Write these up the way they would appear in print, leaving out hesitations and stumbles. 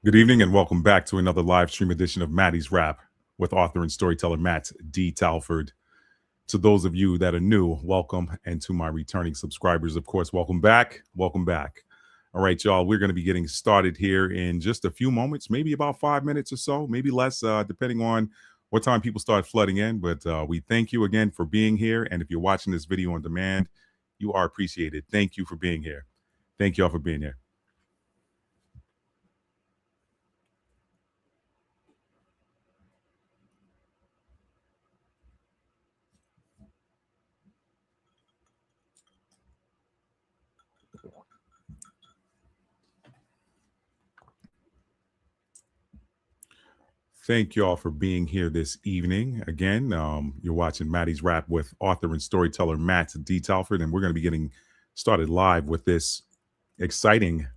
Good evening and welcome back to another live stream edition of Maddie's Rap with author and storyteller Matt D. Talford. To those of you that are new, welcome. And to my returning subscribers, of course, welcome back. Welcome back. All right, y'all, we're going to be getting started here in just a few moments, maybe about 5 minutes or so, maybe less, depending on what time people start flooding in. But we thank you again for being here. And if you're watching this video on demand, you are appreciated. Thank you for being here. Thank you all for being here. Thank you all for being here this evening. Again, you're watching Maddie's Rap with author and storyteller Matt D. Talford, and we're going to be getting started live with this exciting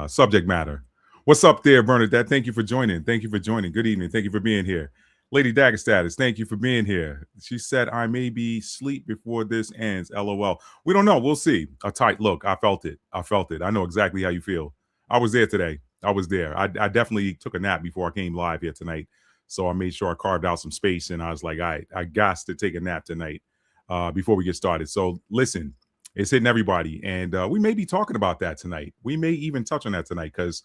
subject matter. What's up there, Bernadette? Thank you for joining. Thank you for joining. Good evening. Thank you for being here. Lady Dagger Status, thank you for being here. She said, I may be asleep before this ends. LOL. We don't know. We'll see. A tight look. I felt it. I know exactly how you feel. I was there today. I was there. I definitely took a nap before I came live here tonight. So I made sure I carved out some space and I was like, all right, I got to take a nap tonight before we get started. So listen, it's hitting everybody. And we may be talking about that tonight. We may even touch on that tonight because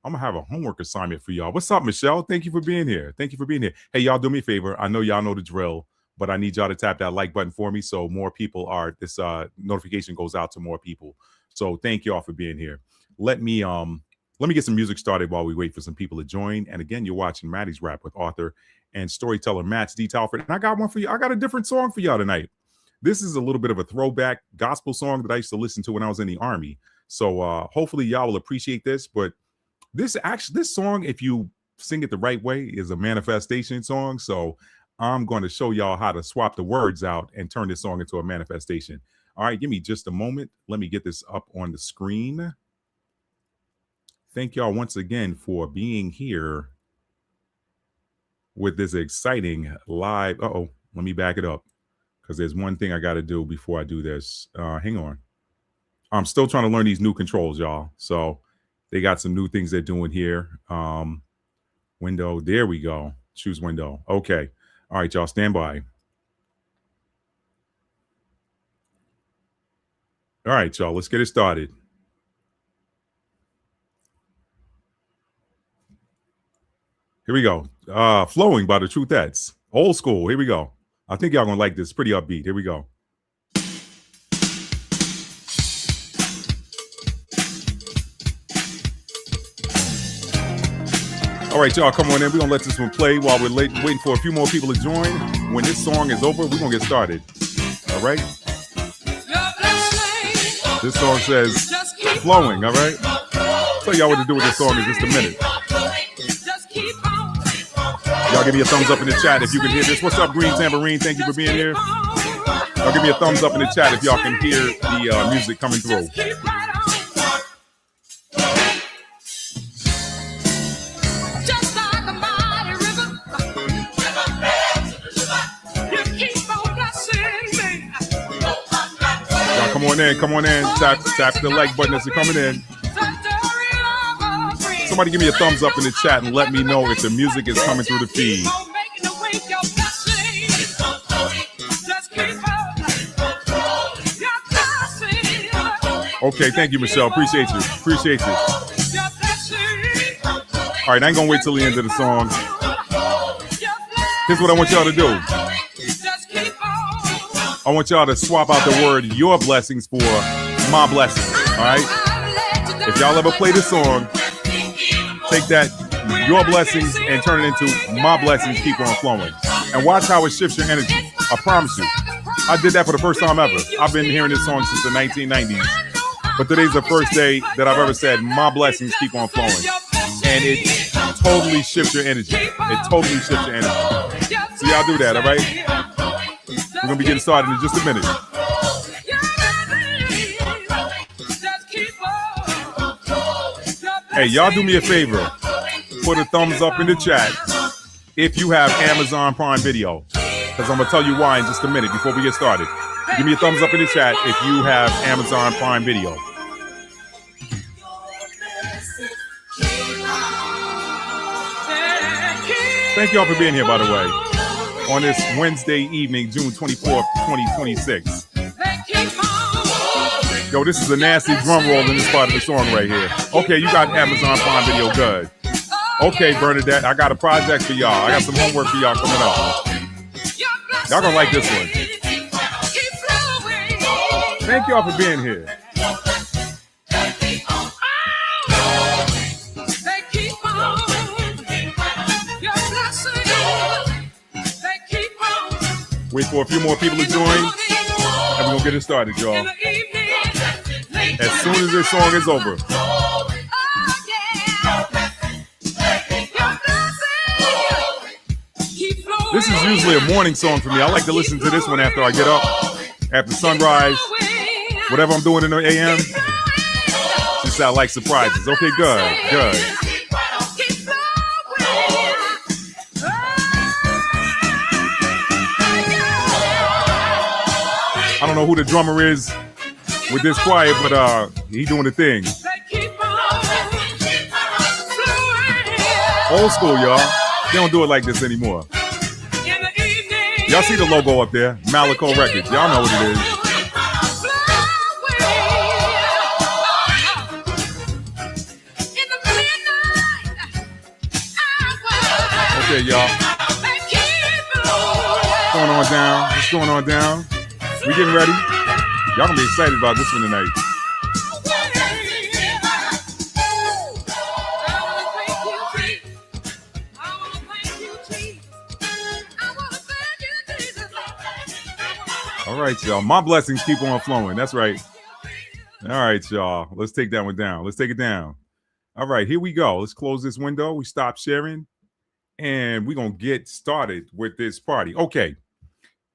I'm going to have a homework assignment for y'all. What's up, Michelle? Thank you for being here. Thank you for being here. Hey, y'all do me a favor. I know y'all know the drill, but I need y'all to tap that like button for me so more people are, this notification goes out to more people. So thank y'all for being here. Let me get some music started while we wait for some people to join. And again, you're watching Maddie's Rap with author and storyteller Matt D. Talford. And I got one for you. I got a different song for y'all tonight. This is a little bit of a throwback gospel song that I used to listen to when I was in the Army. So hopefully y'all will appreciate this. But this song, if you sing it the right way, is a manifestation song. So I'm going to show y'all how to swap the words out and turn this song into a manifestation. All right, give me just a moment. Let me get this up on the screen. Thank y'all once again for being here with this exciting live. Uh-oh, let me back it up because there's one thing I got to do before I do this. Hang on. I'm still trying to learn these new controls, y'all. So they got some new things they're doing here. Window, there we go. Choose window. Okay. All right, y'all, stand by. All right, y'all, let's get it started. Here we go. Flowing by the Truthettes. Old school. Here we go. I think y'all gonna like this. Pretty upbeat. Here we go. All right, y'all, come on in. We're gonna let this one play while we're waiting for a few more people to join. When this song is over, we're gonna get started. All right. This song says flowing, all right? I'll tell y'all what to do with this song in just a minute. Y'all give me a thumbs up in the chat if you can hear this. What's up, Green Tambourine? Thank you for being here. Y'all give me a thumbs up in the chat if y'all can hear the music coming through. Y'all come on in, come on in. Tap the like button as you're coming in. Somebody give me a thumbs up in the chat and let me know if the music is coming through the feed. Okay, thank you, Michelle. Appreciate you. Appreciate you. All right, I ain't gonna wait till the end of the song. Here's what I want y'all to do. I want y'all to swap out the word your blessings for my blessings. All right? If y'all ever play this song, take that your blessings and turn it into my blessings keep on flowing. And watch how it shifts your energy. I promise you. I did that for the first time ever. I've been hearing this song since the 1990s. But today's the first day that I've ever said my blessings keep on flowing. And it totally shifts your energy. It totally shifts your energy. So y'all do that, all right? We're going to be getting started in just a minute. Hey, y'all do me a favor. Put a thumbs up in the chat if you have Amazon Prime Video. Because I'm going to tell you why in just a minute before we get started. Give me a thumbs up in the chat if you have Amazon Prime Video. Thank y'all for being here, by the way, on this Wednesday evening, June 24th, 2026. Yo, this is a nasty drum roll in this part of the song right here. Okay, you got Amazon Prime Video, good. Okay, Bernadette, I got a project for y'all. I got some homework for y'all coming up. Y'all gonna like this one. Thank y'all for being here. Wait for a few more people to join, and we're gonna get it started, y'all. As soon as this song is over. This is usually a morning song for me. I like to listen to this one after I get up, after sunrise, whatever I'm doing in the AM. Just I like surprises. Okay, good, good. I don't know who the drummer is with this choir, but he doing the thing. Old school, y'all. They don't do it like this anymore. Y'all see the logo up there, Malico Records. Y'all know what it is. Okay, y'all. What's going on down? What's going on down? We getting ready? Y'all gonna be excited about this one tonight. All right, y'all. My blessings keep on flowing. That's right. All right, y'all. Let's take that one down. Let's take it down. All right, here we go. Let's close this window. We stop sharing, and we're going to get started with this party. Okay.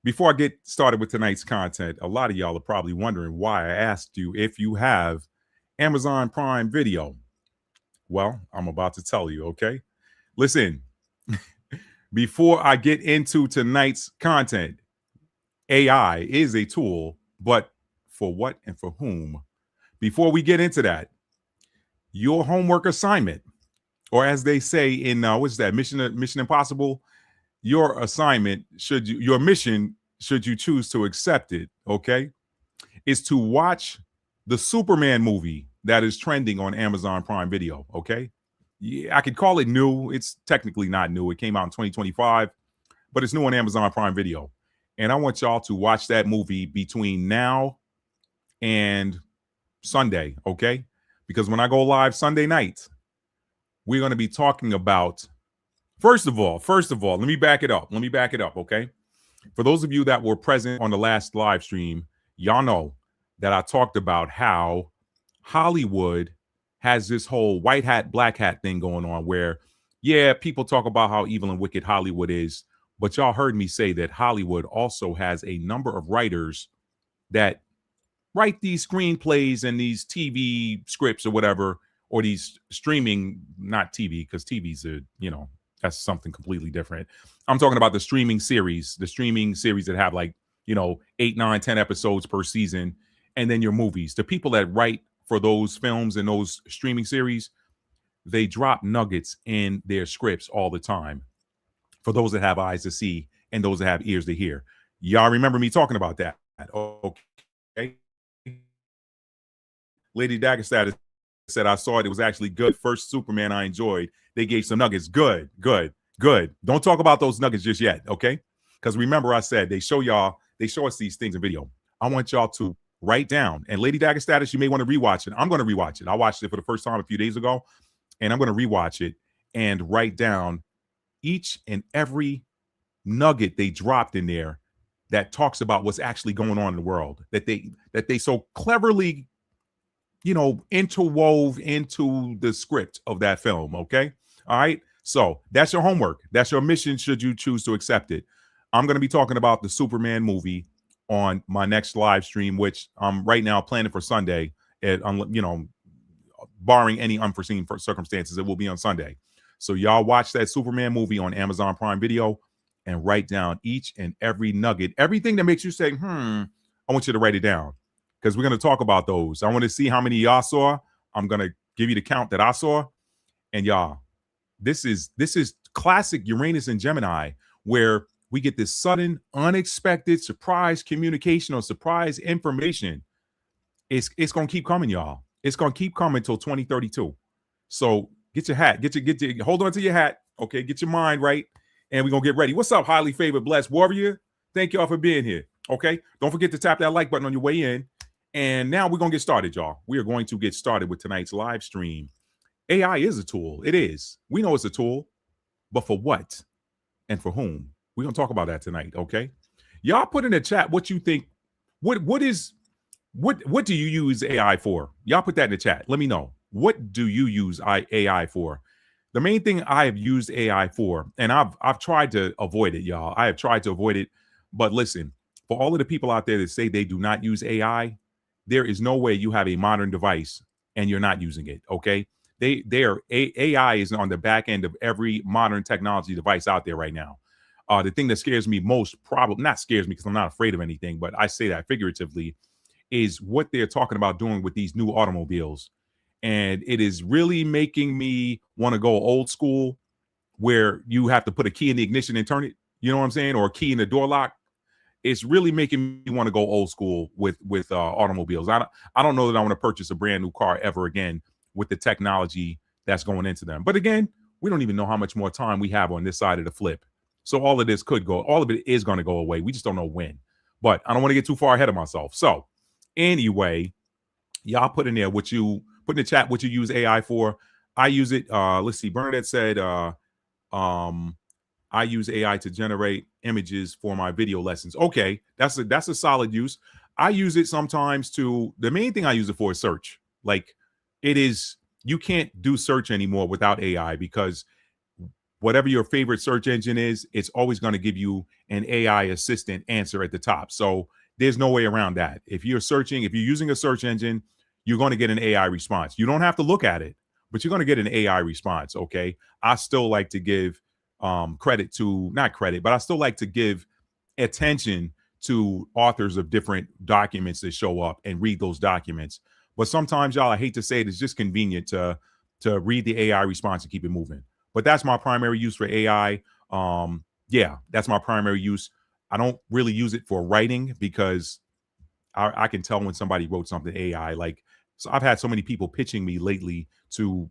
Before I get started with tonight's content, a lot of y'all are probably wondering why I asked you if you have Amazon Prime Video. Well, I'm about to tell you, okay? Listen, before I get into tonight's content, AI is a tool, but for what and for whom? Before we get into that, your homework assignment, or as they say in what's that, Mission Impossible, your assignment, your mission, should you choose to accept it, okay, is to watch the Superman movie that is trending on Amazon Prime Video, okay? Yeah, I could call it new. It's technically not new. It came out in 2025, but it's new on Amazon Prime Video. And I want y'all to watch that movie between now and Sunday, okay? Because when I go live Sunday night, we're going to be talking about, First of all, let me back it up. Okay? For those of you that were present on the last live stream, y'all know that I talked about how Hollywood has this whole white hat, black hat thing going on where, yeah, people talk about how evil and wicked Hollywood is, but y'all heard me say that Hollywood also has a number of writers that write these screenplays and these TV scripts or whatever, or these streaming, not TV, because TV's are, that's something completely different. I'm talking about the streaming series that have 8, 9, 10 episodes per season, and then your movies. The people that write for those films and those streaming series, they drop nuggets in their scripts all the time for those that have eyes to see and those that have ears to hear. Y'all remember me talking about that? Okay. Lady Daggerstatus said, I saw it. It was actually good. First Superman I enjoyed. They gave some nuggets. Good. Don't talk about those nuggets just yet, okay? Because remember I said they show us these things in video. I want y'all to write down. And Lady Daggerstatus, you may want to rewatch it. I'm going to rewatch it. I watched it for the first time a few days ago, and I'm going to rewatch it and write down each and every nugget they dropped in there that talks about what's actually going on in the world, that they so cleverly interwove into the script of that film. Okay. All right. So that's your homework. That's your mission. Should you choose to accept it. I'm going to be talking about the Superman movie on my next live stream, which I'm right now planning for Sunday. Barring any unforeseen circumstances, it will be on Sunday. So y'all watch that Superman movie on Amazon Prime Video and write down each and every nugget, everything that makes you say, I want you to write it down. Because we're going to talk about those. I want to see how many y'all saw. I'm going to give you the count that I saw. And y'all, this is classic Uranus and Gemini, where we get this sudden, unexpected surprise communication or surprise information. It's gonna keep coming, y'all. It's gonna keep coming until 2032. So get your hat, get your hold on to your hat. Okay, get your mind right, and we're gonna get ready. What's up, highly favored, blessed warrior? Thank y'all for being here. Okay, don't forget to tap that like button on your way in. And now we're gonna get started, y'all. We are going to get started with tonight's live stream. AI is a tool. It is. We know it's a tool, but for what and for whom? We're gonna talk about that tonight. Okay, y'all put in the chat what you think. What do you use AI for? Y'all put that in the chat. Let me know. What do you use AI for? The main thing I have used AI for, and I've tried to avoid it, y'all. I have tried to avoid it, but listen, for all of the people out there that say they do not use AI, there is no way you have a modern device and you're not using it. Okay, AI is on the back end of every modern technology device out there right now. The thing that scares me most, probably not scares me because I'm not afraid of anything, but I say that figuratively, is what they're talking about doing with these new automobiles. And it is really making me want to go old school, where you have to put a key in the ignition and turn it, you know what I'm saying, or a key in the door lock. It's really making me want to go old school with automobiles. I don't know that I want to purchase a brand new car ever again with the technology that's going into them. But again, we don't even know how much more time we have on this side of the flip. So all of this could go, all of it is going to go away. We just don't know when. But I don't want to get too far ahead of myself. So anyway, y'all put in there what you put in the chat, what you use AI for. I use it. Let's see. Bernadette said, I use AI to generate images for my video lessons. Okay, that's a solid use. I use it sometimes to, the main thing I use it for is search. Like, it is, you can't do search anymore without AI, because whatever your favorite search engine is, it's always going to give you an AI assistant answer at the top. So there's no way around that. If you're searching, if you're using a search engine, you're going to get an AI response. You don't have to look at it, but you're going to get an AI response. Okay. I still like to give credit to, not credit, but I still like to give attention to authors of different documents that show up and read those documents. But sometimes, y'all, I hate to say it, it's just convenient to read the AI response and keep it moving. But that's my primary use for AI. Yeah, that's my primary use. I don't really use it for writing, because I can tell when somebody wrote something AI. Like, so I've had so many people pitching me lately to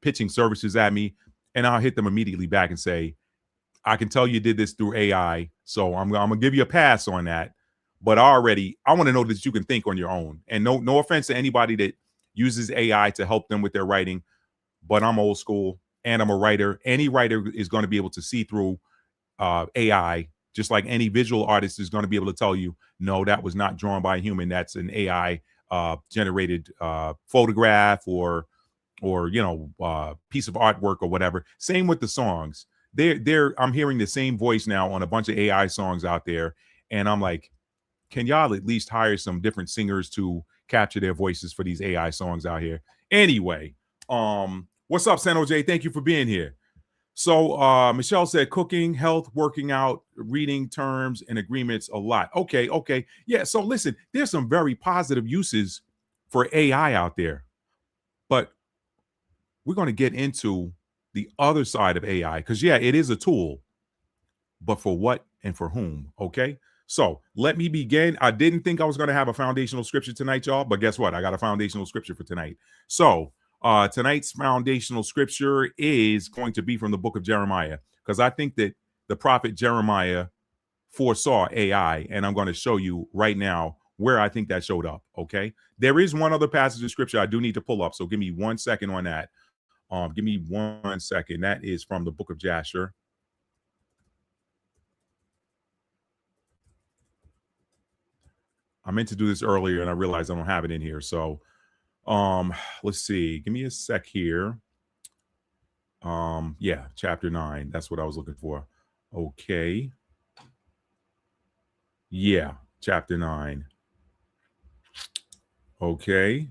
pitching services at me, and I'll hit them immediately back and say, I can tell you did this through AI, so I'm gonna give you a pass on that. But I want to know that you can think on your own. And no offense to anybody that uses AI to help them with their writing, but I'm old school and I'm a writer. Any writer is going to be able to see through AI, just like any visual artist is going to be able to tell you, no, that was not drawn by a human. That's an AI generated photograph or piece of artwork or whatever. Same with the songs. I'm hearing the same voice now on a bunch of AI songs out there, and I'm like, can y'all at least hire some different singers to capture their voices for these AI songs out here? Anyway, what's up, San Jose? Thank you for being here. So Michelle said cooking, health, working out, reading terms and agreements a lot. Okay. Yeah, so listen, there's some very positive uses for AI out there. But we're going to get into the other side of AI, because, yeah, it is a tool. But for what and for whom? Okay. So let me begin. I didn't think I was going to have a foundational scripture tonight, y'all, but guess what? I got a foundational scripture for tonight. So tonight's foundational scripture is going to be from the book of Jeremiah, because I think that the prophet Jeremiah foresaw AI, and I'm going to show you right now where I think that showed up. Okay. There is one other passage of scripture I do need to pull up, so give me 1 second on that. Give me 1 second. That is from the book of Jasher. I meant to do this earlier and I realized I don't have it in here. So let's see. Give me a sec here. Yeah, chapter 9. That's what I was looking for. Okay. Yeah, chapter 9. Okay.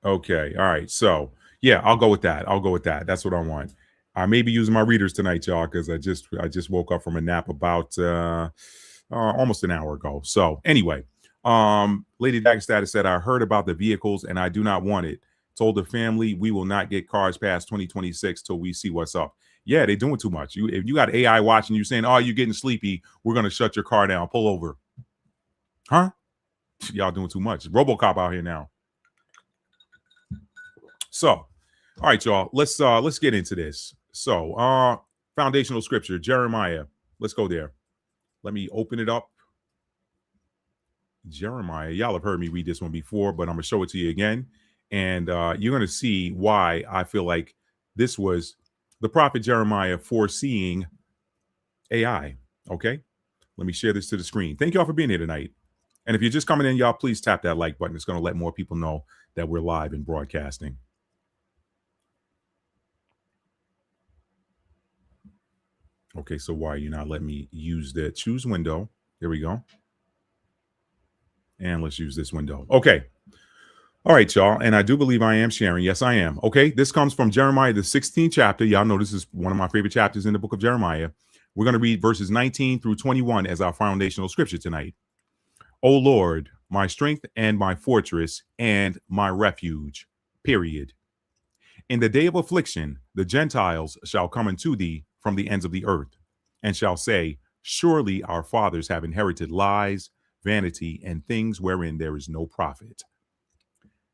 All right. So yeah, I'll go with that. That's what I want. I may be using my readers tonight, y'all, because I just woke up from a nap about almost an hour ago. So anyway, Lady Dagstatus said, I heard about the vehicles and I do not want it. Told the family we will not get cars past 2026 till we see what's up. Yeah, they're doing too much. If you got AI watching you saying, "Oh, you're getting sleepy, we're gonna shut your car down. Pull over." Huh? Y'all doing too much. RoboCop out here now. So, all right, y'all. Let's get into this. So, foundational scripture, Jeremiah. Let's go there. Let me open it up. Jeremiah. Y'all have heard me read this one before, but I'm gonna show it to you again, and you're gonna see why I feel like this was the prophet Jeremiah foreseeing AI. Okay, let me share this to the screen. Thank y'all for being here tonight. And if you're just coming in, y'all, please tap that like button. It's going to let more people know that we're live and broadcasting. Okay, so why are you not letting me use the choose window? There we go. And let's use this window. Okay. All right, y'all. And I do believe I am sharing. Yes, I am. Okay, this comes from Jeremiah, the 16th chapter. Y'all know this is one of my favorite chapters in the book of Jeremiah. We're going to read verses 19 through 21 as our foundational scripture tonight. O Lord, my strength and my fortress and my refuge, period. In the day of affliction, the Gentiles shall come unto thee from the ends of the earth, and shall say, surely our fathers have inherited lies, vanity, and things wherein there is no profit.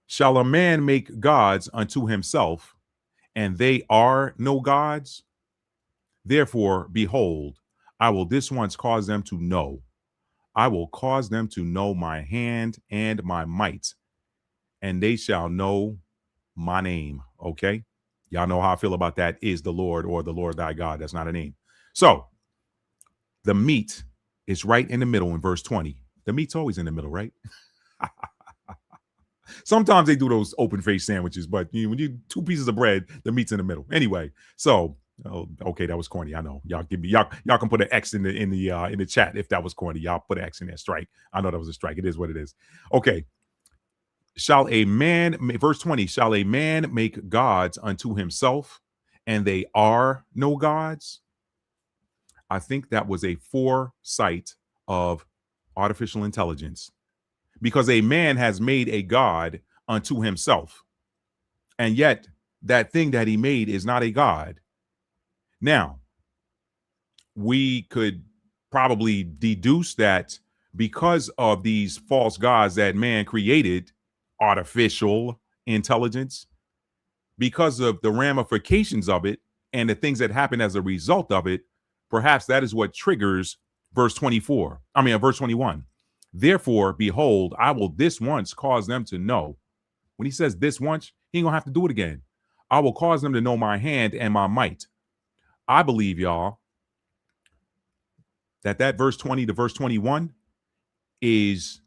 Shall a man make gods unto himself, and they are no gods? Therefore, behold, I will this once cause them to know. I will cause them to know my hand and my might, and they shall know my name. Okay. Y'all know how I feel about that. Is the Lord, or the Lord thy God. That's not a name. So the meat is right in the middle in verse 20. The meat's always in the middle, right? Sometimes they do those open face sandwiches, but when you two pieces of bread, the meat's in the middle. Anyway, so okay, that was corny. I know. Y'all give me y'all can put an X in the chat if that was corny. Y'all put an X in there. Strike. I know that was a strike. It is what it is. Okay. Shall a man, verse 20, shall a man make gods unto himself, and they are no gods? I think that was a foresight of artificial intelligence, because a man has made a god unto himself, and yet that thing that he made is not a god. Now, we could probably deduce that because of these false gods that man created, artificial intelligence, because of the ramifications of it and the things that happen as a result of it, perhaps that is what triggers verse 21. Therefore, behold, I will this once cause them to know. When he says this once, he ain't gonna have to do it again. I will cause them to know my hand and my might. I believe, y'all, that verse 20 to verse 21 is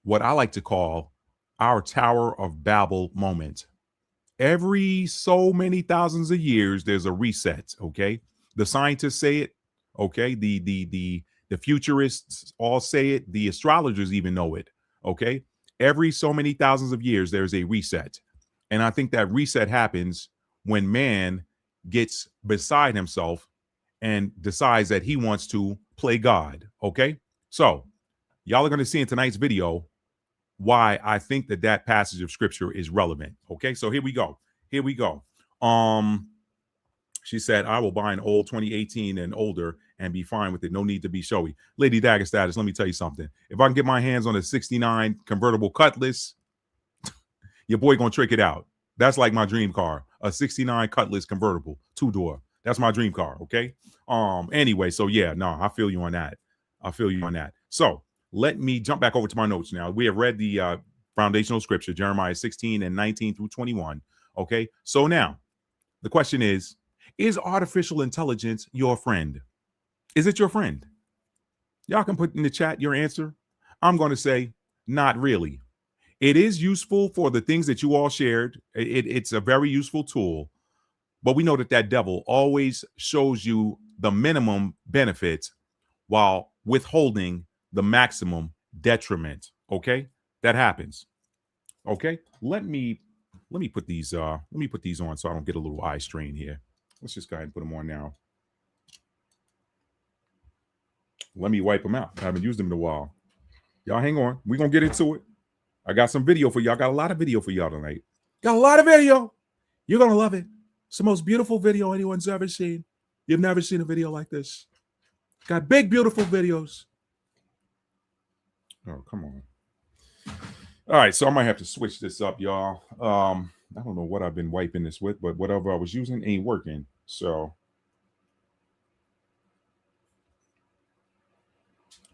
what I like to call our Tower of Babel moment. Every so many thousands of years, there's a reset. Okay, the scientists say it. Okay, the futurists all say it. The astrologers even know it. Okay, every so many thousands of years, there's a reset, and I think that reset happens when man gets beside himself and decides that he wants to play God. Okay, so y'all are going to see in tonight's video why I think that passage of scripture is relevant. Okay, so here we go. She said, I will buy an old 2018 and older and be fine with it. No need to be showy. Lady Dagger status, let me tell you something. If I can get my hands on a 69 convertible Cutlass, your boy gonna trick it out. That's like my dream car, a 69 Cutlass convertible, 2-door. That's my dream car, okay? Anyway, so yeah, no, I feel you on that. So let me jump back over to my notes now. We have read the foundational scripture, Jeremiah 16 and 19 through 21. Okay, so now the question is artificial intelligence your friend? Is it your friend? Y'all can put in the chat your answer. I'm going to say not really. It is useful for the things that you all shared. It's a very useful tool, but we know that devil always shows you the minimum benefit while withholding the maximum detriment. Okay, that happens. Okay, let me put these on so I don't get a little eye strain here. Let's just go ahead and put them on now. Let me wipe them out. I haven't used them in a while. Y'all hang on. We're gonna get into it. I got some video for y'all. Got a lot of video for y'all tonight. Got a lot of video. You're gonna love it. It's the most beautiful video anyone's ever seen. You've never seen a video like this. Got big, beautiful videos. Oh, come on. All right, so I might have to switch this up, y'all. I don't know what I've been wiping this with, but whatever I was using ain't working. So,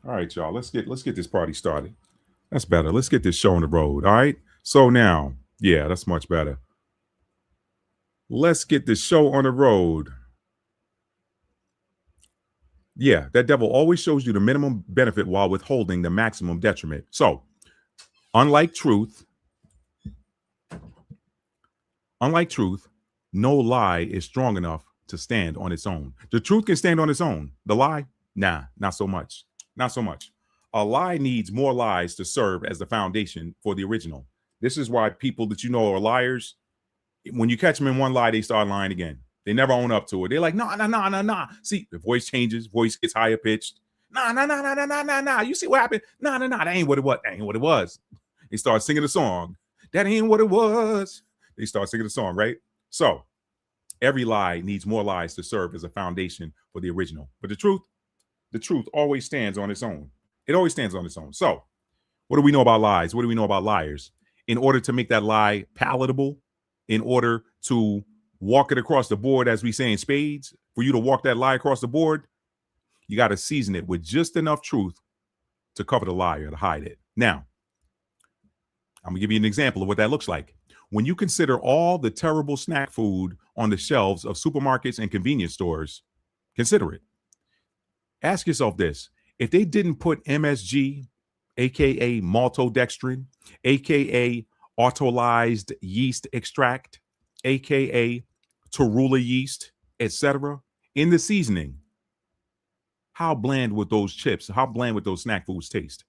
all right, y'all. Let's get this party started. That's better. Let's get this show on the road. All right. So now, yeah, that's much better. Let's get this show on the road. Yeah, that devil always shows you the minimum benefit while withholding the maximum detriment. So, unlike truth, no lie is strong enough to stand on its own. The truth can stand on its own. The lie, nah, not so much. Not so much. A lie needs more lies to serve as the foundation for the original. This is why people that you know are liars, when you catch them in one lie, they start lying again. They never own up to it. They're like, nah. See, the voice changes, voice gets higher pitched. Nah. You see what happened? Nah. That ain't what it was. That ain't what it was. They start singing a song. That ain't what it was. They start singing a song, right? So every lie needs more lies to serve as a foundation for the original. But the truth always stands on its own. It always stands on its own. So what do we know about lies? What do we know about liars? In order to make that lie palatable, in order to walk it across the board, as we say in spades, for you to walk that lie across the board, you got to season it with just enough truth to cover the lie or to hide it. Now, I'm gonna give you an example of what that looks like. When you consider all the terrible snack food on the shelves of supermarkets and convenience stores, consider it. Ask yourself this: if they didn't put MSG, aka maltodextrin, aka autolyzed yeast extract, aka torula yeast, etc., in the seasoning, how bland would those chips, how bland would those snack foods taste?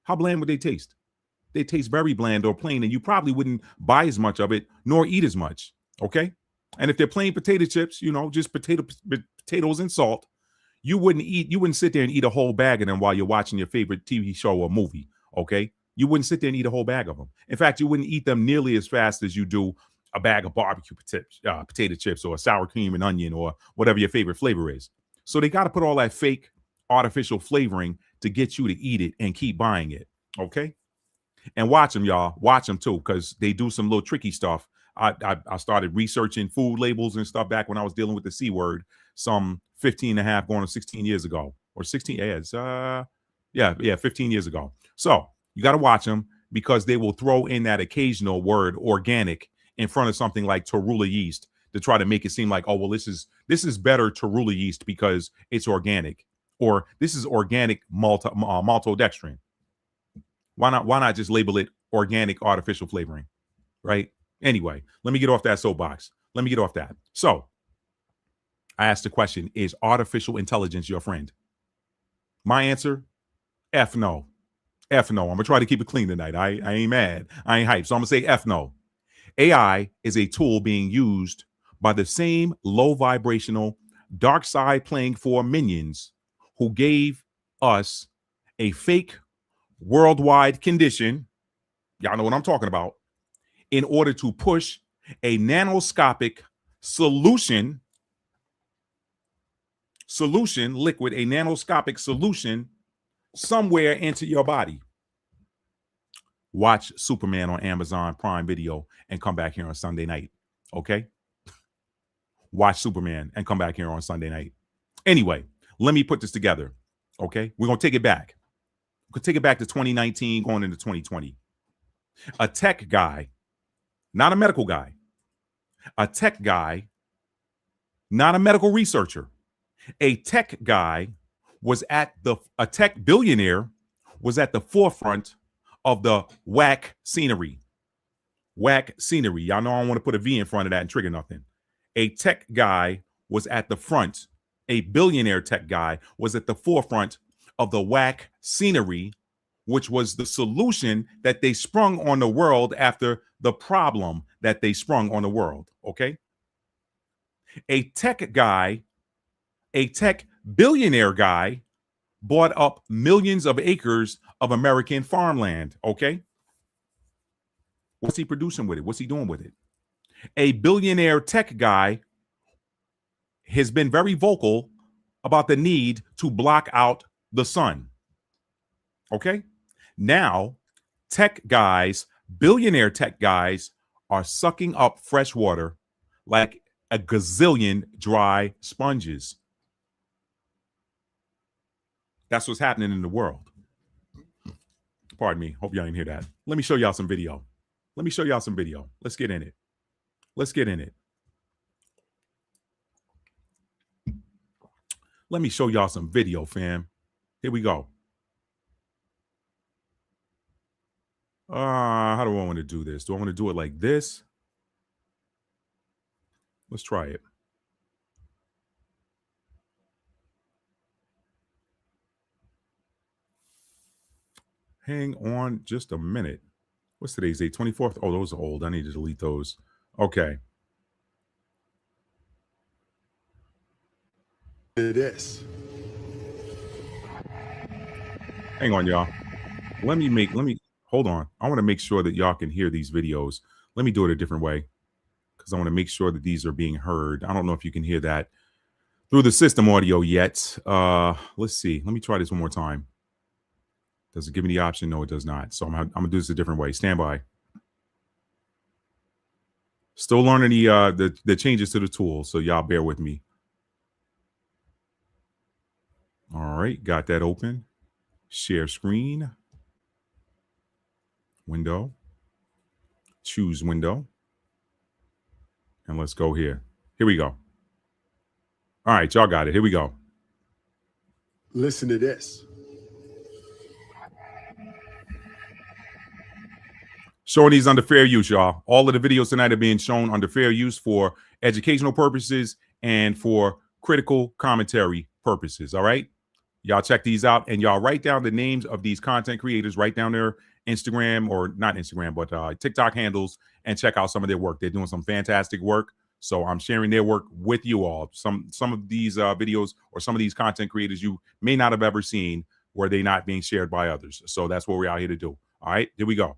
How bland would they taste? They taste very bland or plain, and you probably wouldn't buy as much of it nor eat as much. Okay. And if they're plain potato chips, just potatoes and salt, you wouldn't sit there and eat a whole bag of them while you're watching your favorite TV show or movie. Okay. You wouldn't sit there and eat a whole bag of them. In fact, you wouldn't eat them nearly as fast as you do a bag of barbecue potato chips or sour cream and onion or whatever your favorite flavor is. So they got to put all that fake artificial flavoring to get you to eat it and keep buying it. Okay. And watch them, y'all. Watch them too, because they do some little tricky stuff. I started researching food labels and stuff back when I was dealing with the C word some 15 and a half going on 16 years ago, or 16 years. 15 years ago. So you got to watch them, because they will throw in that occasional word organic in front of something like torula yeast to try to make it seem like, oh, well, this is better torula yeast because it's organic, or this is organic maltodextrin. Why not just label it organic artificial flavoring, right? Anyway, let me get off that soapbox. Let me get off that. So I asked the question, is artificial intelligence your friend? My answer, F no. F no. I'm going to try to keep it clean tonight. I ain't mad. I ain't hyped. So I'm going to say F no. AI is a tool being used by the same low vibrational, dark side playing for minions who gave us a fake worldwide condition, y'all know what I'm talking about, in order to push a nanoscopic solution, liquid, a nanoscopic solution somewhere into your body. Watch Superman on Amazon Prime Video and come back here on Sunday night. Okay? Watch Superman and come back here on Sunday night. Anyway, let me put this together. Okay? We're going to take it back. We could take it back to 2019 going into 2020. A tech guy, not a medical guy, a tech guy, not a medical researcher, a tech guy a tech billionaire was at the forefront of the whack scenery. Whack scenery. Y'all know I don't want to put a V in front of that and trigger nothing. A tech guy was at the front. A billionaire tech guy was at the forefront of the whack scenery, which was the solution that they sprung on the world after the problem that they sprung on the world. Okay. A tech guy, a tech billionaire guy, bought up millions of acres of American farmland. Okay. What's he producing with it? What's he doing with it? A billionaire tech guy has been very vocal about the need to block out the sun. Okay? Now, tech guys, billionaire tech guys, are sucking up fresh water like a gazillion dry sponges. That's what's happening in the world. Pardon me. Hope y'all didn't hear that. Let me show y'all some video. Let me show y'all some video. Let's get in it. Let's get in it. Let me show y'all some video, fam. Here we go. How do I want to do this? Do I want to do it like this? Let's try it. Hang on just a minute. What's today's date? 24th? Oh, those are old. I need to delete those. Okay. It is. Hang on, y'all. Let me hold on. I want to make sure that y'all can hear these videos. Let me do it a different way because I want to make sure that these are being heard. I don't know if you can hear that through the system audio yet. Let's see. Let me try this one more time. Does it give me the option? No, it does not. So I'm gonna do this a different way. Stand by. Still learning the changes to the tool, so y'all bear with me. All right, got that open. Share screen. Window. Choose window. And let's go here. Here we go. All right, y'all got it. Here we go. Listen to this. Showing these under fair use, y'all. All of the videos tonight are being shown under fair use for educational purposes and for critical commentary purposes. All right. Y'all check these out and y'all write down the names of these content creators, write down their Instagram or not Instagram, but TikTok handles and check out some of their work. They're doing some fantastic work. So I'm sharing their work with you all. Some of these videos or some of these content creators you may not have ever seen were they not being shared by others. So that's what we're out here to do. All right, here we go.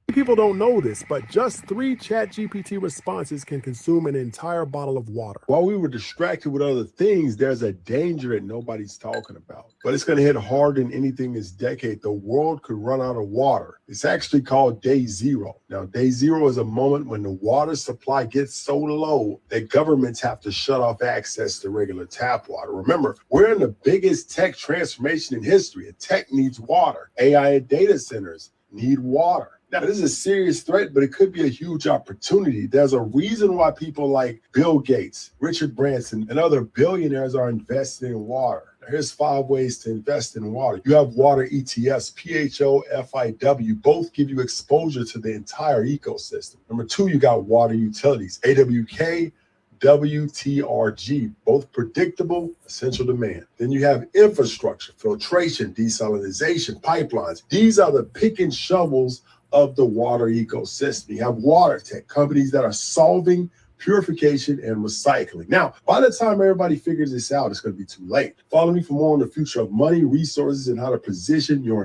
People don't know this, but just 3 ChatGPT responses can consume an entire bottle of water. While we were distracted with other things, there's a danger that nobody's talking about. But it's going to hit harder than anything this decade. The world could run out of water. It's actually called Day Zero. Now, Day Zero is a moment when the water supply gets so low that governments have to shut off access to regular tap water. Remember, we're in the biggest tech transformation in history, and tech needs water. AI and data centers need water. Now, this is a serious threat, but it could be a huge opportunity. There's a reason why people like Bill Gates, Richard Branson, and other billionaires are investing in water. Now, here's 5 ways to invest in water. You have water ETFs, PHOFIW, both give you exposure to the entire ecosystem. Number 2, you got water utilities, AWK, WTRG, both predictable, essential demand. Then you have infrastructure, filtration, desalination, pipelines. These are the pick and shovels of the water ecosystem. You have water tech, companies that are solving purification and recycling. Now, by the time everybody figures this out, it's going to be too late. Follow me for more on the future of money, resources, and how to position your...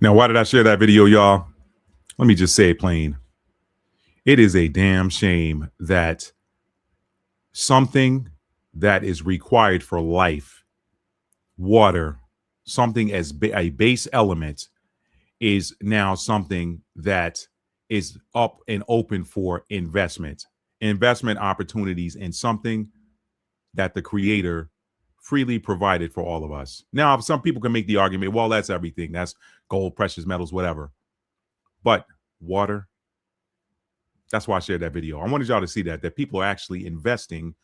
Now, why did I share that video, y'all? Let me just say it plain. It is a damn shame that something that is required for life, water, something as a base element, is now something that is up and open for investment opportunities in something that the creator freely provided for all of us. Now, some people can make the argument, well, that's everything. That's gold, precious metals, whatever. But water, that's why I shared that video. I wanted y'all to see that people are actually investing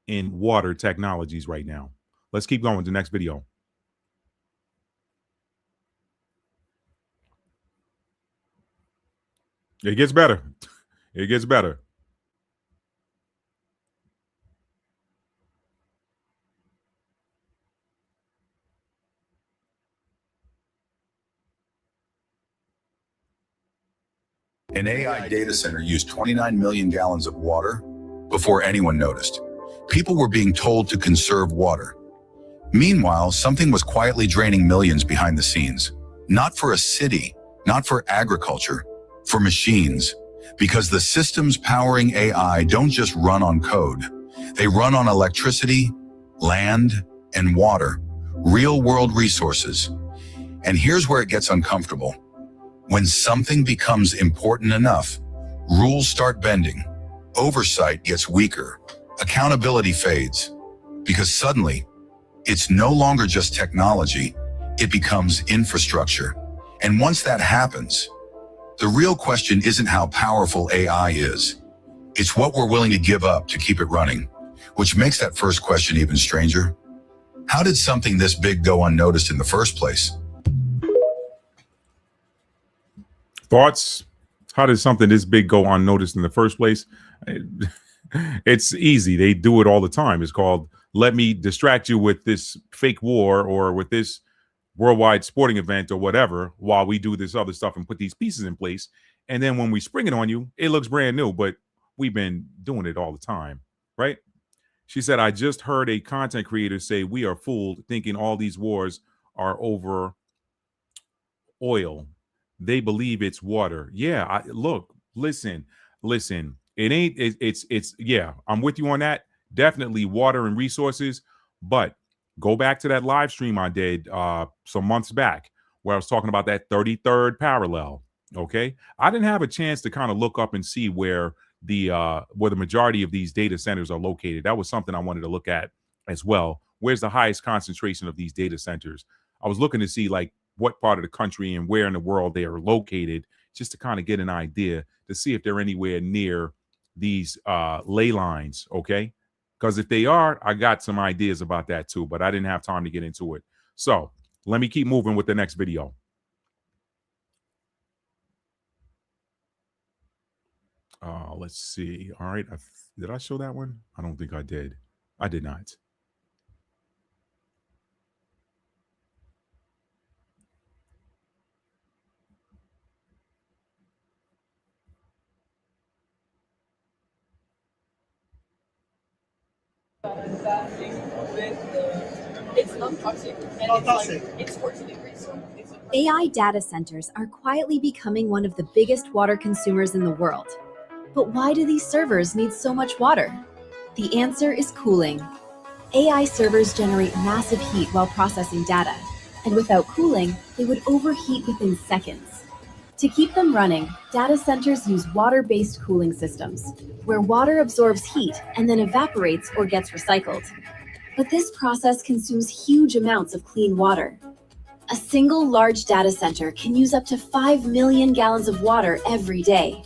in water technologies right now. Let's keep going to the next video. It gets better. It gets better. An AI data center used 29 million gallons of water before anyone noticed. People were being told to conserve water. Meanwhile, something was quietly draining millions behind the scenes. Not for a city, not for agriculture, for machines, because the systems powering AI don't just run on code. They run on electricity, land, and water, real-world resources. And here's where it gets uncomfortable. When something becomes important enough, rules start bending, oversight gets weaker, accountability fades, because suddenly, it's no longer just technology, it becomes infrastructure. And once that happens, the real question isn't how powerful AI is. It's what we're willing to give up to keep it running, which makes that first question even stranger. How did something this big go unnoticed in the first place? Thoughts? How did something this big go unnoticed in the first place? It's easy. They do it all the time. It's called, let me distract you with this fake war or with this worldwide sporting event or whatever while we do this other stuff and put these pieces in place. And then when we spring it on you, it looks brand new, but we've been doing it all the time, right? She said, I just heard a content creator say we are fooled thinking all these wars are over oil. They believe it's water. Yeah, look, listen. It ain't, it's, yeah, I'm with you on that. Definitely water and resources, but go back to that live stream I did some months back where I was talking about that 33rd parallel. Okay. I didn't have a chance to kind of look up and see where the majority of these data centers are located. That was something I wanted to look at as well. Where's the highest concentration of these data centers? I was looking to see like what part of the country and where in the world they are located, just to kind of get an idea to see if they're anywhere near these ley lines. Okay. Because if they are, I got some ideas about that too, but I didn't have time to get into it. So let me keep moving with the next video. Let's see. All right. Did I show that one? I don't think I did. I did not. It's non-toxic and it's 14 degrees. AI data centers are quietly becoming one of the biggest water consumers in the world. But why do these servers need so much water? The answer is cooling. AI servers generate massive heat while processing data, and without cooling, they would overheat within seconds. To keep them running, data centers use water-based cooling systems, where water absorbs heat and then evaporates or gets recycled. But this process consumes huge amounts of clean water. A single large data center can use up to 5 million gallons of water every day.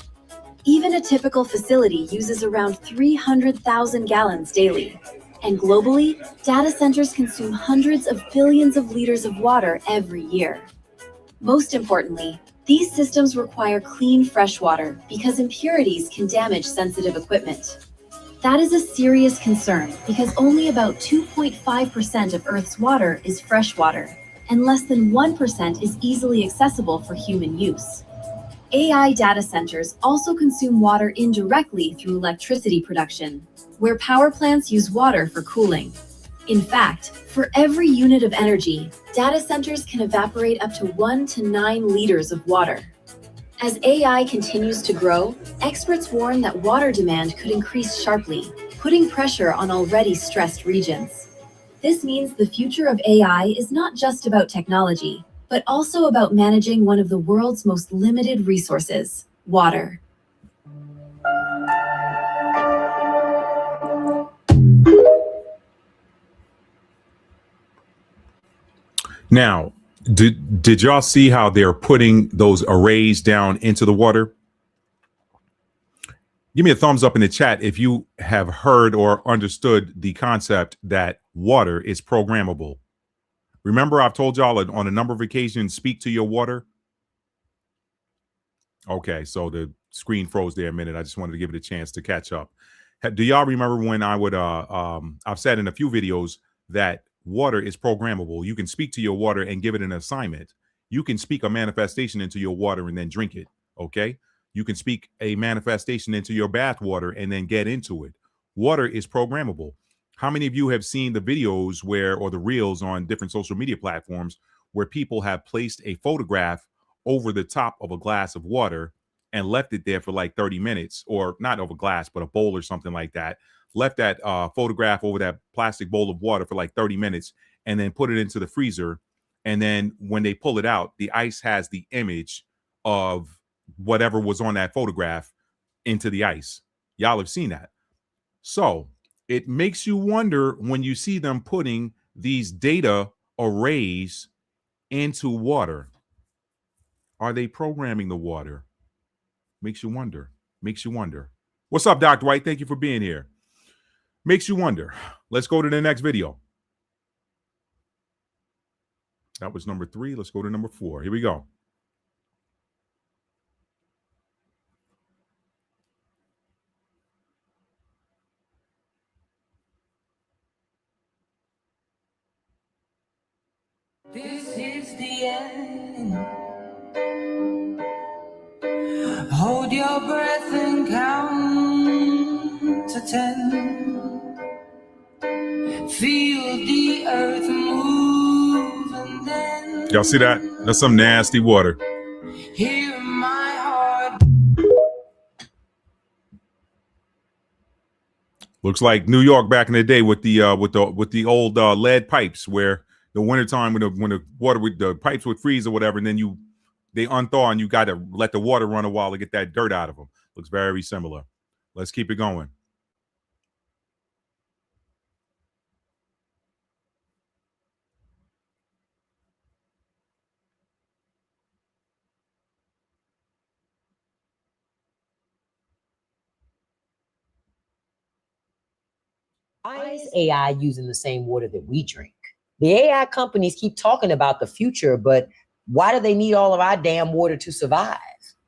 Even a typical facility uses around 300,000 gallons daily. And globally, data centers consume hundreds of billions of liters of water every year. Most importantly, these systems require clean fresh water because impurities can damage sensitive equipment. That is a serious concern because only about 2.5% of Earth's water is fresh water, and less than 1% is easily accessible for human use. AI data centers also consume water indirectly through electricity production, where power plants use water for cooling. In fact, for every unit of energy, data centers can evaporate up to 1 to 9 liters of water. As AI continues to grow, experts warn that water demand could increase sharply, putting pressure on already stressed regions. This means the future of AI is not just about technology, but also about managing one of the world's most limited resources, water. Now, did y'all see how they're putting those arrays down into the water? Give me a thumbs up in the chat if you have heard or understood the concept that water is programmable. Remember, I've told y'all on a number of occasions, speak to your water. Okay, so the screen froze there a minute. I just wanted to give it a chance to catch up. Do y'all remember when I would, I've said in a few videos that water is programmable. You can speak to your water and give it an assignment. You can speak a manifestation into your water and then drink it, okay? You can speak a manifestation into your bath water and then get into it. Water is programmable. How many of you have seen the videos or the reels on different social media platforms where people have placed a photograph over the top of a glass of water and left it there for like 30 minutes, or not over glass, but a bowl or something like that, left that photograph over that plastic bowl of water for like 30 minutes, and then put it into the freezer. And then when they pull it out, the ice has the image of whatever was on that photograph into the ice. Y'all have seen that. So it makes you wonder when you see them putting these data arrays into water. Are they programming the water? Makes you wonder. Makes you wonder. What's up, Dr. White? Thank you for being here. Makes you wonder. Let's go to the next video. That was number 3. Let's go to number 4. Here we go. This is the end. Hold your breath and count to 10. Feel the earth move and then. Y'all see that? That's some nasty water. Hear my heart. Looks like New York back in the day with the old lead pipes, where the wintertime when the water with the pipes would freeze or whatever, and then they unthaw and you got to let the water run a while to get that dirt out of them. Looks very similar. Let's keep it going. Why is AI using the same water that we drink? The AI companies keep talking about the future, but why do they need all of our damn water to survive?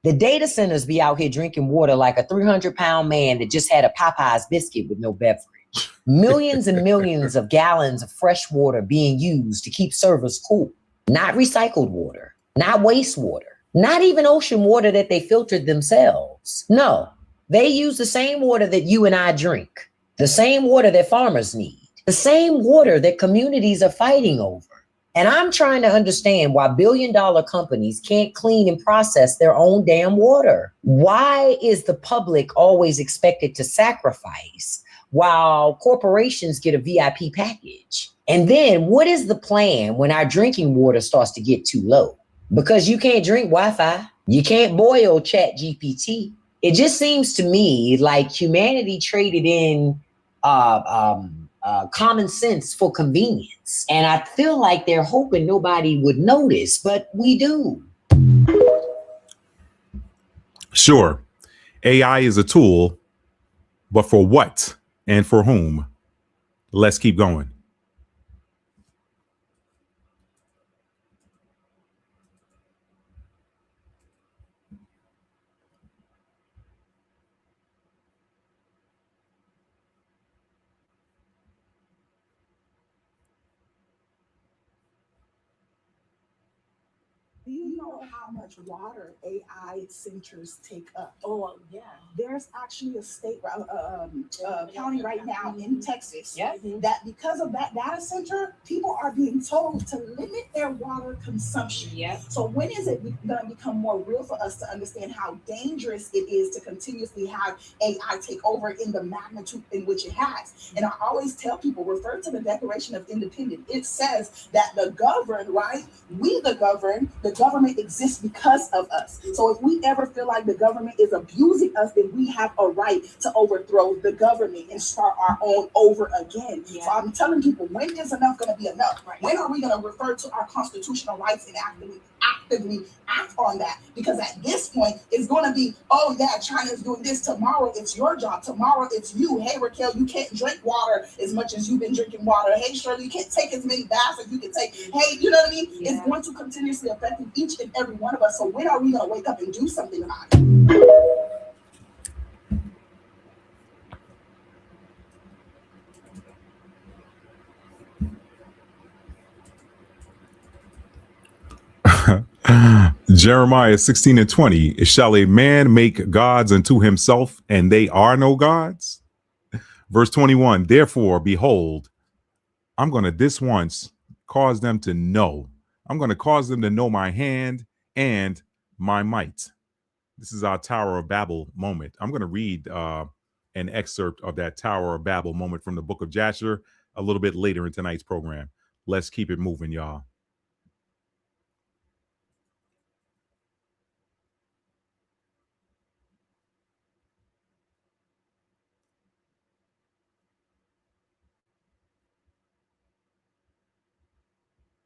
The data centers be out here drinking water like a 300-pound man that just had a Popeye's biscuit with no beverage. Millions and millions of gallons of fresh water being used to keep servers cool. Not recycled water, not wastewater, not even ocean water that they filtered themselves. No, they use the same water that you and I drink. The same water that farmers need, the same water that communities are fighting over. And I'm trying to understand why billion-dollar companies can't clean and process their own damn water. Why is the public always expected to sacrifice while corporations get a VIP package? And then what is the plan when our drinking water starts to get too low? Because you can't drink Wi-Fi, you can't boil ChatGPT. It just seems to me like humanity traded in common sense for convenience. And I feel like they're hoping nobody would notice, but we do. Sure, AI is a tool, but for what and for whom? Let's keep going. Do you know how much water AI centers take up? Oh, yeah. There's actually a state, county right now in Texas that because of that data center, people are being told to limit their water consumption. Yep. So when is it going to become more real for us to understand how dangerous it is to continuously have AI take over in the magnitude in which it has? And I always tell people, refer to the Declaration of Independence. It says that the governed, right? We the governed, the government exists because of us. So if we ever feel like the government is abusing us, then we have a right to overthrow the government and start our own over again. Yeah. So I'm telling people, when is enough going to be enough? Right. When are we going to refer to our constitutional rights and actively act on that? Because at this point, it's going to be, oh yeah, China's doing this. Tomorrow, it's your job. Tomorrow, it's you. Hey, Raquel, you can't drink water as much as you've been drinking water. Hey, Shirley, you can't take as many baths as you can take. Hey, you know what I mean? Yeah. It's going to continuously affect each and every one of us. So when are we going to wake up and do something about it? Jeremiah 16:20. Shall a man make gods unto himself, and they are no gods? Verse 21. Therefore, behold, I'm going to this once cause them to know. I'm going to cause them to know my hand and my might. This is our Tower of Babel moment. I'm going to read an excerpt of that Tower of Babel moment from the book of Jasher a little bit later in tonight's program. Let's keep it moving, y'all.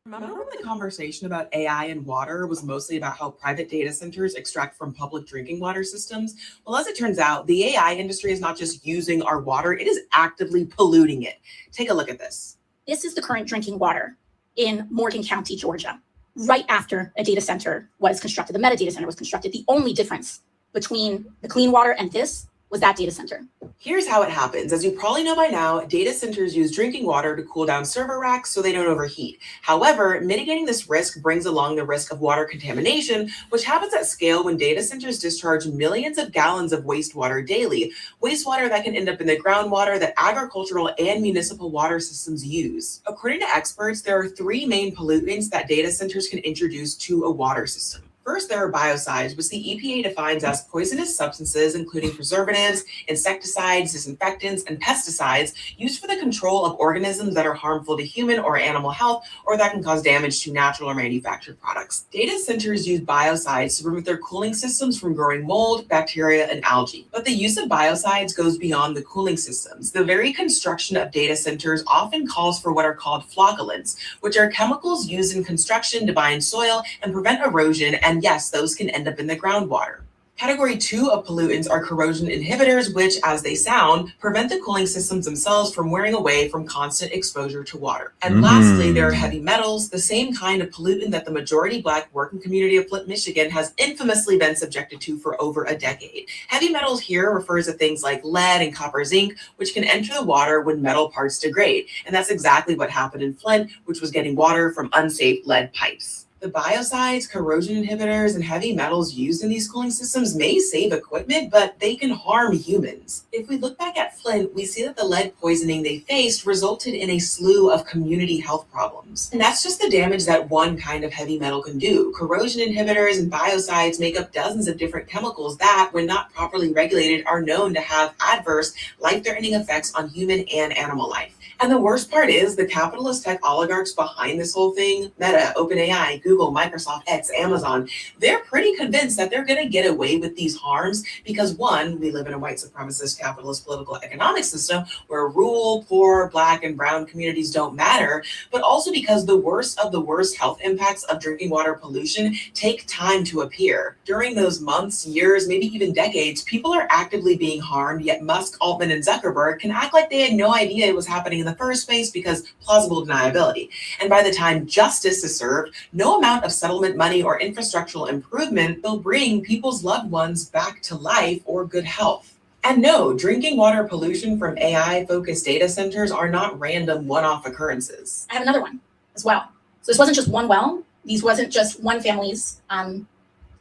Remember when the conversation about AI and water was mostly about how private data centers extract from public drinking water systems? Well, as it turns out, the AI industry is not just using our water, it is actively polluting it. Take a look at this. This is the current drinking water in Morgan County, Georgia, right after a data center was constructed. The metadata center was constructed. The only difference between the clean water and this was that data center. Here's how it happens. As you probably know by now, data centers use drinking water to cool down server racks so they don't overheat. However, mitigating this risk brings along the risk of water contamination, which happens at scale when data centers discharge millions of gallons of wastewater daily, wastewater that can end up in the groundwater that agricultural and municipal water systems use. According to experts, there are three main pollutants that data centers can introduce to a water system. First, there are biocides, which the EPA defines as poisonous substances, including preservatives, insecticides, disinfectants, and pesticides used for the control of organisms that are harmful to human or animal health, or that can cause damage to natural or manufactured products. Data centers use biocides to prevent their cooling systems from growing mold, bacteria, and algae. But the use of biocides goes beyond the cooling systems. The very construction of data centers often calls for what are called flocculants, which are chemicals used in construction to bind soil and prevent erosion, and yes, those can end up in the groundwater. Category 2 of pollutants are corrosion inhibitors, which, as they sound, prevent the cooling systems themselves from wearing away from constant exposure to water. And lastly, there are heavy metals, the same kind of pollutant that the majority Black working community of Flint, Michigan has infamously been subjected to for over a decade. Heavy metals here refers to things like lead and copper zinc, which can enter the water when metal parts degrade. And that's exactly what happened in Flint, which was getting water from unsafe lead pipes. The biocides, corrosion inhibitors, and heavy metals used in these cooling systems may save equipment, but they can harm humans. If we look back at Flint, we see that the lead poisoning they faced resulted in a slew of community health problems. And that's just the damage that one kind of heavy metal can do. Corrosion inhibitors and biocides make up dozens of different chemicals that, when not properly regulated, are known to have adverse, life-threatening effects on human and animal life. And the worst part is the capitalist tech oligarchs behind this whole thing, Meta, OpenAI, Google, Microsoft, X, Amazon, they're pretty convinced that they're going to get away with these harms because, one, we live in a white supremacist capitalist political economic system where rural, poor, Black, and brown communities don't matter, but also because the worst of the worst health impacts of drinking water pollution take time to appear. During those months, years, maybe even decades, people are actively being harmed, yet Musk, Altman, and Zuckerberg can act like they had no idea it was happening in the first place because plausible deniability. And by the time justice is served, no amount of settlement money or infrastructural improvement will bring people's loved ones back to life or good health. And no, drinking water pollution from AI-focused data centers are not random one-off occurrences. I have another one as well. So this wasn't just one well. These wasn't just one family's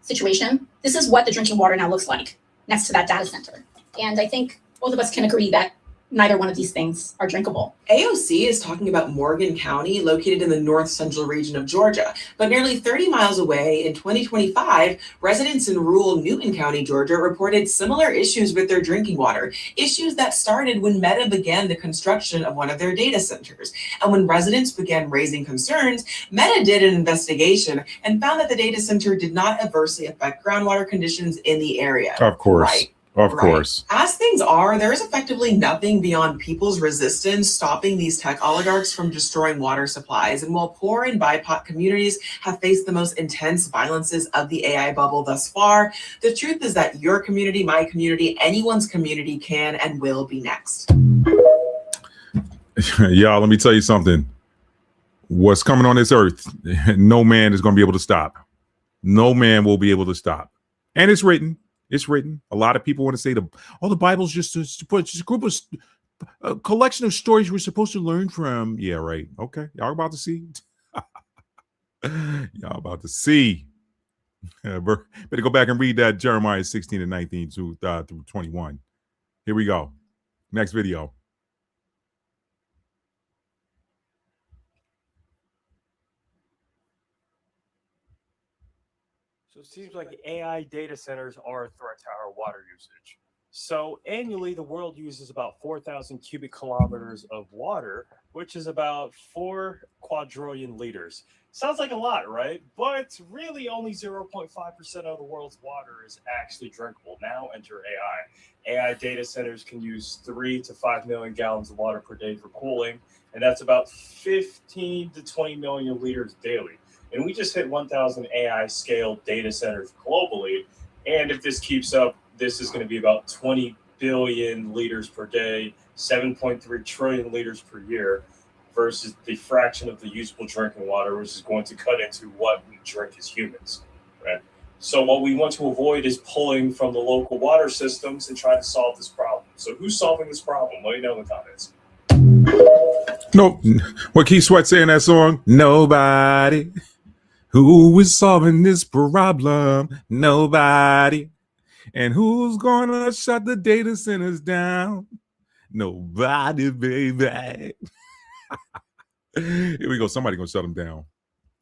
situation. This is what the drinking water now looks like next to that data center. And I think both of us can agree that neither one of these things are drinkable. AOC is talking about Morgan County, located in the north central region of Georgia. But nearly 30 miles away in 2025, residents in rural Newton County, Georgia, reported similar issues with their drinking water, issues that started when Meta began the construction of one of their data centers. And when residents began raising concerns, Meta did an investigation and found that the data center did not adversely affect groundwater conditions in the area. Of course. Right. Of course. As things are, there is effectively nothing beyond people's resistance stopping these tech oligarchs from destroying water supplies. And while poor and BIPOC communities have faced the most intense violences of the AI bubble thus far, the truth is that your community, my community, anyone's community can and will be next. Y'all, let me tell you something. What's coming on this earth, no man is going to be able to stop. No man will be able to stop. And it's written. It's written. A lot of people want to say the Bible's just a group of a collection of stories we're supposed to learn from. Yeah, right. Okay, y'all about to see. Y'all about to see. Better go back and read that Jeremiah 16 and 19 through 21. Here we go. Next video. So it seems like AI data centers are a threat to our water usage. So annually, the world uses about 4,000 cubic kilometers of water, which is about 4 quadrillion liters. Sounds like a lot, right? But really, only 0.5% of the world's water is actually drinkable. Now enter AI. AI data centers can use 3 to 5 million gallons of water per day for cooling, and that's about 15 to 20 million liters daily. And we just hit 1,000 AI scale data centers globally. And if this keeps up, this is going to be about 20 billion liters per day, 7.3 trillion liters per year, versus the fraction of the usable drinking water, which is going to cut into what we drink as humans, right? So what we want to avoid is pulling from the local water systems and trying to solve this problem. So who's solving this problem? Let me know in the comments. No, what Keith Sweat say in that song? Nobody. Who is solving this problem? Nobody. And who's gonna shut the data centers down? Nobody, baby. Here we go. Somebody gonna shut them down.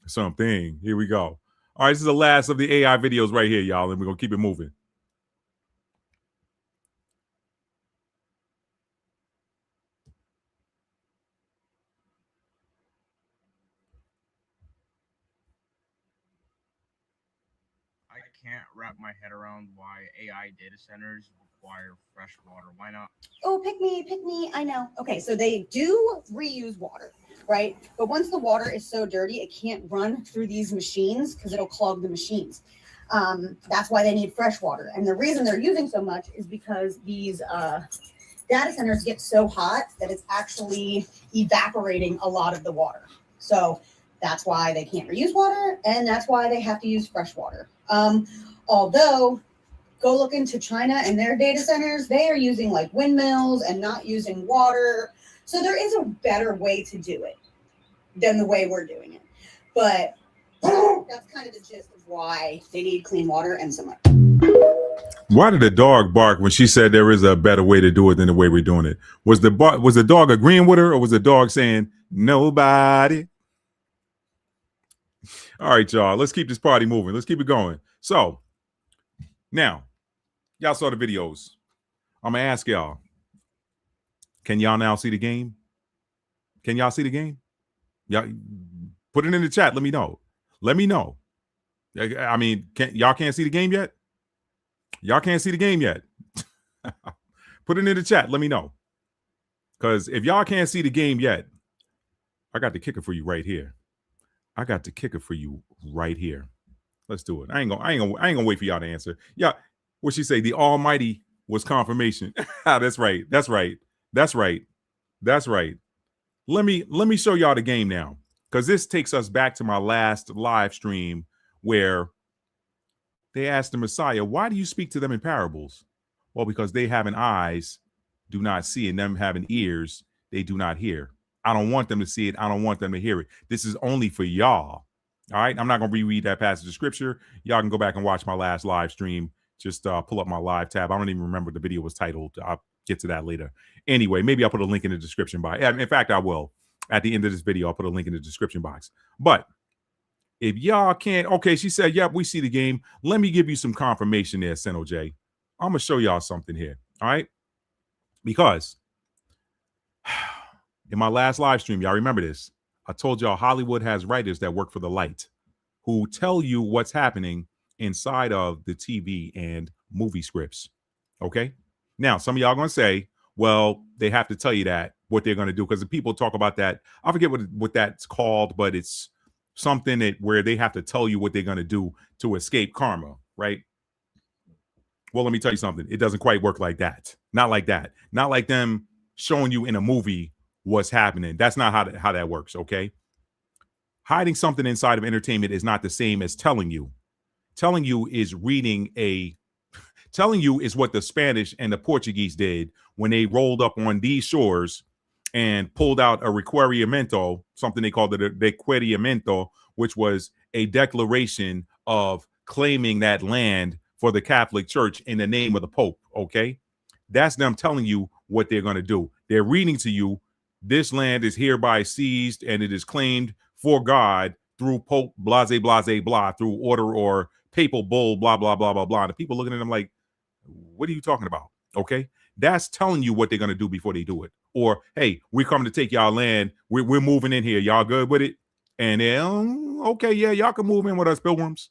Something. Here we go. All right, this is the last of the AI videos right here, y'all, and we're gonna keep it moving. I can't wrap my head around why AI data centers require fresh water. Why not? Oh, pick me. I know. Okay, so they do reuse water, right? But once the water is so dirty, it can't run through these machines because it'll clog the machines. That's why they need fresh water. And the reason they're using so much is because these data centers get so hot that it's actually evaporating a lot of the water. So that's why they can't reuse water, and that's why they have to use fresh water. Although, go look into China and their data centers, they are using like windmills and not using water. So there is a better way to do it than the way we're doing it. But that's kind of the gist of why they need clean water and so much. Why did the dog bark when she said there is a better way to do it than the way we're doing it? Was the dog agreeing with her, or was the dog saying nobody? All right, y'all. Let's keep this party moving. Let's keep it going. So now, y'all saw the videos. I'm gonna ask y'all. Can y'all now see the game? Can y'all see the game? Y'all put it in the chat. Let me know. Let me know. I mean, y'all can't see the game yet? Y'all can't see the game yet? Put it in the chat. Let me know. Because if y'all can't see the game yet, I got the kicker for you right here. Let's do it. I ain't gonna wait for y'all to answer. Yeah, what she say? The Almighty was confirmation. That's right. Let me show y'all the game now, because this takes us back to my last live stream where they asked the Messiah, why do you speak to them in parables? Well, because they having eyes, do not see, and them having ears, they do not hear. I don't want them to see it. I don't want them to hear it. This is only for y'all. All right. I'm not going to reread that passage of scripture. Y'all can go back and watch my last live stream. Just pull up my live tab. I don't even remember what the video was titled. I'll get to that later. Anyway, maybe I'll put a link in the description box. In fact, I will. At the end of this video, I'll put a link in the description box. But if y'all can't, okay, she said, yep, we see the game. Let me give you some confirmation there, SenOJ. I'm going to show y'all something here. All right. Because in my last live stream, y'all remember this, I told y'all Hollywood has writers that work for the light who tell you what's happening inside of the TV and movie scripts. Okay. Now, some of y'all going to say, well, they have to tell you that, what they're going to do, because the people talk about that. I forget what that's called, but it's something that where they have to tell you what they're going to do to escape karma. Right. Well, let me tell you something. It doesn't quite work like that. Not like that. Not like them showing you in a movie what's happening. That's not how that works. Okay. Hiding something inside of entertainment is not the same as telling you. Telling you is telling you is what the Spanish and the Portuguese did when they rolled up on these shores and pulled out a requerimiento, something they called it a requerimiento, which was a declaration of claiming that land for the Catholic Church in the name of the Pope. Okay. That's them telling you what they're going to do. They're reading to you, this land is hereby seized and it is claimed for God through Pope blase blase blah, through order or papal bull, blah, blah, blah, blah, blah. And the people looking at them like, what are you talking about? Okay. That's telling you what they're going to do before they do it. Or, hey, we're coming to take y'all land. We're moving in here. Y'all good with it? And then, okay, yeah, y'all can move in with us, pilgrims.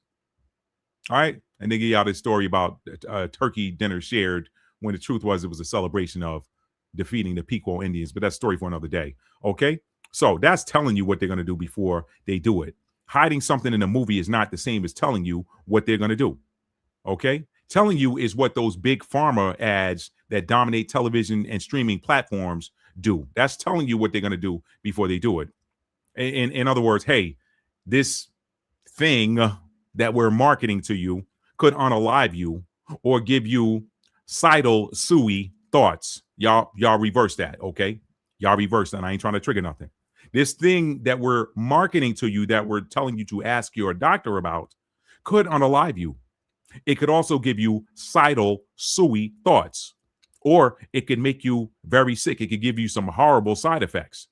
All right. And they give y'all this story about turkey dinner shared when the truth was it was a celebration of defeating the Pequot Indians. But that's a story for another day. Okay. So that's telling you what they're going to do before they do it. Hiding something in a movie is not the same as telling you what they're going to do. Okay. Telling you is what those big pharma ads that dominate television and streaming platforms do. That's telling you what they're going to do before they do it. In other words, hey, this thing that we're marketing to you could unalive you or give you sidle suey thoughts. Y'all reverse that, okay? Y'all reverse that. I ain't trying to trigger nothing. This thing that we're marketing to you, that we're telling you to ask your doctor about, could unalive you. It could also give you sidle suey thoughts, or it could make you very sick. It could give you some horrible side effects.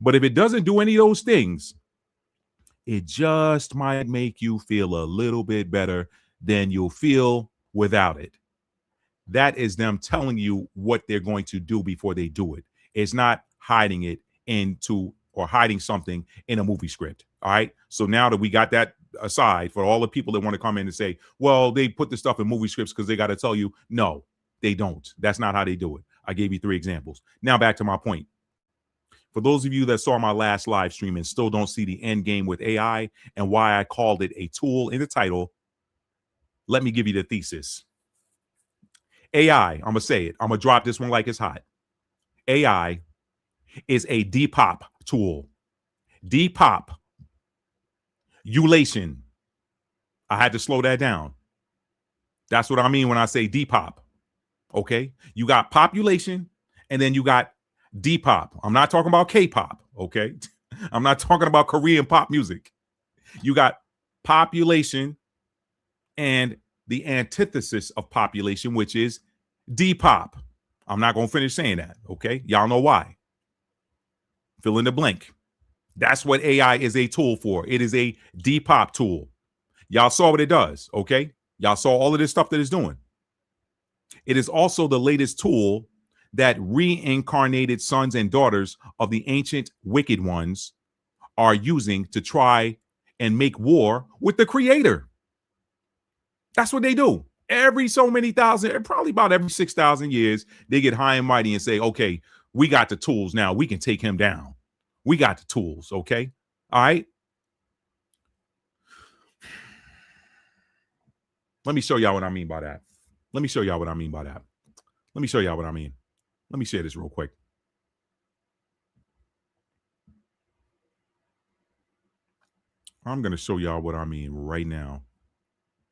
But if it doesn't do any of those things, it just might make you feel a little bit better than you'll feel without it. That is them telling you what they're going to do before they do it. It's not hiding it into or hiding something in a movie script. All right. So now that we got that aside, for all the people that want to come in and say, well, they put the stuff in movie scripts because they got to tell you, no, they don't. That's not how they do it. I gave you 3 examples. Now back to my point. For those of you that saw my last live stream and still don't see the end game with AI and why I called it a tool in the title, let me give you the thesis. AI, I'm going to say it. I'm going to drop this one like it's hot. AI is a depop tool. Depop. Ulation. I had to slow that down. That's what I mean when I say depop. Okay? You got population and then you got Depop. I'm not talking about K-pop, okay? I'm not talking about Korean pop music. You got population and the antithesis of population, which is Depop. I'm not going to finish saying that, okay? Y'all know why. Fill in the blank. That's what AI is a tool for. It is a Depop tool. Y'all saw what it does, okay? Y'all saw all of this stuff that it's doing. It is also the latest tool that reincarnated sons and daughters of the ancient wicked ones are using to try and make war with the creator. That's what they do. Every so many thousand, probably about every 6,000 years, they get high and mighty and say, okay, we got the tools now. We can take him down. We got the tools, okay? All right? Let me show y'all what I mean by that. Let me show y'all what I mean by that. Let me show y'all what I mean. Let me share this real quick. I'm going to show y'all what I mean right now.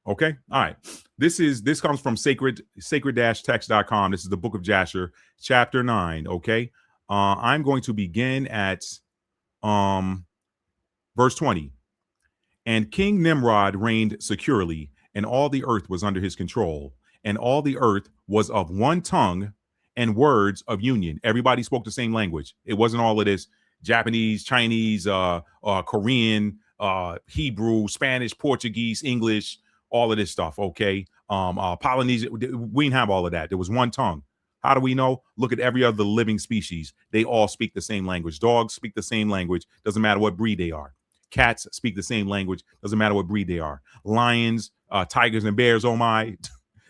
Okay. All right. This comes from sacred-text.com. This is the book of Jasher, chapter 9. Okay. I'm going to begin at verse 20. And King Nimrod reigned securely, and all the earth was under his control, and all the earth was of one tongue and words of union. Everybody spoke the same language. It wasn't all of this Japanese, Chinese, Korean, Hebrew, Spanish, Portuguese, English, all of this stuff. Okay. Polynesian. We didn't have all of that. There was one tongue. How do we know? Look at every other living species. They all speak the same language. Dogs speak the same language. Doesn't matter what breed they are. Cats speak the same language. Doesn't matter what breed they are. Lions, tigers, and bears, oh my,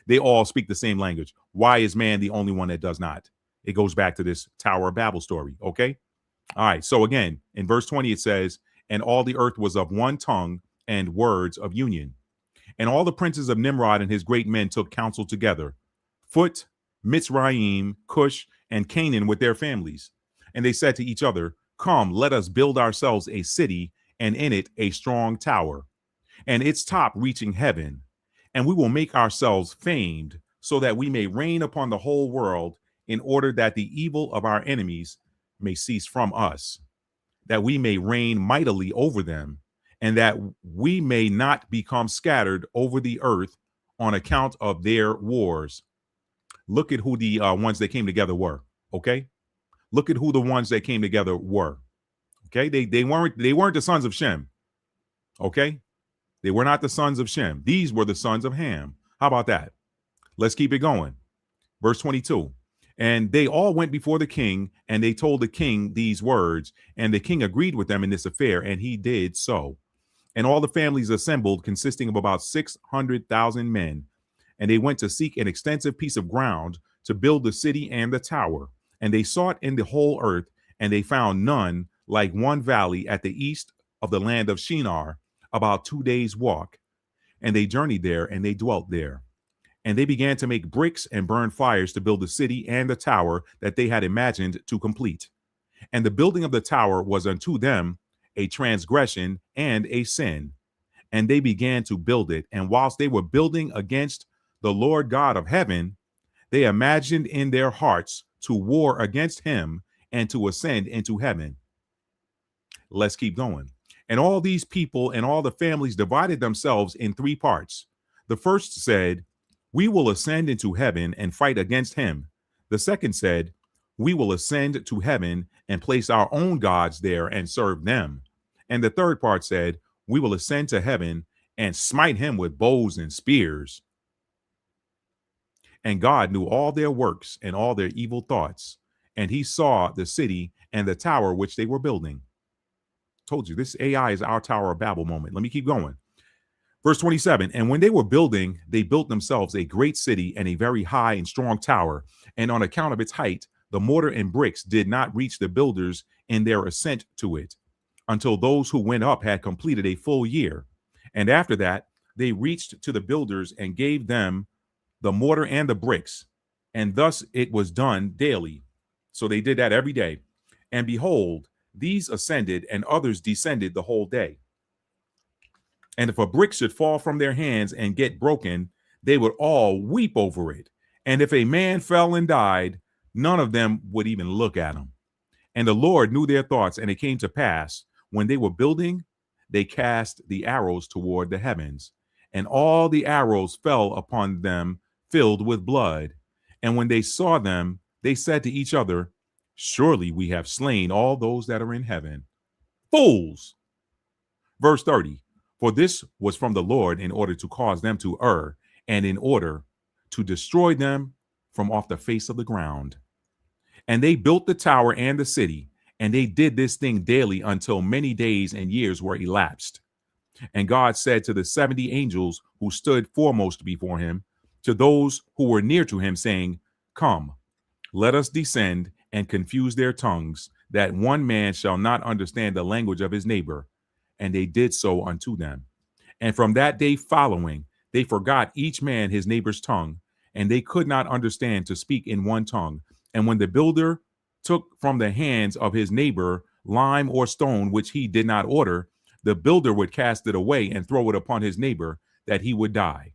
they all speak the same language. Why is man the only one that does not? It goes back to this Tower of Babel story, okay? All right, so again, in verse 20, it says, and all the earth was of one tongue and words of union. And all the princes of Nimrod and his great men took counsel together, Phut, Mitzrayim, Cush, and Canaan with their families. And they said to each other, come, let us build ourselves a city, and in it a strong tower, and its top reaching heaven. And we will make ourselves famed, so that we may reign upon the whole world, in order that the evil of our enemies may cease from us, that we may reign mightily over them, and that we may not become scattered over the earth on account of their wars. Look at who the ones that came together were, okay? Look at who the ones that came together were, okay? They weren't the sons of Shem, okay? They were not the sons of Shem. These were the sons of Ham. How about that? Let's keep it going. Verse 22. And they all went before the king, and they told the king these words, and the king agreed with them in this affair, and he did so. And all the families assembled, consisting of about 600,000 men, and they went to seek an extensive piece of ground to build the city and the tower. And they sought in the whole earth, and they found none like one valley at the east of the land of Shinar, about 2 days' walk. And they journeyed there, and they dwelt there. And they began to make bricks and burn fires to build the city and the tower that they had imagined to complete. And the building of the tower was unto them a transgression and a sin. And they began to build it. And whilst they were building against the Lord God of heaven, they imagined in their hearts to war against him and to ascend into heaven. Let's keep going. And all these people and all the families divided themselves in 3 parts. The first said, we will ascend into heaven and fight against him. The second said, we will ascend to heaven and place our own gods there and serve them. And the third part said, we will ascend to heaven and smite him with bows and spears. And God knew all their works and all their evil thoughts. And he saw the city and the tower which they were building. Told you, this AI is our Tower of Babel moment. Let me keep going. Verse 27, and when they were building, they built themselves a great city and a very high and strong tower. And on account of its height, the mortar and bricks did not reach the builders in their ascent to it, until those who went up had completed a full year. And after that, they reached to the builders and gave them the mortar and the bricks. And thus it was done daily. So they did that every day. And behold, these ascended and others descended the whole day. And if a brick should fall from their hands and get broken, they would all weep over it. And if a man fell and died, none of them would even look at him. And the Lord knew their thoughts, and it came to pass, when they were building, they cast the arrows toward the heavens, and all the arrows fell upon them, filled with blood. And when they saw them, they said to each other, surely we have slain all those that are in heaven. Fools! Verse 30. For this was from the Lord in order to cause them to err, and in order to destroy them from off the face of the ground. And they built the tower and the city, and they did this thing daily until many days and years were elapsed. And God said to the 70 angels who stood foremost before him, to those who were near to him, saying, come, let us descend and confuse their tongues, that one man shall not understand the language of his neighbor. And they did so unto them. And from that day following, they forgot each man his neighbor's tongue, and they could not understand to speak in one tongue. And when the builder took from the hands of his neighbor lime or stone, which he did not order, the builder would cast it away and throw it upon his neighbor, that he would die.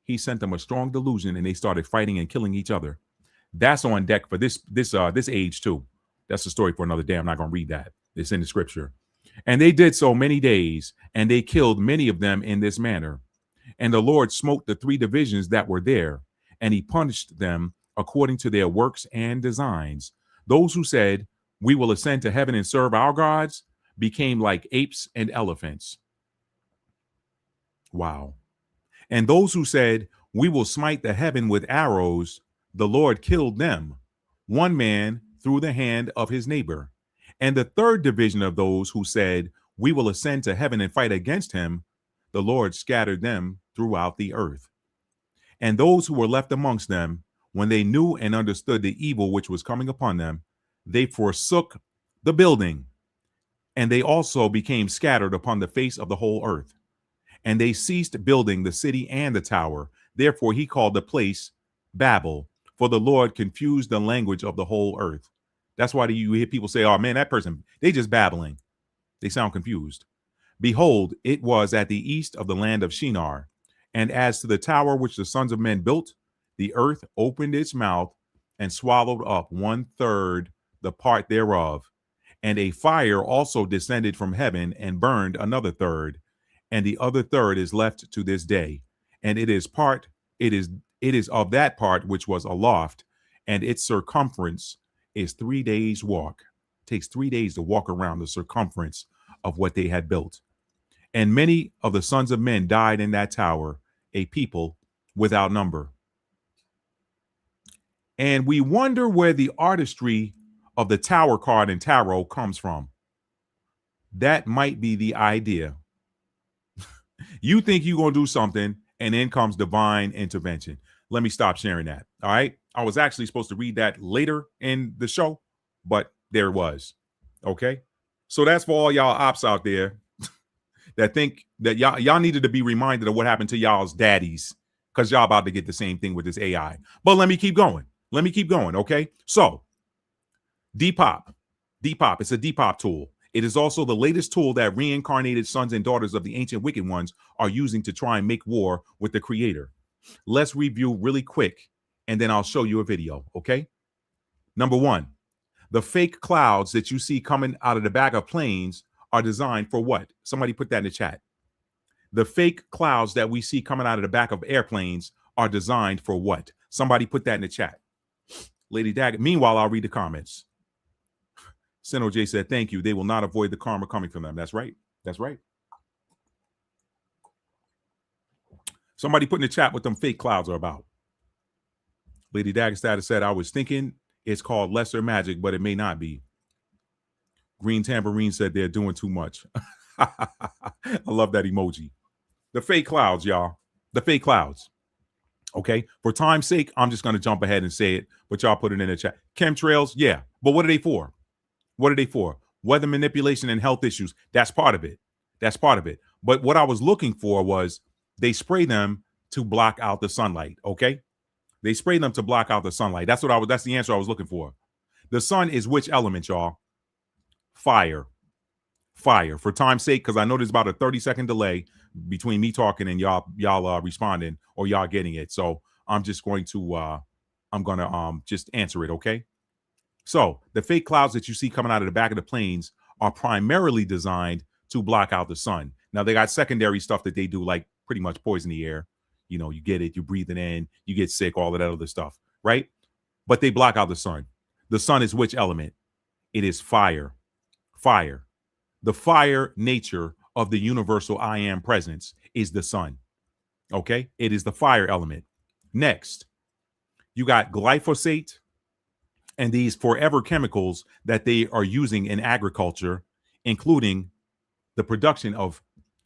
He sent them a strong delusion, and they started fighting and killing each other. That's on deck for this age too. That's a story for another day. I'm not going to read that. It's in the scripture. And they did so many days, and they killed many of them in this manner. And the Lord smote the 3 divisions that were there, and he punished them according to their works and designs. Those who said, we will ascend to heaven and serve our gods, became like apes and elephants. Wow. And those who said, we will smite the heaven with arrows, the Lord killed them, one man through the hand of his neighbor. And the 3rd division of those who said, we will ascend to heaven and fight against him, the Lord scattered them throughout the earth. And those who were left amongst them, when they knew and understood the evil which was coming upon them, they forsook the building, and they also became scattered upon the face of the whole earth. And they ceased building the city and the tower. Therefore he called the place Babel, for the Lord confused the language of the whole earth. That's why you hear people say, oh man, that person, they just babbling. They sound confused. Behold, it was at the east of the land of Shinar. And as to the tower which the sons of men built, the earth opened its mouth and swallowed up 1/3 the part thereof. And a fire also descended from heaven and burned another third. And the other third is left to this day. And it is of that part which was aloft, and its circumference is 3 days' walk. It takes 3 days to walk around the circumference of what they had built. And many of the sons of men died in that tower, a people without number. And we wonder where the artistry of the tower card in tarot comes from. That might be the idea. You think you're going to do something, and then comes divine intervention. Let me stop sharing that. All right. I was actually supposed to read that later in the show, but there it was. Okay. So that's for all y'all ops out there that think that y'all needed to be reminded of what happened to y'all's daddies, because y'all about to get the same thing with this AI. But let me keep going. Okay. So Depop. It's a Depop tool. It is also the latest tool that reincarnated sons and daughters of the ancient wicked ones are using to try and make war with the creator. Let's review really quick, and then I'll show you a video, okay? Number one, the fake clouds that you see coming out of the back of planes are designed for what? Somebody put that in the chat. The fake clouds that we see coming out of the back of airplanes are designed for what? Somebody put that in the chat. Lady Daggett. Meanwhile, I'll read the comments. Sino J said, thank you. They will not avoid the karma coming from them. That's right. That's right. Somebody put in the chat what them fake clouds are about. Lady Daggett said, I was thinking it's called lesser magic, but it may not be. Green Tambourine said they're doing too much. I love that emoji. The fake clouds, y'all. The fake clouds. Okay. For time's sake, I'm just going to jump ahead and say it, but y'all put it in the chat. Chemtrails, yeah. But what are they for? What are they for? Weather manipulation and health issues. That's part of it. That's part of it. But what I was looking for was they spray them to block out the sunlight. Okay. They spray them to block out the sunlight. That's the answer I was looking for. The sun is which element, y'all? Fire. Fire. For time's sake, because I know there's about a 30-second delay between me talking and y'all responding or y'all getting it. So I'm just going to just answer it. Okay. So the fake clouds that you see coming out of the back of the planes are primarily designed to block out the sun. Now they got secondary stuff that they do, like pretty much poison the air. You know, you get it, you breathe it in, you get sick, all of that other stuff, right? But they block out the sun. The sun is which element? It is fire. Fire. The fire nature of the universal I am presence is the sun. Okay? It is the fire element. Next, you got glyphosate and these forever chemicals that they are using in agriculture, including the production of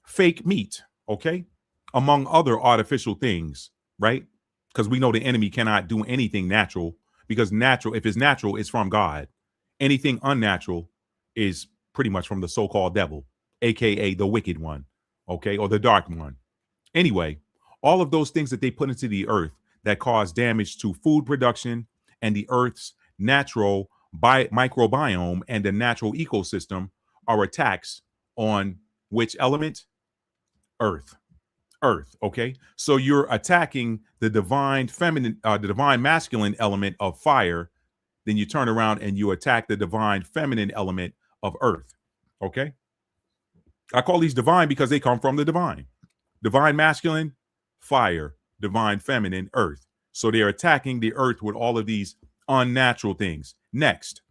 fake meat, okay? Among other artificial things, right? Because we know the enemy cannot do anything natural, because natural, if it's natural, it's from God. Anything unnatural is pretty much from the so-called devil, aka the wicked one, okay? Or the dark one. Anyway, all of those things that they put into the earth that cause damage to food production and the earth's natural microbiome and the natural ecosystem are attacks on which element? Earth. Okay. So you're attacking the divine feminine, the divine masculine element of fire. Then you turn around and you attack the divine feminine element of earth. Okay. I call these divine because they come from the divine. Divine masculine, fire. Divine feminine, earth. So they're attacking the earth with all of these unnatural things. Next,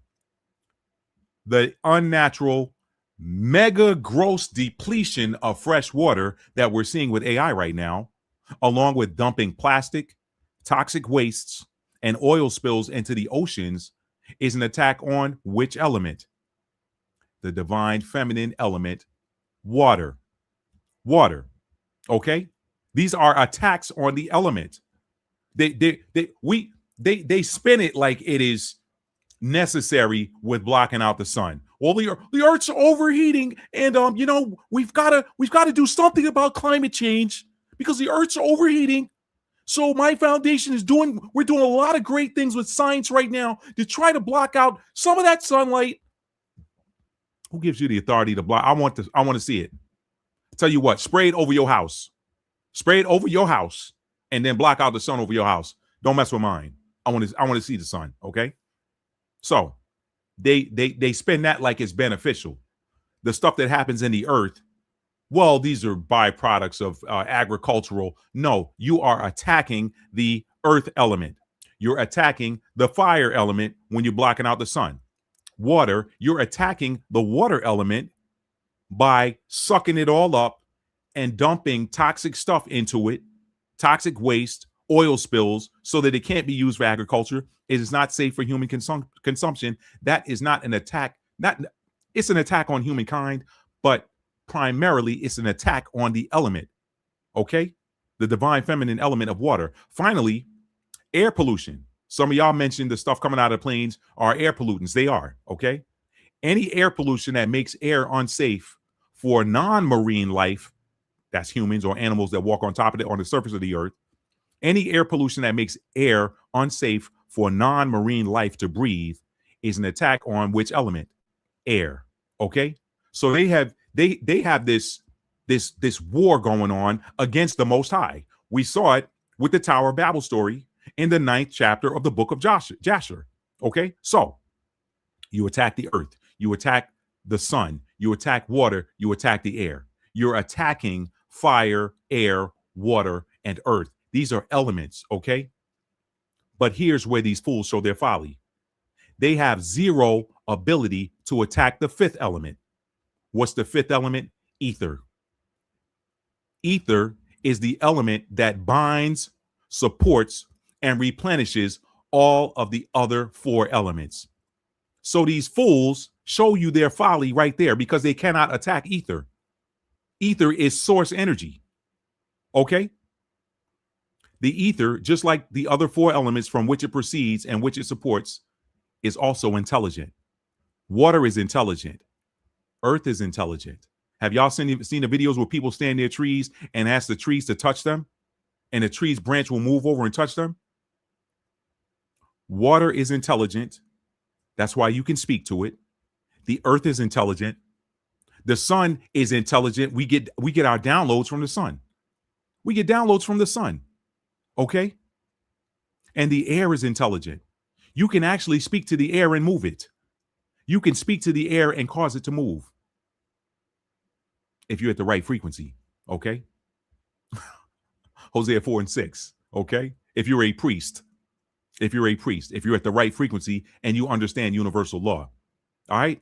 the unnatural mega gross depletion of fresh water that we're seeing with AI right now, along with dumping plastic, toxic wastes, and oil spills into the oceans, is an attack on which element? The divine feminine element, water. Water. Okay? These are attacks on the element. They spin it like it is necessary with blocking out the sun. Well, the Earth's overheating, and we've got to do something about climate change because the Earth's overheating. So my foundation we're doing a lot of great things with science right now to try to block out some of that sunlight. Who gives you the authority to block? I want to see it. Tell you what, spray it over your house. Spray it over your house and then block out the sun over your house. Don't mess with mine. I want to see the sun, okay? So they spin that like it's beneficial. The stuff that happens in the earth, well, these are byproducts of agricultural. No, you are attacking the earth element. You're attacking the fire element when you're blocking out the sun. Water, you're attacking the water element by sucking it all up and dumping toxic stuff into it, toxic waste, oil spills, so that it can't be used for agriculture. It is not safe for human consumption. That is not an attack. It's an attack on humankind, but primarily it's an attack on the element, okay? The divine feminine element of water. Finally, air pollution. Some of y'all mentioned the stuff coming out of planes are air pollutants. They are, okay? Any air pollution that makes air unsafe for non-marine life, that's humans or animals that walk on top of it on the surface of the earth, any air pollution that makes air unsafe for non-marine life to breathe is an attack on which element? Air, okay? So they have this war going on against the Most High. We saw it with the Tower of Babel story in the 9th chapter of the book of Jasher. Okay, so you attack the earth, you attack the sun, you attack water, you attack the air. You're attacking fire, air, water, and earth. These are elements, okay? But here's where these fools show their folly. They have zero ability to attack the 5th element. What's the 5th element? Ether. Ether is the element that binds, supports, and replenishes all of the other 4 elements. So these fools show you their folly right there because they cannot attack ether. Ether is source energy. Okay? The ether, just like the other 4 elements from which it proceeds and which it supports, is also intelligent. Water is intelligent. Earth is intelligent. Have y'all seen the videos where people stand near trees and ask the trees to touch them? And the tree's branch will move over and touch them? Water is intelligent. That's why you can speak to it. The earth is intelligent. The sun is intelligent. We get our downloads from the sun. We get downloads from the sun. Okay? And the air is intelligent. You can actually speak to the air and move it. You can speak to the air and cause it to move. If you're at the right frequency. Okay? Hosea 4:6. Okay? If you're a priest. If you're at the right frequency and you understand universal law. All right?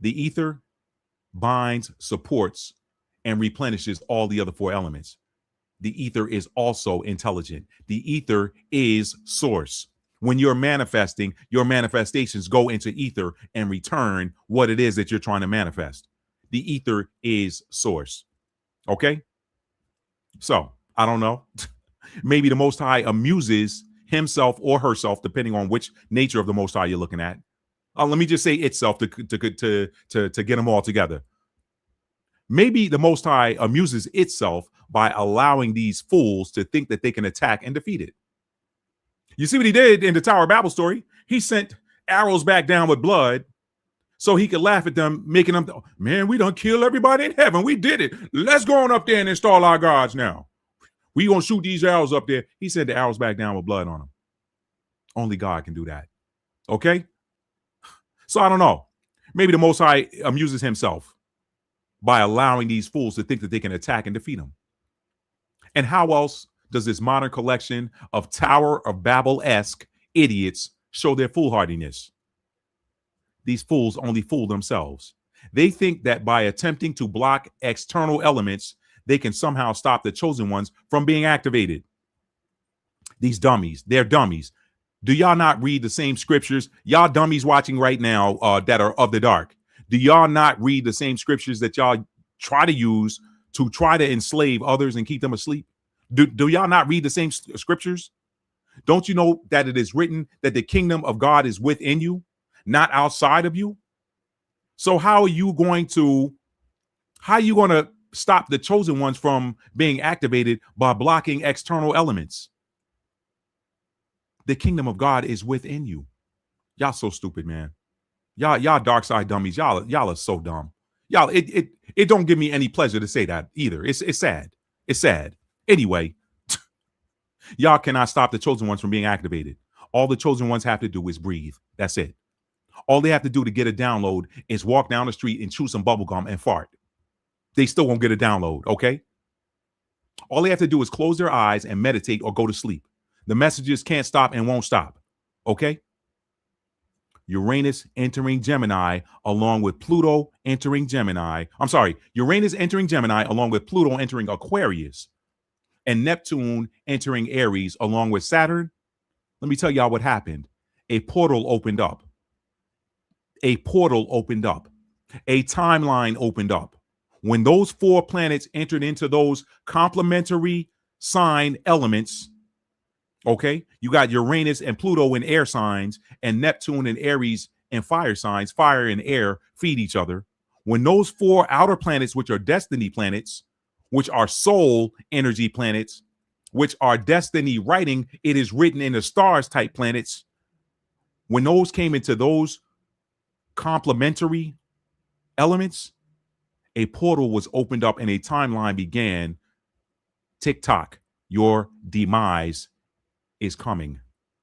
The ether binds, supports, and replenishes all the other 4 elements. The ether is also intelligent. The ether is source. When you're manifesting, your manifestations go into ether and return what it is that you're trying to manifest. The ether is source. Okay? So, I don't know. Maybe the Most High amuses himself or herself, depending on which nature of the Most High you're looking at. Let me just say itself to get them all together. Maybe the Most High amuses itself by allowing these fools to think that they can attack and defeat it. You see what he did in the Tower of Babel story? He sent arrows back down with blood so he could laugh at them, making them, man, we done kill everybody in heaven. We did it. Let's go on up there and install our gods now. We gonna shoot these arrows up there. He sent the arrows back down with blood on them. Only God can do that. Okay? So I don't know. Maybe the Most High amuses himself by allowing these fools to think that they can attack and defeat him. And how else does this modern collection of Tower of Babel-esque idiots show their foolhardiness? These fools only fool themselves. They think that by attempting to block external elements, they can somehow stop the chosen ones from being activated. These dummies, they're dummies. Do y'all not read the same scriptures? Y'all dummies watching right now that are of the dark. Do y'all not read the same scriptures that y'all try to use to try to enslave others and keep them asleep? Do y'all not read the same scriptures? Don't you know that it is written that the kingdom of God is within you, not outside of you? So how are you going to stop the chosen ones from being activated by blocking external elements? The kingdom of God is within you. Y'all so stupid, man. Y'all dark side dummies. Y'all are so dumb. Y'all, it don't give me any pleasure to say that either. It's sad. It's sad. Anyway, y'all cannot stop the chosen ones from being activated. All the chosen ones have to do is breathe. That's it. All they have to do to get a download is walk down the street and chew some bubble gum and fart. They still won't get a download, okay? All they have to do is close their eyes and meditate or go to sleep. The messages can't stop and won't stop, okay? Uranus entering Gemini along with Pluto entering Gemini. I'm sorry, Uranus entering Gemini along with Pluto entering Aquarius and Neptune entering Aries along with Saturn. Let me tell y'all what happened. A portal opened up. A portal opened up. A timeline opened up. When those 4 planets entered into those complementary sign elements, okay, you got Uranus and Pluto in air signs and Neptune and Aries in fire signs. Fire and air feed each other. When those 4 outer planets, which are destiny planets, which are soul energy planets, which are destiny writing, it is written in the stars type planets, when those came into those complementary elements, a portal was opened up and a timeline began. Tick-tock, your demise is coming.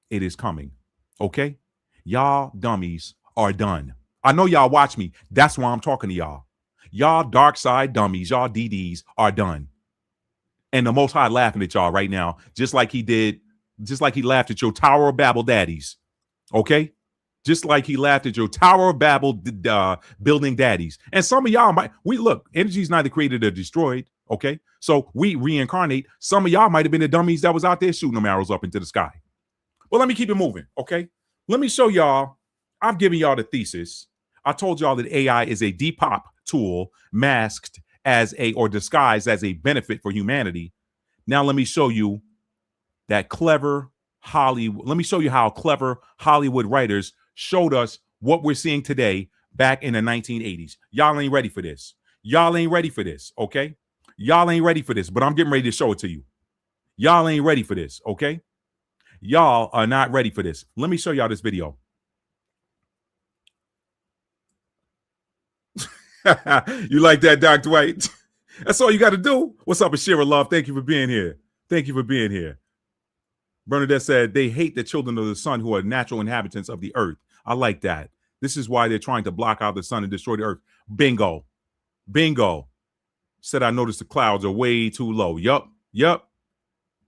It is coming. Okay? Y'all dummies are done. I know y'all watch me. That's why I'm talking to y'all. Y'all dark side dummies, y'all DDs are done. And the Most High laughing at y'all right now, just like he laughed at your Tower of Babel daddies. Okay? Just like he laughed at your Tower of Babel building daddies. And some of y'all might, energy is neither created or destroyed. Okay? So we reincarnate. Some of y'all might have been the dummies that was out there shooting them arrows up into the sky. Well, let me keep it moving. Okay? Let me show y'all. I've given y'all the thesis. I told y'all that AI is a Depop tool masked as or disguised as a benefit for humanity. Now let me show you that clever Hollywood. Let me show you how clever Hollywood writers showed us what we're seeing today back in the 1980s. Y'all ain't ready for this. Y'all ain't ready for this, okay? Y'all ain't ready for this, but I'm getting ready to show it to you. Y'all ain't ready for this, okay? Y'all are not ready for this. Let me show y'all this video. You like that, Dr. White? That's all you got to do. What's up, Ashira Love? Thank you for being here. Thank you for being here. Bernadette said they hate the children of the sun who are natural inhabitants of the earth. I like that. This is why they're trying to block out the sun and destroy the earth. Bingo. Bingo. Said I noticed the clouds are way too low. Yup.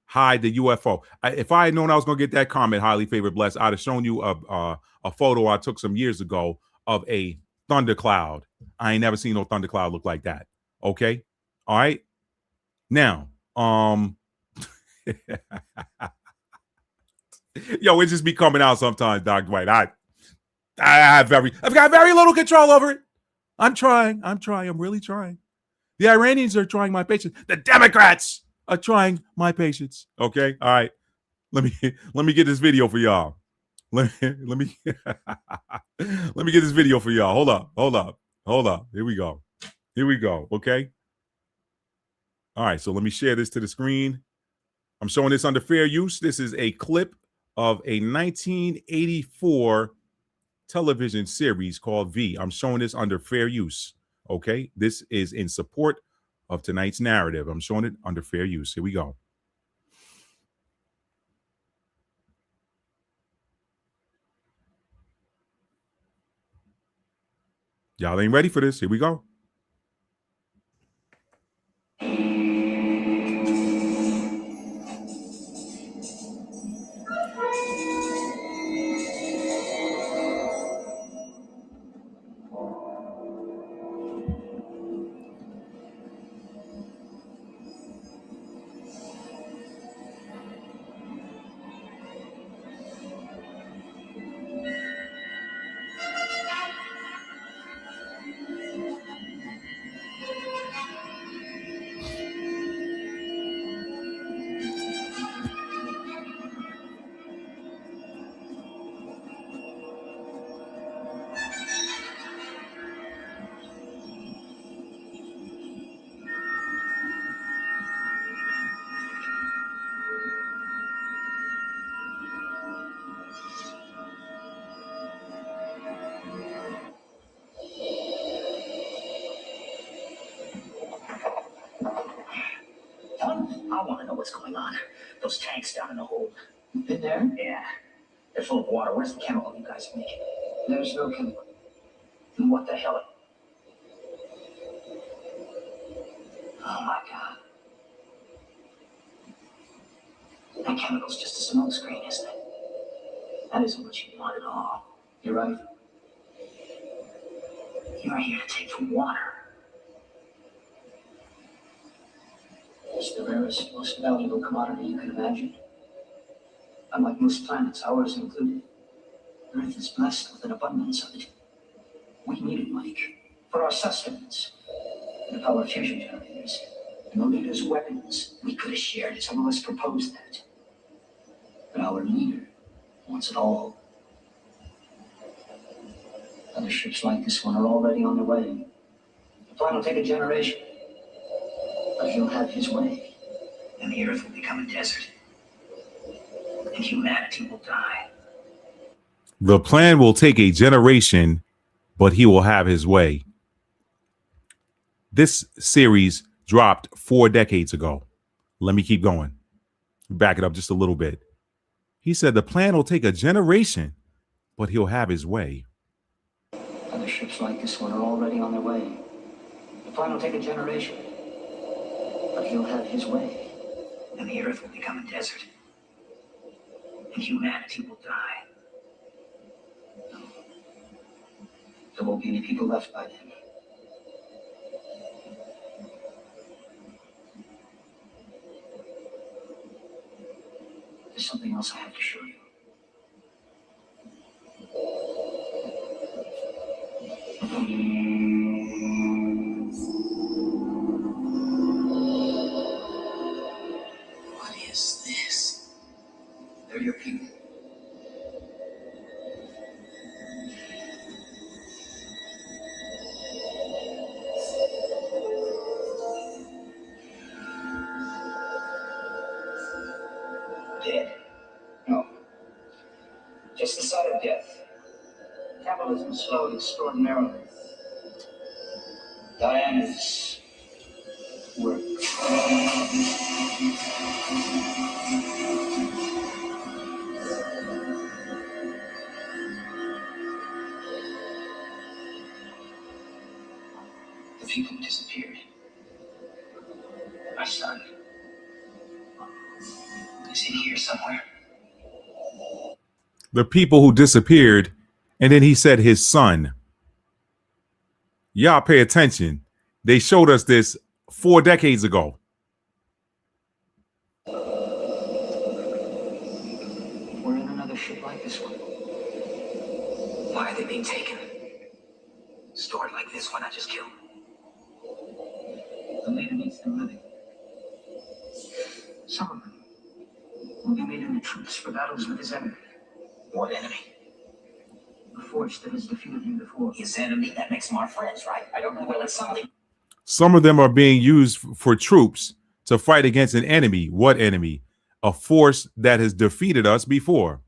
Hide the UFO. If I had known I was going to get that comment, highly favored blessed, I'd have shown you a photo I took some years ago of a thundercloud. I ain't never seen no thundercloud look like that. Okay? All right? Now, yo, it just be coming out sometimes, Dr. White. I've got very little control over it. I'm really trying. The Iranians are trying my patience. The Democrats are trying my patience. Okay, all right. Let me get this video for y'all. Let me get this video for y'all. Hold up. Here we go. Okay. All right. So let me share this to the screen. I'm showing this under fair use. This is a clip of a 1984 television series called V. I'm showing this under fair use. Okay. This is in support of tonight's narrative. I'm showing it under fair use. Here we go. Y'all ain't ready for this. Here we go. I want to know what's going on. Those tanks down in the hold. In there? Yeah. They're full of water. Where's the chemical you guys are making? There's no chemical. Then what the hell? Oh my God. That chemical's just a smoke screen, isn't it? That isn't what you want at all. You're right. You're here to take the water. It's the rarest, most valuable commodity you can imagine. Unlike most planets, ours included, Earth is blessed with an abundance of it. We need it, Mike, for our sustenance, for the power fusion generators, and the leader's weapons. We could have shared it. Some of us proposed that. But our leader wants it all. Other ships like this one are already on their way. The plan will take a generation, but he'll have his way, and the Earth will become a desert, and humanity will die. The plan will take a generation, but he will have his way. This series dropped 4 decades ago. Let me keep going. Back it up just a little bit. He said the plan will take a generation, but he'll have his way. Other ships like this one are already on their way. The plan will take a generation, but he'll have his way, and the Earth will become a desert, and humanity will die. There won't be any people left by then. There's something else I have to show you. What is this? They're your people. Dead? No. Just the sight of death. Capitalism slowed extraordinarily. Diana's work. The people disappeared. My son. Is he here somewhere? The people who disappeared, and then he said his son. Y'all pay attention. They showed us this 4 decades ago. We're in another ship like this one. Why are they being taken? Stored like this, why not just kill them? The leader needs them living. Some of them will be made into troops for battles with his enemy. What enemy? The force that has defeated him before. His enemy? That makes them our friends, right? I don't know. Well, it's something. Some of them are being used for troops to fight against an enemy. What enemy? A force that has defeated us before.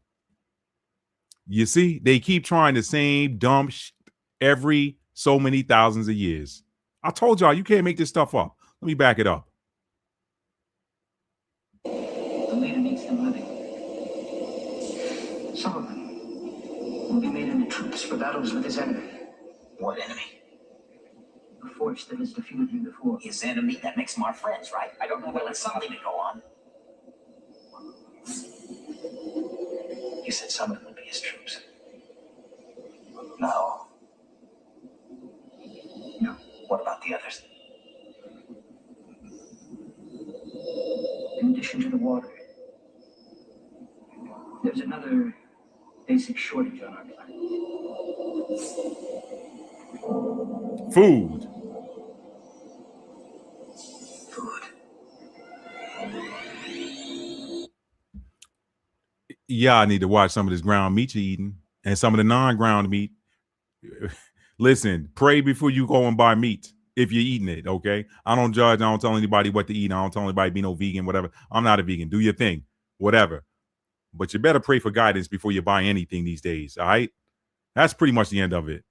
You see, they keep trying the same dumb every so many thousands of years. I told y'all, you can't make this stuff up. Let me back it up. The leader needs them living. Some of them will be made into troops for battles with his enemy. What enemy? The force that has defeated him before. His enemy? That makes them our friends, right? I don't know. Well, it's something to go on. You said some of them would be his troops. No. No. What about the others? In addition to the water, there's another basic shortage on our planet. Food. Yeah, I need to watch some of this ground meat you're eating and some of the non-ground meat. Listen, pray before you go and buy meat if you're eating it, okay? I don't judge. I don't tell anybody what to eat. I don't tell anybody be no vegan, whatever. I'm not a vegan. Do your thing, whatever. But you better pray for guidance before you buy anything these days, all right? That's pretty much the end of it.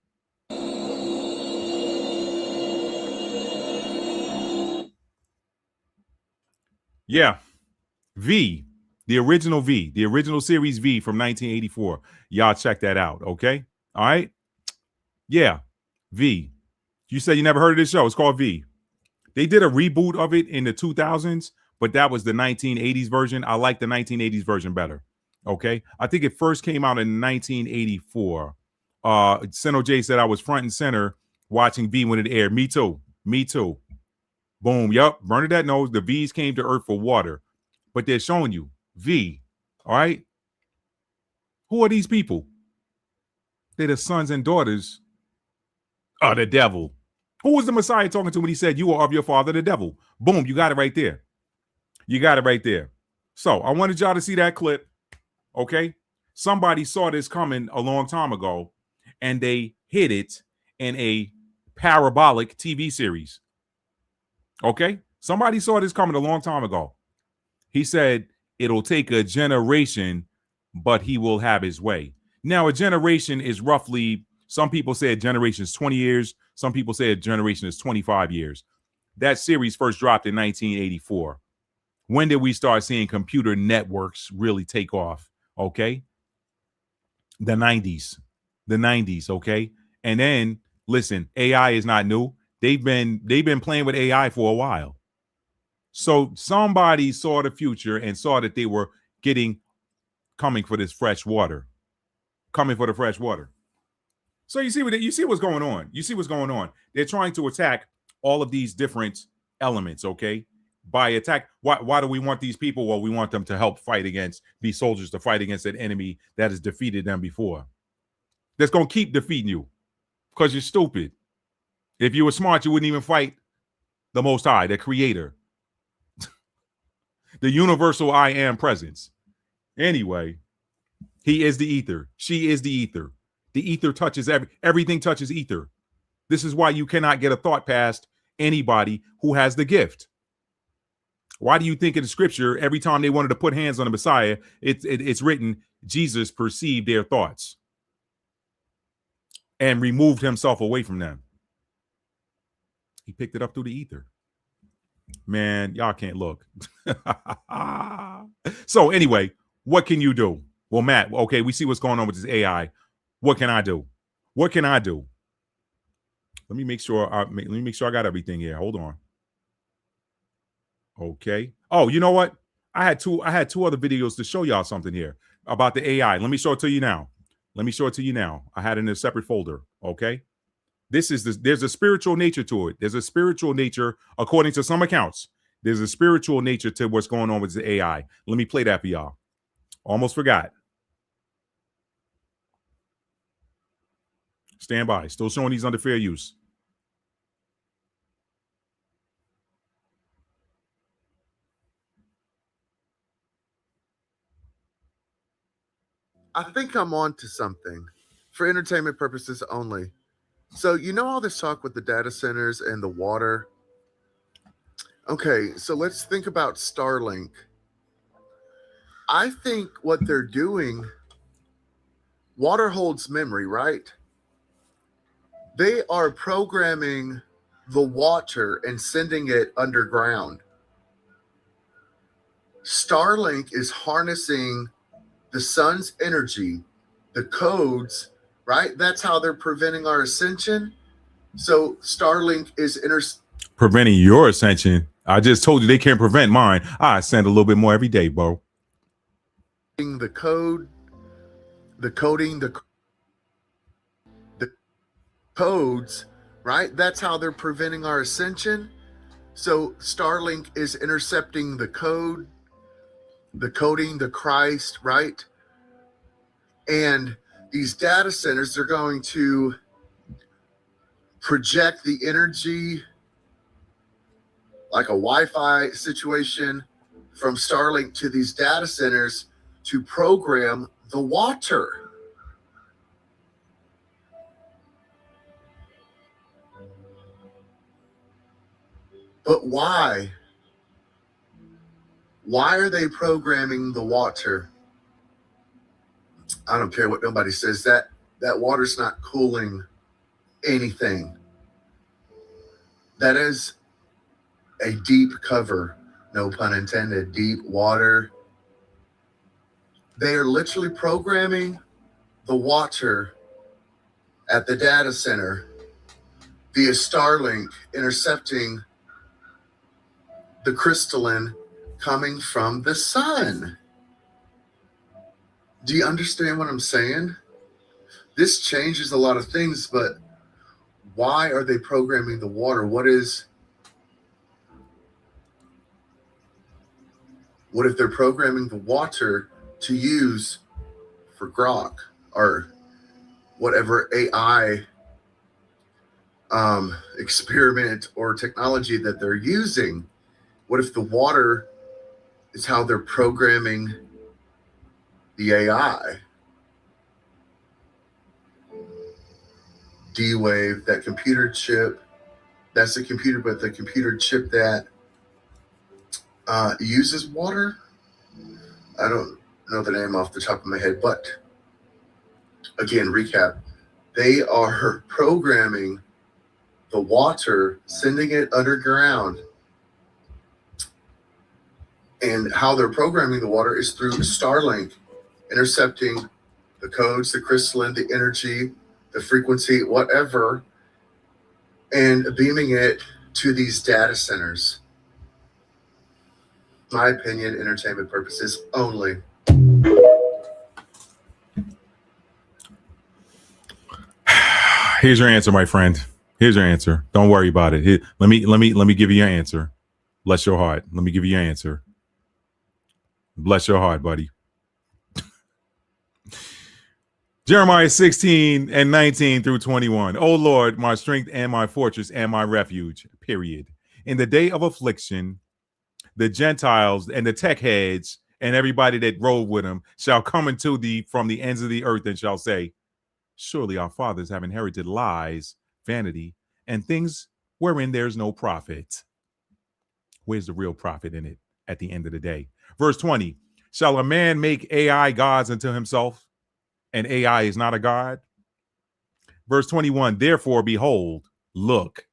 Yeah, V. The original series V from 1984. Y'all check that out, okay? All right? Yeah, V. You said you never heard of this show. It's called V. They did a reboot of it in the 2000s, but that was the 1980s version. I like the 1980s version better, okay? I think it first came out in 1984. Seno J said I was front and center watching V when it aired. Me too. Me too. Boom. Yup. Bernadette knows the V's came to Earth for water, but they're showing you V. All right. Who are these people? They're the sons and daughters of the devil. Who was the Messiah talking to when he said, you are of your father, the devil? Boom. You got it right there. You got it right there. So I wanted y'all to see that clip. Okay. Somebody saw this coming a long time ago and they hid it in a parabolic TV series. Okay. Somebody saw this coming a long time ago. He said it'll take a generation, but he will have his way. Now, a generation is roughly, some people say a generation is 20 years. Some people say a generation is 25 years. That series first dropped in 1984. When did we start seeing computer networks really take off? Okay. The 90s. The 90s. Okay. And then listen, AI is not new. They've been playing with AI for a while. So somebody saw the future and saw that they were coming for this fresh water. Coming for the fresh water. So you see what's going on. You see what's going on. They're trying to attack all of these different elements, okay? By attack. Why do we want these people? Well, we want them to help be soldiers to fight against an enemy that has defeated them before. That's going to keep defeating you because you're stupid. If you were smart, you wouldn't even fight the Most High, the Creator, the universal I am presence. Anyway, he is the ether. She is the ether. The ether touches everything touches ether. This is why you cannot get a thought past anybody who has the gift. Why do you think in the scripture, every time they wanted to put hands on the Messiah, it's written, Jesus perceived their thoughts and removed himself away from them. He picked it up through the ether. Man, y'all can't look. So anyway, what can you do? Well, Matt, okay, we see what's going on with this AI. What can I do? What can I do? Let me make sure I got everything here. Hold on. Okay. Oh, you know what? I had two other videos to show y'all something here about the AI. Let me show it to you now. I had it in a separate folder. Okay. There's a spiritual nature to it. There's a spiritual nature, according to some accounts. There's a spiritual nature to what's going on with the AI. Let me play that for y'all. Almost forgot. Stand by. Still showing these under fair use. I think I'm on to something for entertainment purposes only. So, you know all this talk with the data centers and the water? Okay, so let's think about Starlink. I think what they're doing, water holds memory, right? They are programming the water and sending it underground. Starlink is harnessing the sun's energy, the codes, right? That's how they're preventing our ascension. So Starlink is preventing your ascension. I just told you they can't prevent mine. I ascend a little bit more every day, bro. The code, the coding, the codes, right? That's how they're preventing our ascension. So Starlink is intercepting the code, the coding, the Christ, right? And these data centers, they're going to project the energy like a Wi-Fi situation from Starlink to these data centers to program the water. But why? Why are they programming the water? I don't care what nobody says. That water's not cooling anything. That is a deep cover, no pun intended, deep water. They are literally programming the water at the data center via Starlink, intercepting the crystalline coming from the sun. Do you understand what I'm saying? This changes a lot of things, but why are they programming the water? What if they're programming the water to use for grok or whatever AI experiment or technology that they're using? What if the water is how they're programming the AI? D-Wave, that computer chip, that's the computer, but the computer chip that uses water? I don't know the name off the top of my head, but again, recap. They are programming the water, sending it underground. And how they're programming the water is through Starlink, intercepting the codes, the crystalline, the energy, the frequency, whatever, and beaming it to these data centers. My opinion, entertainment purposes only. Here's your answer, my friend. Here's your answer. Don't worry about it. Let me give you your answer. Bless your heart. Let me give you your answer. Bless your heart, buddy. Jeremiah 16:19 through 21. O Lord, my strength and my fortress and my refuge, period. In the day of affliction, the Gentiles and the tech heads and everybody that rode with them shall come into thee from the ends of the earth and shall say, surely our fathers have inherited lies, vanity, and things wherein there's no profit. Where's the real profit in it at the end of the day? Verse 20, shall a man make AI gods unto himself, and AI is not a god? Verse 21, therefore, behold, look,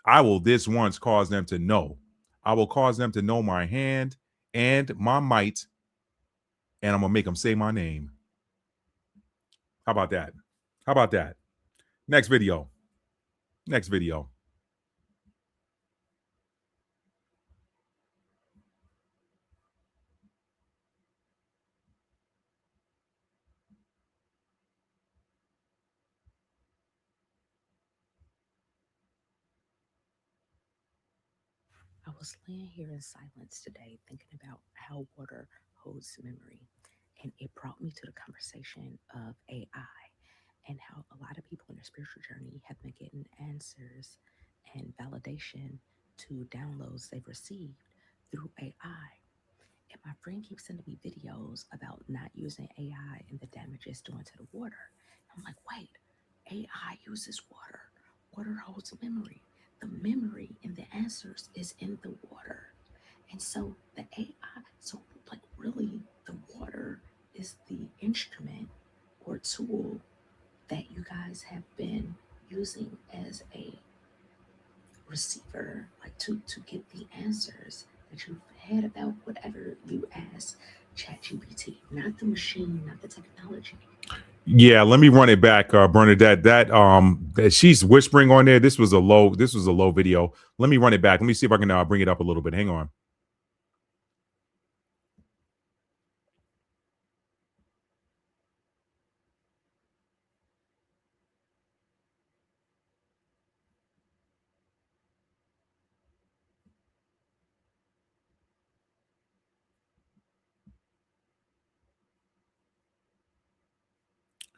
I will this once cause them to know. I will cause them to know my hand and my might, and I'm going to make them say my name. How about that? How about that? Next video. Next video. I was laying here in silence today thinking about how water holds memory, and it brought me to the conversation of AI and how a lot of people in their spiritual journey have been getting answers and validation to downloads they've received through AI. And my friend keeps sending me videos about not using AI and the damage it's doing to the water. I'm like, wait, AI uses water. Water holds memory. The memory and the answers is in the water. And so the AI, so like really the water is the instrument or tool that you guys have been using as a receiver, like to get the answers that you've had about whatever you ask ChatGPT, not the machine, not the technology. Yeah, let me run it back, Bernadette. That she's whispering on there. This was a low video. Let me run it back. Let me see if I can bring it up a little bit. Hang on.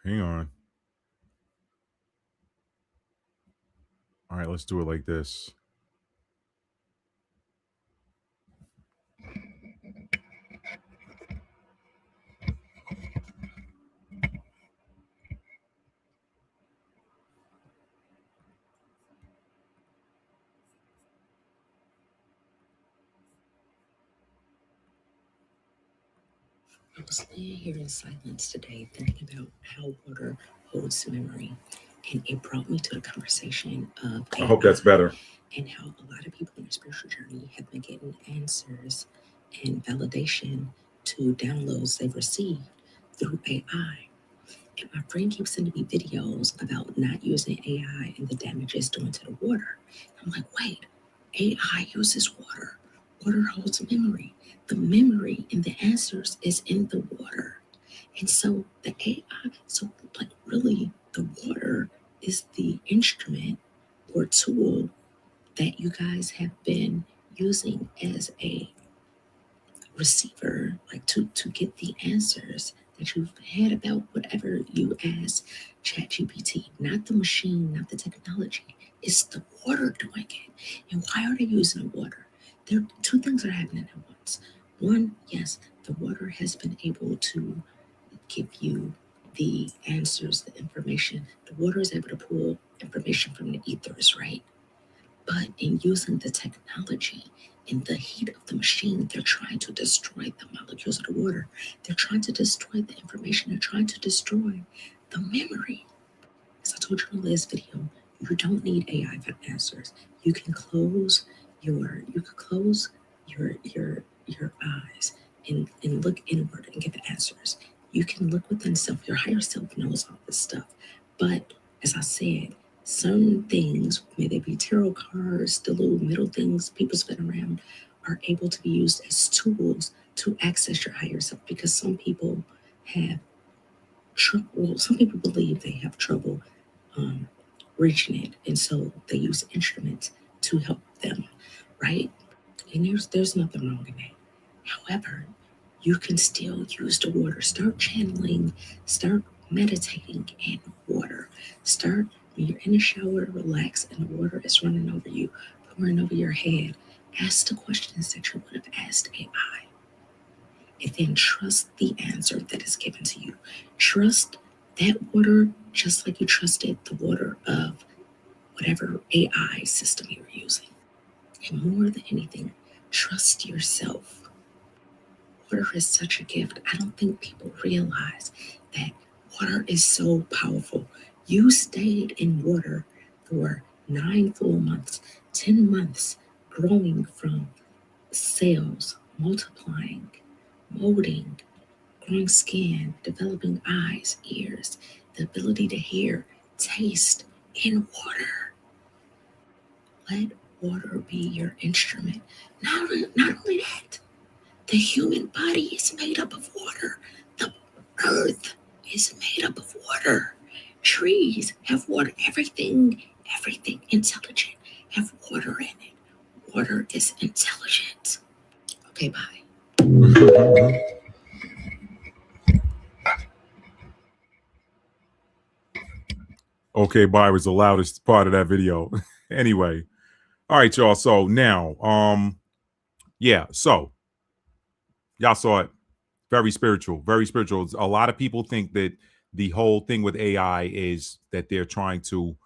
Hang on. All right, let's do it like this. I was laying here in silence today thinking about how water holds memory, and it brought me to the conversation of AI, I hope that's better. And how a lot of people in their spiritual journey have been getting answers and validation to downloads they've received through AI. And my friend keeps sending me videos about not using AI and the damage it's doing to the water. I'm like, wait, AI uses water. Water holds memory. The memory and the answers is in the water. And so the AI, so like really the water is the instrument or tool that you guys have been using as a receiver, like to get the answers that you've had about whatever you ask ChatGPT, not the machine, not the technology. It's the water doing it. And why are they using the water? There are two things are happening at once. One, yes, the water has been able to give you the answers, the information. The water is able to pull information from the ethers, right? But in using the technology, in the heat of the machine, they're trying to destroy the molecules of the water. They're trying to destroy the information. They're trying to destroy the memory. As I told you in the last video, you don't need AI for answers. You can close your eyes and look inward and get the answers. You can look within self. Your higher self knows all this stuff. But as I said, some things, may they be tarot cards, the little middle things people spin around, are able to be used as tools to access your higher self, because some people have trouble. Well, some people believe they have trouble reaching it, and so they use instruments to help them, right? And there's nothing wrong in that. However, you can still use the water. Start channeling, start meditating in water. Start when you're in the shower, relax, and the water is running over you, pouring over your head. Ask the questions that you would have asked AI. And then trust the answer that is given to you. Trust that water just like you trusted the water of whatever AI system you're using. And more than anything, trust yourself. Water is such a gift. I don't think people realize that water is so powerful. You stayed in water for 9 full months, 10 months, growing from cells, multiplying, molding, growing skin, developing eyes, ears, the ability to hear, taste in water. Let water be your instrument. Not only that, the human body is made up of water. The earth is made up of water. Trees have water. Everything intelligent have water in it. Water is intelligent. Okay, bye. Okay, bye was the loudest part of that video. Anyway, all right, y'all. So now, yeah, so y'all saw it. Very spiritual, very spiritual. A lot of people think that the whole thing with AI is that they're trying to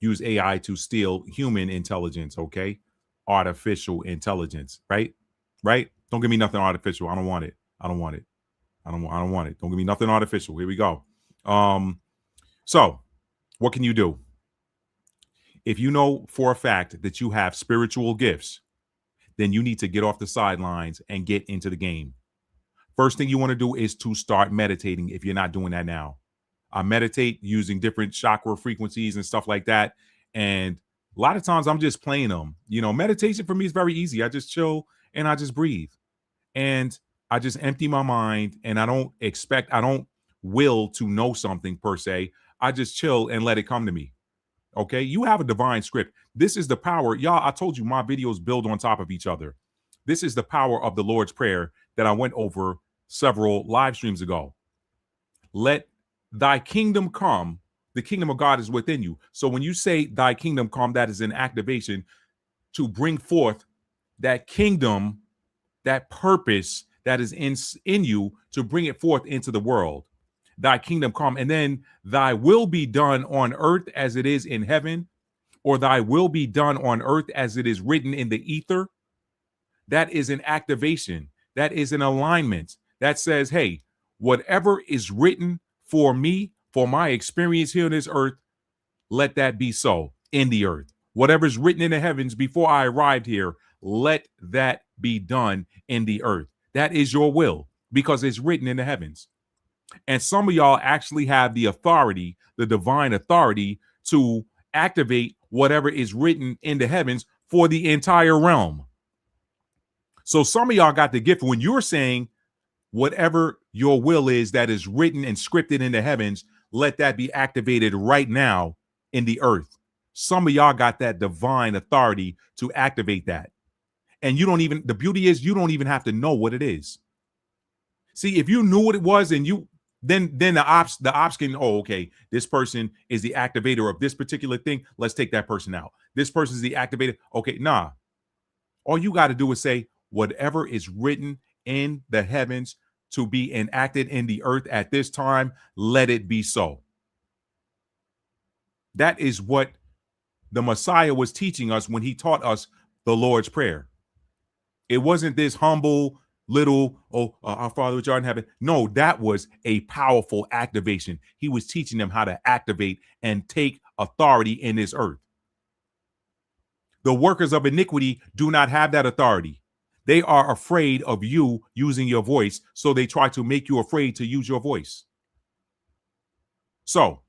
use AI to steal human intelligence, okay? Artificial intelligence, right? Right? Don't give me nothing artificial. I don't want it. I don't want it. I don't want it. Don't give me nothing artificial. Here we go. So what can you do? If you know for a fact that you have spiritual gifts, then you need to get off the sidelines and get into the game. First thing you want to do is to start meditating if you're not doing that now. I meditate using different chakra frequencies and stuff like that. And a lot of times I'm just playing them. You know, meditation for me is very easy. I just chill and I just breathe. And I just empty my mind, and I don't will to know something per se. I just chill and let it come to me. Okay, you have a divine script. This is the power. Y'all, I told you my videos build on top of each other. This is the power of the Lord's Prayer that I went over several live streams ago. Let thy kingdom come. The kingdom of God is within you. So when you say thy kingdom come, that is an activation to bring forth that kingdom, that purpose that is in you, to bring it forth into the world. Thy kingdom come, and then thy will be done on earth as it is in heaven, or thy will be done on earth as it is written in the ether. That is an activation. That is an alignment that says, hey, whatever is written for me, for my experience here on this earth, let that be so in the earth. Whatever is written in the heavens before I arrived here, let that be done in the earth. That is your will, because it's written in the heavens. And some of y'all actually have the authority, the divine authority, to activate whatever is written in the heavens for the entire realm. So some of y'all got the gift. When you're saying whatever your will is that is written and scripted in the heavens, let that be activated right now in the earth. Some of y'all got that divine authority to activate that. And you don't even, the beauty is you don't even have to know what it is. See, if you knew what it was and you, then the ops can, oh, okay, this person is the activator of this particular thing. Let's take that person out. This person is the activator. Okay, nah. All you got to do is say, whatever is written in the heavens to be enacted in the earth at this time, let it be so. That is what the Messiah was teaching us when he taught us the Lord's Prayer. It wasn't this humble little, our Father which art in heaven. No, that was a powerful activation. He was teaching them how to activate and take authority in this earth. The workers of iniquity do not have that authority. They are afraid of you using your voice, so they try to make you afraid to use your voice. So,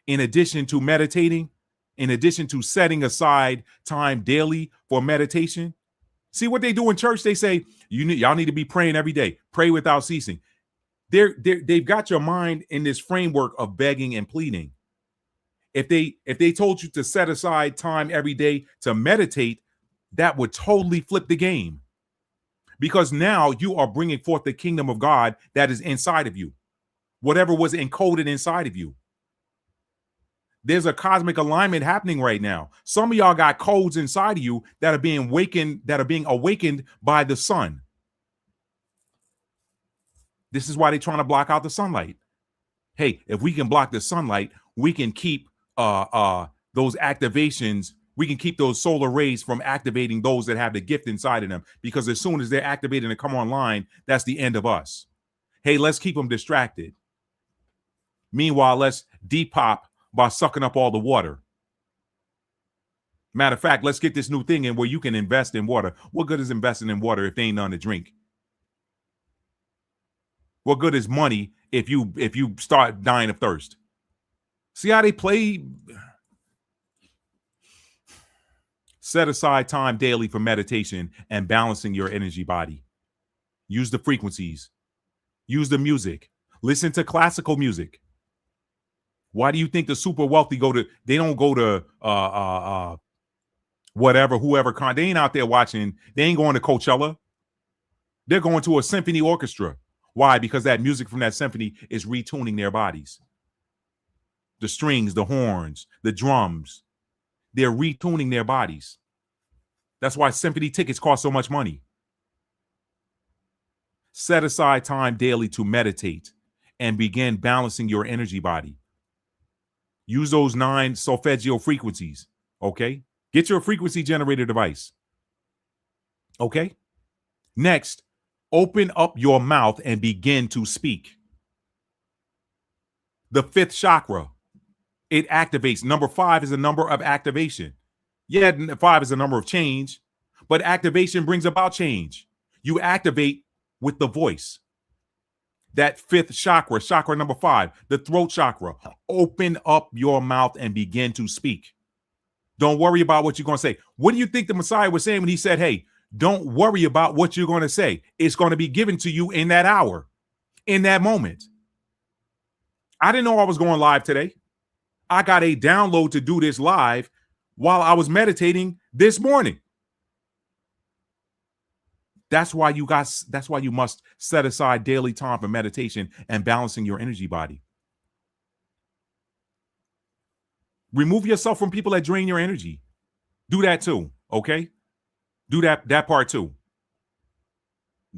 in addition to meditating, in addition to setting aside time daily for meditation, see what they do in church. They say, y'all need to be praying every day. Pray without ceasing. They've got your mind in this framework of begging and pleading. If they told you to set aside time every day to meditate, that would totally flip the game. Because now you are bringing forth the kingdom of God that is inside of you. Whatever was encoded inside of you. There's a cosmic alignment happening right now. Some of y'all got codes inside of you that are being awakened by the sun. This is why they're trying to block out the sunlight. Hey, if we can block the sunlight, we can keep those activations. We can keep those solar rays from activating those that have the gift inside of them. Because as soon as they're activated and come online, that's the end of us. Hey, let's keep them distracted. Meanwhile, let's depop by sucking up all the water. Matter of fact, let's get this new thing in where you can invest in water. What good is investing in water if there ain't none to drink? What good is money if you start dying of thirst? See how they play? Set aside time daily for meditation and balancing your energy body. Use the frequencies. Use the music. Listen to classical music. Why do you think the super wealthy they don't go to whoever they ain't out there watching, they ain't going to Coachella. They're going to a symphony orchestra. Why? Because that music from that symphony is retuning their bodies. The strings, the horns, the drums, they're retuning their bodies. That's why symphony tickets cost so much money. Set aside time daily to meditate and begin balancing your energy body. Use those 9 solfeggio frequencies, okay? Get your frequency generator device, okay? Next, open up your mouth and begin to speak. The 5th chakra, it activates. Number 5 is a number of activation. Yeah, 5 is a number of change, but activation brings about change. You activate with the voice. That 5th chakra, chakra number 5, the throat chakra. Open up your mouth and begin to speak. Don't worry about what you're going to say. What do you think the Messiah was saying when he said, hey, don't worry about what you're going to say. It's going to be given to you in that hour, in that moment. I didn't know I was going live today. I got a download to do this live while I was meditating this morning. That's why you must set aside daily time for meditation and balancing your energy body. Remove yourself from people that drain your energy. Do that too, okay? Do that part too.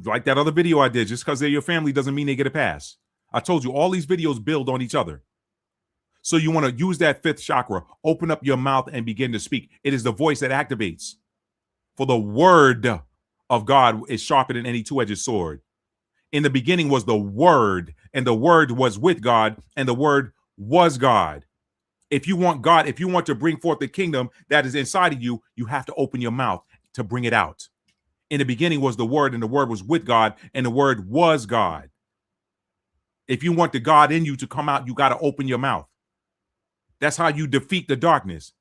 Like that other video I did, just because they're your family doesn't mean they get a pass. I told you all these videos build on each other. So you want to use that 5th chakra, open up your mouth and begin to speak. It is the voice that activates. For the word of God is sharper than any two-edged sword. In the beginning was the Word, and the Word was with God, and the Word was God. If you want God, if you want to bring forth the kingdom that is inside of you, you have to open your mouth to bring it out. In the beginning was the Word, and the Word was with God, and the Word was God. If you want the God in you to come out, you got to open your mouth. That's how you defeat the darkness.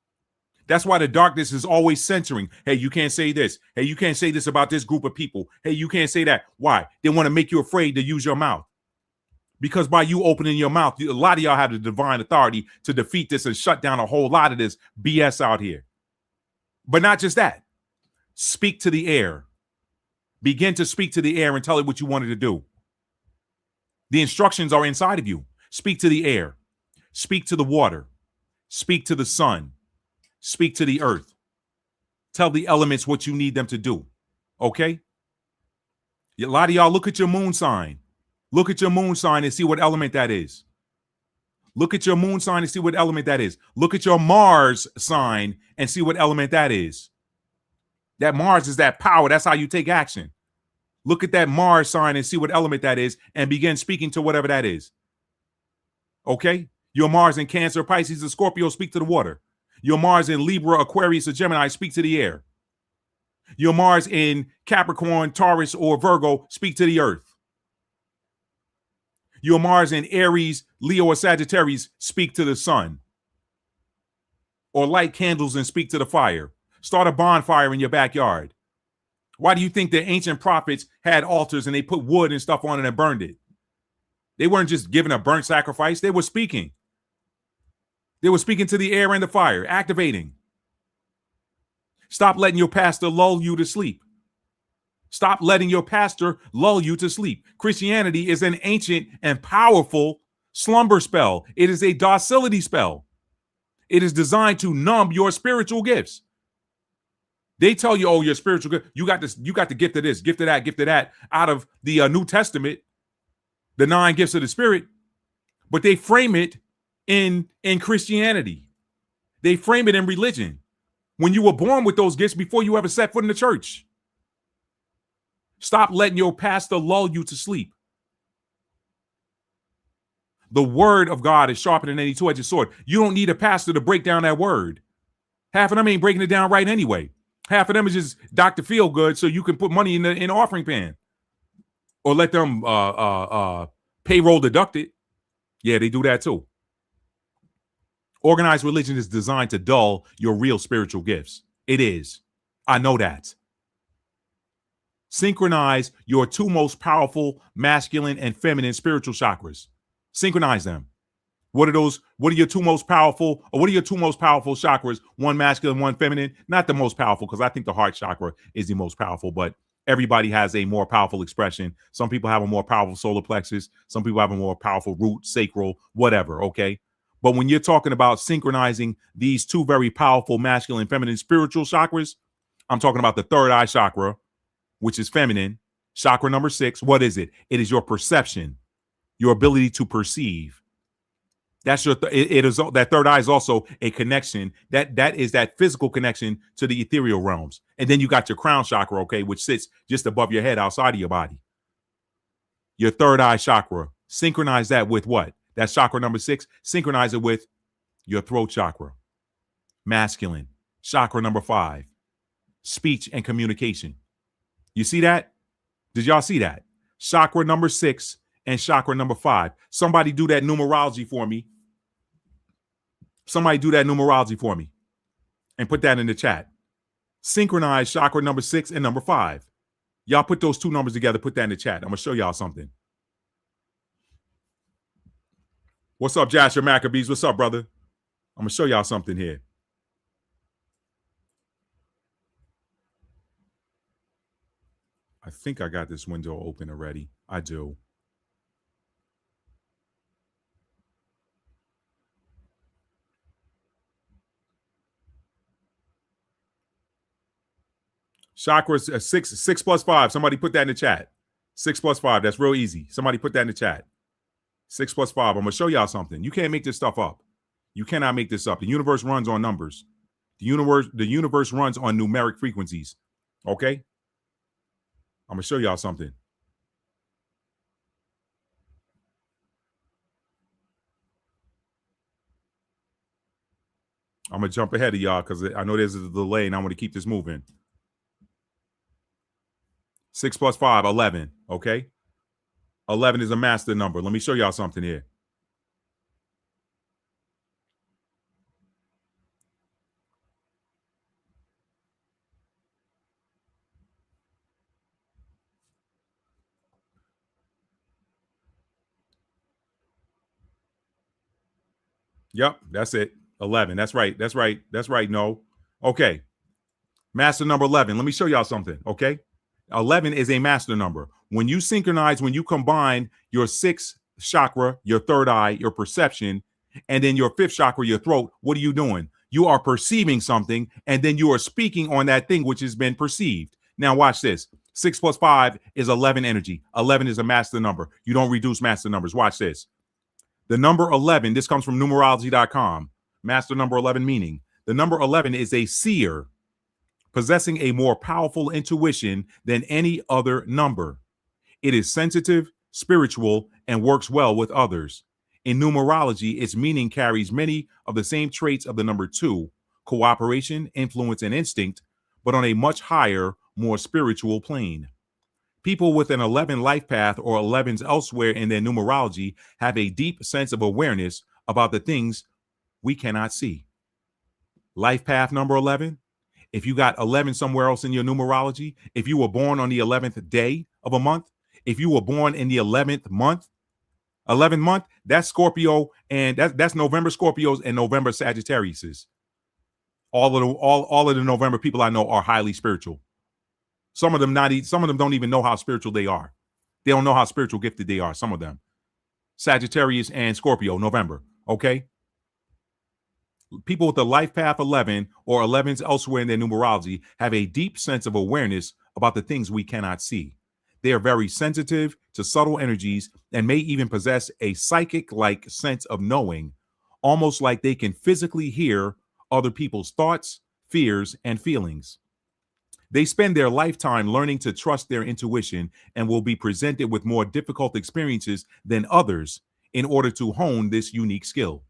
That's why the darkness is always censoring. Hey, you can't say this. Hey, you can't say this about this group of people. Hey, you can't say that. Why? They want to make you afraid to use your mouth. Because by you opening your mouth, a lot of y'all have the divine authority to defeat this and shut down a whole lot of this BS out here. But not just that. Speak to the air. Begin to speak to the air and tell it what you wanted to do. The instructions are inside of you. Speak to the air. Speak to the water. Speak to the sun. Speak to the earth. Tell the elements what you need them to do. Okay? A lot of y'all look at your moon sign. Look at your moon sign and see what element that is. Look at your moon sign and see what element that is. Look at your Mars sign and see what element that is. That Mars is that power. That's how you take action. Look at that Mars sign and see what element that is and begin speaking to whatever that is. Okay? Your Mars in Cancer, Pisces, and Scorpio, speak to the water. Your Mars in Libra, Aquarius, or Gemini, speak to the air. Your Mars in Capricorn, Taurus, or Virgo, speak to the earth. Your Mars in Aries, Leo, or Sagittarius, speak to the sun. Or light candles and speak to the fire. Start a bonfire in your backyard. Why do you think the ancient prophets had altars and they put wood and stuff on it and burned it? They weren't just giving a burnt sacrifice. They were speaking. They were speaking to the air and the fire, activating. Stop letting your pastor lull you to sleep. Stop letting your pastor lull you to sleep. Christianity is an ancient and powerful slumber spell. It is a docility spell. It is designed to numb your spiritual gifts. They tell you, oh, your spiritual gift, you got this, you got the gift of this, gift of that, out of the New Testament, the 9 gifts of the Spirit, but they frame it in Christianity. They frame it in religion. When you were born with those gifts before you ever set foot in the church. Stop letting your pastor lull you to sleep. The word of God is sharper than any two-edged sword. You don't need a pastor to break down that word. Half of them ain't breaking it down right anyway. Half of them is just Dr. Feelgood so you can put money in the offering pan. Or let them payroll deduct it. Yeah, they do that too. Organized religion is designed to dull your real spiritual gifts. It is. I know that. Synchronize your 2 most powerful masculine and feminine spiritual chakras. Synchronize them. What are those? What are your 2 most powerful, or what are your 2 most powerful chakras? One masculine, one feminine. Not the most powerful, because I think the heart chakra is the most powerful, but everybody has a more powerful expression. Some people have a more powerful solar plexus. Some people have a more powerful root, sacral, whatever, okay? But when you're talking about synchronizing these 2 very powerful masculine and feminine spiritual chakras, I'm talking about the third eye chakra, which is feminine. Chakra number 6, what is it? It is your perception, your ability to perceive. That's your it is that third eye is also a connection that is that physical connection to the ethereal realms. And then you got your crown chakra, okay, which sits just above your head outside of your body. Your third eye chakra, synchronize that with what? That's chakra number 6. Synchronize it with your throat chakra, masculine. Chakra number 5, speech and communication. You see that? Did y'all see that? Chakra number 6 and chakra number 5. Somebody do that numerology for me. Somebody do that numerology for me and put that in the chat. Synchronize chakra number 6 and number 5. Y'all put those 2 numbers together, put that in the chat. I'm going to show y'all something. What's up, Joshua Maccabees? What's up, brother? I'm going to show y'all something here. I think I got this window open already. I do. Chakras 6 plus 5. Somebody put that in the chat. 6 plus 5. That's real easy. Somebody put that in the chat. 6 plus 5. I'm going to show y'all something. You can't make this stuff up. You cannot make this up. The universe runs on numbers. The universe runs on numeric frequencies. Okay? I'm going to show y'all something. I'm going to jump ahead of y'all because I know there's a delay and I want to keep this moving. 6 plus 5, 11. Okay? 11 is a master number. Let me show y'all something here. Yep, that's it. 11. That's right. That's right. That's right. No. Okay. Master number 11. Let me show y'all something. Okay. 11 is a master number. When you synchronize, when you combine your sixth chakra, your third eye, your perception, and then your fifth chakra, your throat, what are you doing? You are perceiving something, and then you are speaking on that thing which has been perceived. Now, watch this. 6 plus 5 is 11 energy. 11 is a master number. You don't reduce master numbers. Watch this. The number 11, this comes from numerology.com. Master number 11 meaning. The number 11 is a seer, possessing a more powerful intuition than any other number. It is sensitive, spiritual, and works well with others. In numerology, its meaning carries many of the same traits of the number 2, cooperation, influence, and instinct, but on a much higher, more spiritual plane. People with an 11 life path or 11s elsewhere in their numerology have a deep sense of awareness about the things we cannot see. Life path number 11. If you got 11 somewhere else in your numerology, if you were born on the 11th day of a month, if you were born in the 11th month, that's Scorpio, and that's November Scorpios and November Sagittariuses. All of the November people I know are highly spiritual. Some of them don't even know how spiritual they are. They don't know how spiritual gifted they are. Some of them. Sagittarius and Scorpio, November. Okay. People with the life path 11 or 11s elsewhere in their numerology have a deep sense of awareness about the things we cannot see. They are very sensitive to subtle energies and may even possess a psychic-like sense of knowing, almost like they can physically hear other people's thoughts, fears, and feelings. They spend their lifetime learning to trust their intuition and will be presented with more difficult experiences than others in order to hone this unique skill.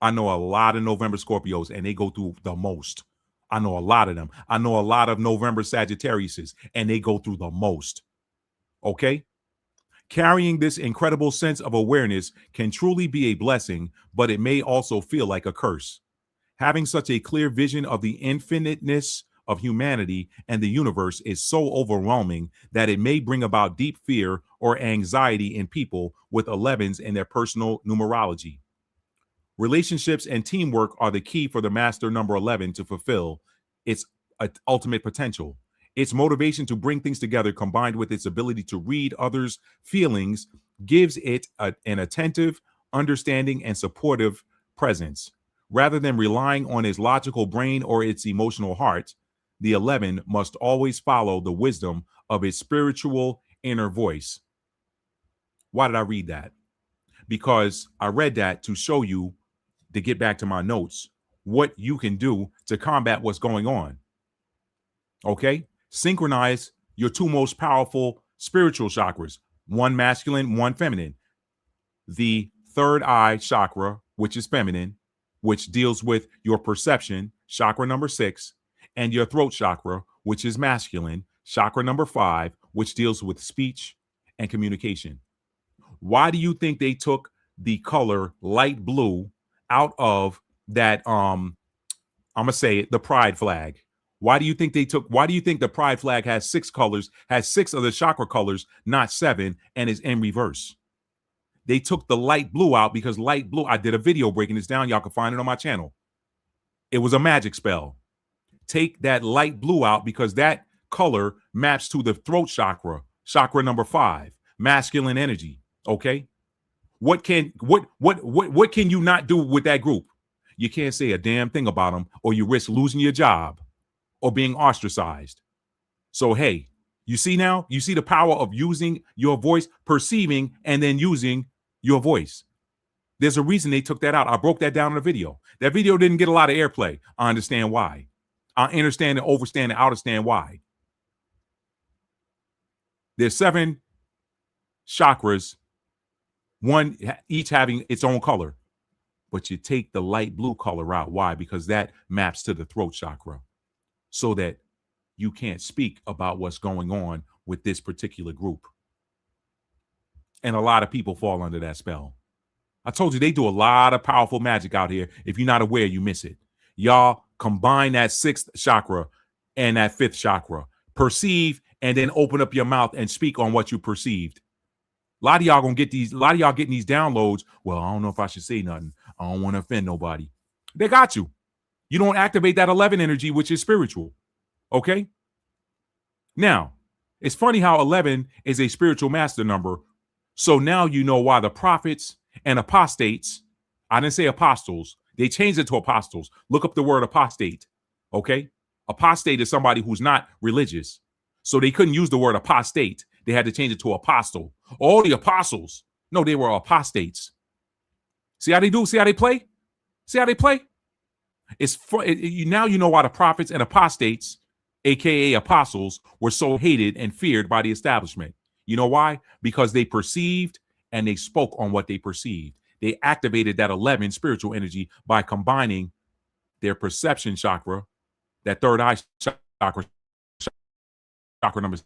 I know a lot of November Scorpios, and they go through the most. I know a lot of them. I know a lot of November Sagittariuses, and they go through the most. Okay? Carrying this incredible sense of awareness can truly be a blessing, but it may also feel like a curse. Having such a clear vision of the infiniteness of humanity and the universe is so overwhelming that it may bring about deep fear or anxiety in people with 11s in their personal numerology. Relationships and teamwork are the key for the master number 11 to fulfill its ultimate potential. Its motivation to bring things together, combined with its ability to read others' feelings, gives it an attentive, understanding, and supportive presence. Rather than relying on its logical brain or its emotional heart, the 11 must always follow the wisdom of its spiritual inner voice. Why did I read that? Because I read that to show you, to get back to my notes, what you can do to combat what's going on. Okay? Synchronize your two most powerful spiritual chakras, one masculine, one feminine. The third eye chakra, which is feminine, which deals with your perception, chakra number 6, and your throat chakra, which is masculine, chakra number 5, which deals with speech and communication. Why do you think they took the color light blue out of that, I'm gonna say it, the pride flag? Why do you think the pride flag has 6 colors, has 6 of the chakra colors, not 7, and is in reverse? They took the light blue out because light blue, I did a video breaking this down. Y'all can find it on my channel. It was a magic spell. Take that light blue out because that color maps to the throat chakra, chakra number 5, masculine energy. Okay. What can you not do with that group? You can't say a damn thing about them, or you risk losing your job or being ostracized. So, hey, you see now? You see the power of using your voice, perceiving, and then using your voice. There's a reason they took that out. I broke that down in a video. That video didn't get a lot of airplay. I understand why. I understand and overstand and understand why. There's 7 chakras, one each having its own color. But you take the light blue color out. Why? Because that maps to the throat chakra, so that you can't speak about what's going on with this particular group. And a lot of people fall under that spell. I told you they do a lot of powerful magic out here. If you're not aware, you miss it. Y'all combine that 6th chakra and that 5th chakra. Perceive, and then open up your mouth and speak on what you perceived. A lot of y'all getting these downloads. Well, I don't know if I should say nothing. I don't want to offend nobody. They got you. You don't activate that 11 energy, which is spiritual. Okay? Now, it's funny how 11 is a spiritual master number. So now you know why the prophets and apostates, I didn't say apostles, they changed it to apostles. Look up the word apostate. Okay? Apostate is somebody who's not religious. So they couldn't use the word apostate. They had to change it to apostle. All the apostles, no, they were apostates. See how they do? See how they play? See how they play? Now you know why the prophets and apostates, aka apostles, were so hated and feared by the establishment. You know why? Because they perceived and they spoke on what they perceived. They activated that 11 spiritual energy by combining their perception chakra, that third eye chakra number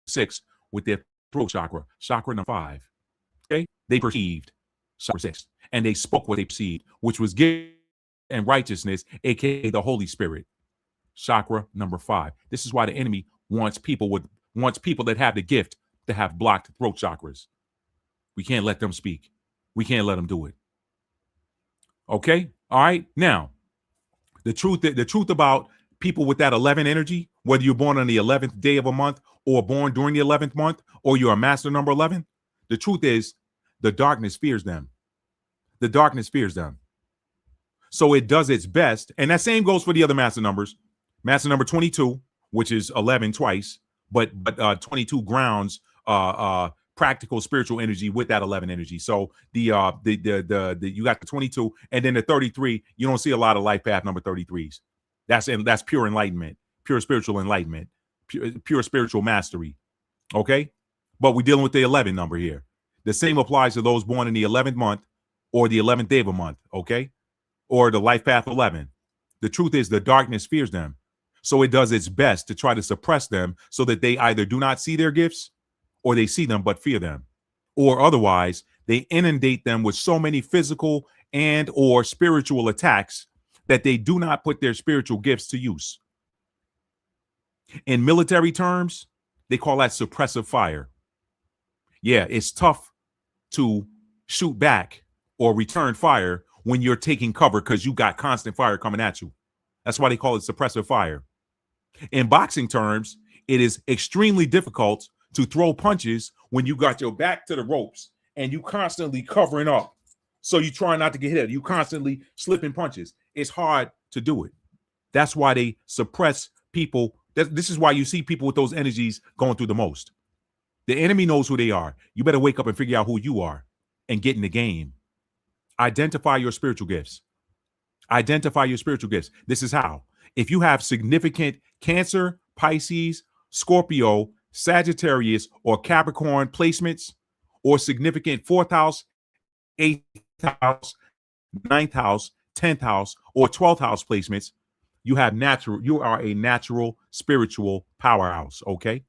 6, with their throat chakra number 5. Okay? They perceived chakra 6, and they spoke what they perceived, which was gift and righteousness, aka the Holy Spirit. Chakra number 5. This is why the enemy wants people that have the gift to have blocked throat chakras. We can't let them speak. We can't let them do it. Okay? All right. Now, the truth about people with that 11 energy, whether you're born on the 11th day of a month or born during the 11th month, or you're a master number 11, the truth is the darkness fears them. The darkness fears them. So it does its best. And that same goes for the other master numbers. Master number 22, which is 11 twice, but 22 grounds practical spiritual energy with that 11 energy. So the you got the 22, and then the 33. You don't see a lot of life path number 33s. That's pure enlightenment, pure spiritual enlightenment, pure spiritual mastery. Okay, but we're dealing with the 11 number here. The same applies to those born in the 11th month or the 11th day of a month. Okay, or the life path 11. The truth is the darkness fears them. So it does its best to try to suppress them so that they either do not see their gifts or they see them but fear them. Or otherwise, they inundate them with so many physical and or spiritual attacks that they do not put their spiritual gifts to use. In military terms, they call that suppressive fire. Yeah, it's tough to shoot back or return fire when you're taking cover because you got constant fire coming at you. That's why they call it suppressive fire. In boxing terms, it is extremely difficult to throw punches when you got your back to the ropes and you constantly covering up. So you try not to get hit. You constantly slipping punches. It's hard to do it. That's why they suppress people. This is why you see people with those energies going through the most. The enemy knows who they are. You better wake up and figure out who you are and get in the game. Identify your spiritual gifts. Identify your spiritual gifts. This is how. If you have significant Cancer, Pisces, Scorpio, Sagittarius, or Capricorn placements, or significant 4th house, 8th house, 9th house, 10th house, or 12th house placements, you are a natural spiritual powerhouse. Okay.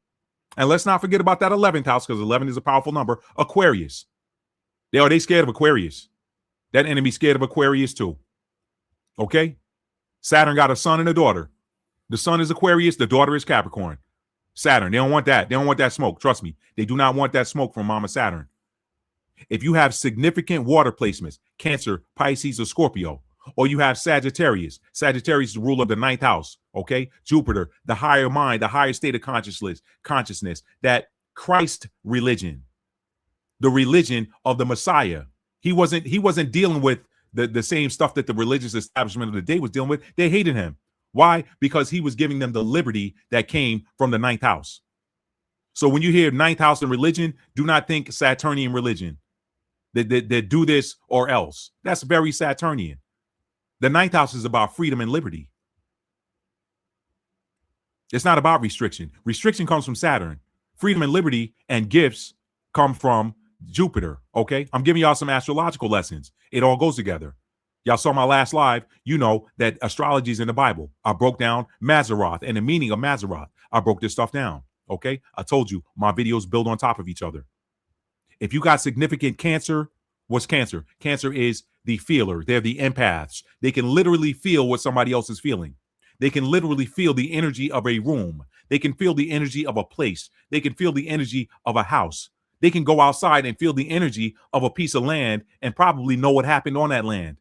And let's not forget about that 11th house, because 11 is a powerful number. Aquarius. They scared of Aquarius. That enemy scared of Aquarius too. Okay. Saturn got a son and a daughter. The son is Aquarius. The daughter is Capricorn. Saturn. They don't want that. They don't want that smoke. Trust me. They do not want that smoke from Mama Saturn. If you have significant water placements, Cancer, Pisces, or Scorpio, or you have Sagittarius. Sagittarius is the ruler of the 9th house. Okay. Jupiter, the higher mind, the higher state of consciousness, that Christ religion, the religion of the Messiah. He wasn't dealing with the same stuff that the religious establishment of the day was dealing with. They hated him. Why? Because he was giving them the liberty that came from the 9th house. So when you hear 9th house in religion, do not think Saturnian religion. That do this or else. That's very Saturnian. The 9th house is about freedom and liberty. It's not about restriction. Restriction comes from Saturn. Freedom and liberty and gifts come from Jupiter. Okay. I'm giving y'all some astrological lessons. It all goes together. Y'all saw my last live. You know that astrology is in the Bible. I broke down Mazzaroth and the meaning of Mazzaroth. I broke this stuff down. Okay. I told you my videos build on top of each other. If you got significant Cancer, what's Cancer? Cancer is the feeler. They're the empaths. They can literally feel what somebody else is feeling. They can literally feel the energy of a room. They can feel the energy of a place. They can feel the energy of a house. They can go outside and feel the energy of a piece of land and probably know what happened on that land.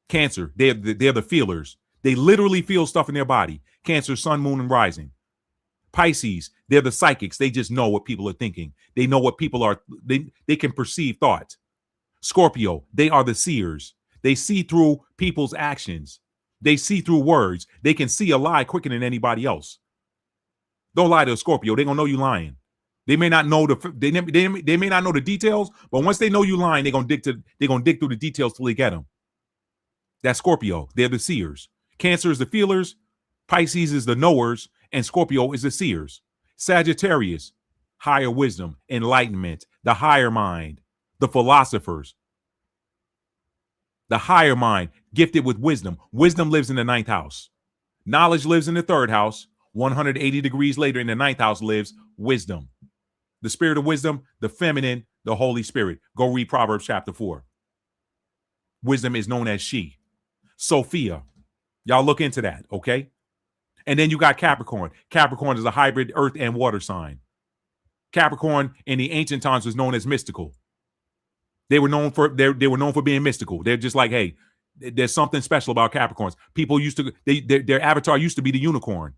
Cancer, they're the feelers. They literally feel stuff in their body. Cancer, sun, moon, and rising. Pisces, they're the psychics. They just know what people are thinking. They know what people are, they can perceive thoughts. Scorpio, they are the seers. They see through people's actions. They see through words. They can see a lie quicker than anybody else. Don't lie to a Scorpio. They're gonna know you lying. They may not know they may not know the details, but once they know you lying, they're gonna dig through the details till they get them. That's Scorpio. They're the seers. Cancer is the feelers. Pisces is the knowers, and Scorpio is the seers. Sagittarius, higher wisdom, enlightenment, the higher mind, the philosophers. The higher mind, gifted with wisdom. Wisdom lives in the 9th house. Knowledge lives in the 3rd house. 180 degrees later in the 9th house lives wisdom. The spirit of wisdom, the feminine, the Holy Spirit. Go read Proverbs chapter 4. Wisdom is known as she. Sophia. Y'all look into that, okay? And then you got Capricorn. Capricorn is a hybrid earth and water sign. Capricorn in the ancient times was known as mystical. They were known for being mystical. They're just like, hey, there's something special about Capricorns. People used to their avatar used to be the unicorn,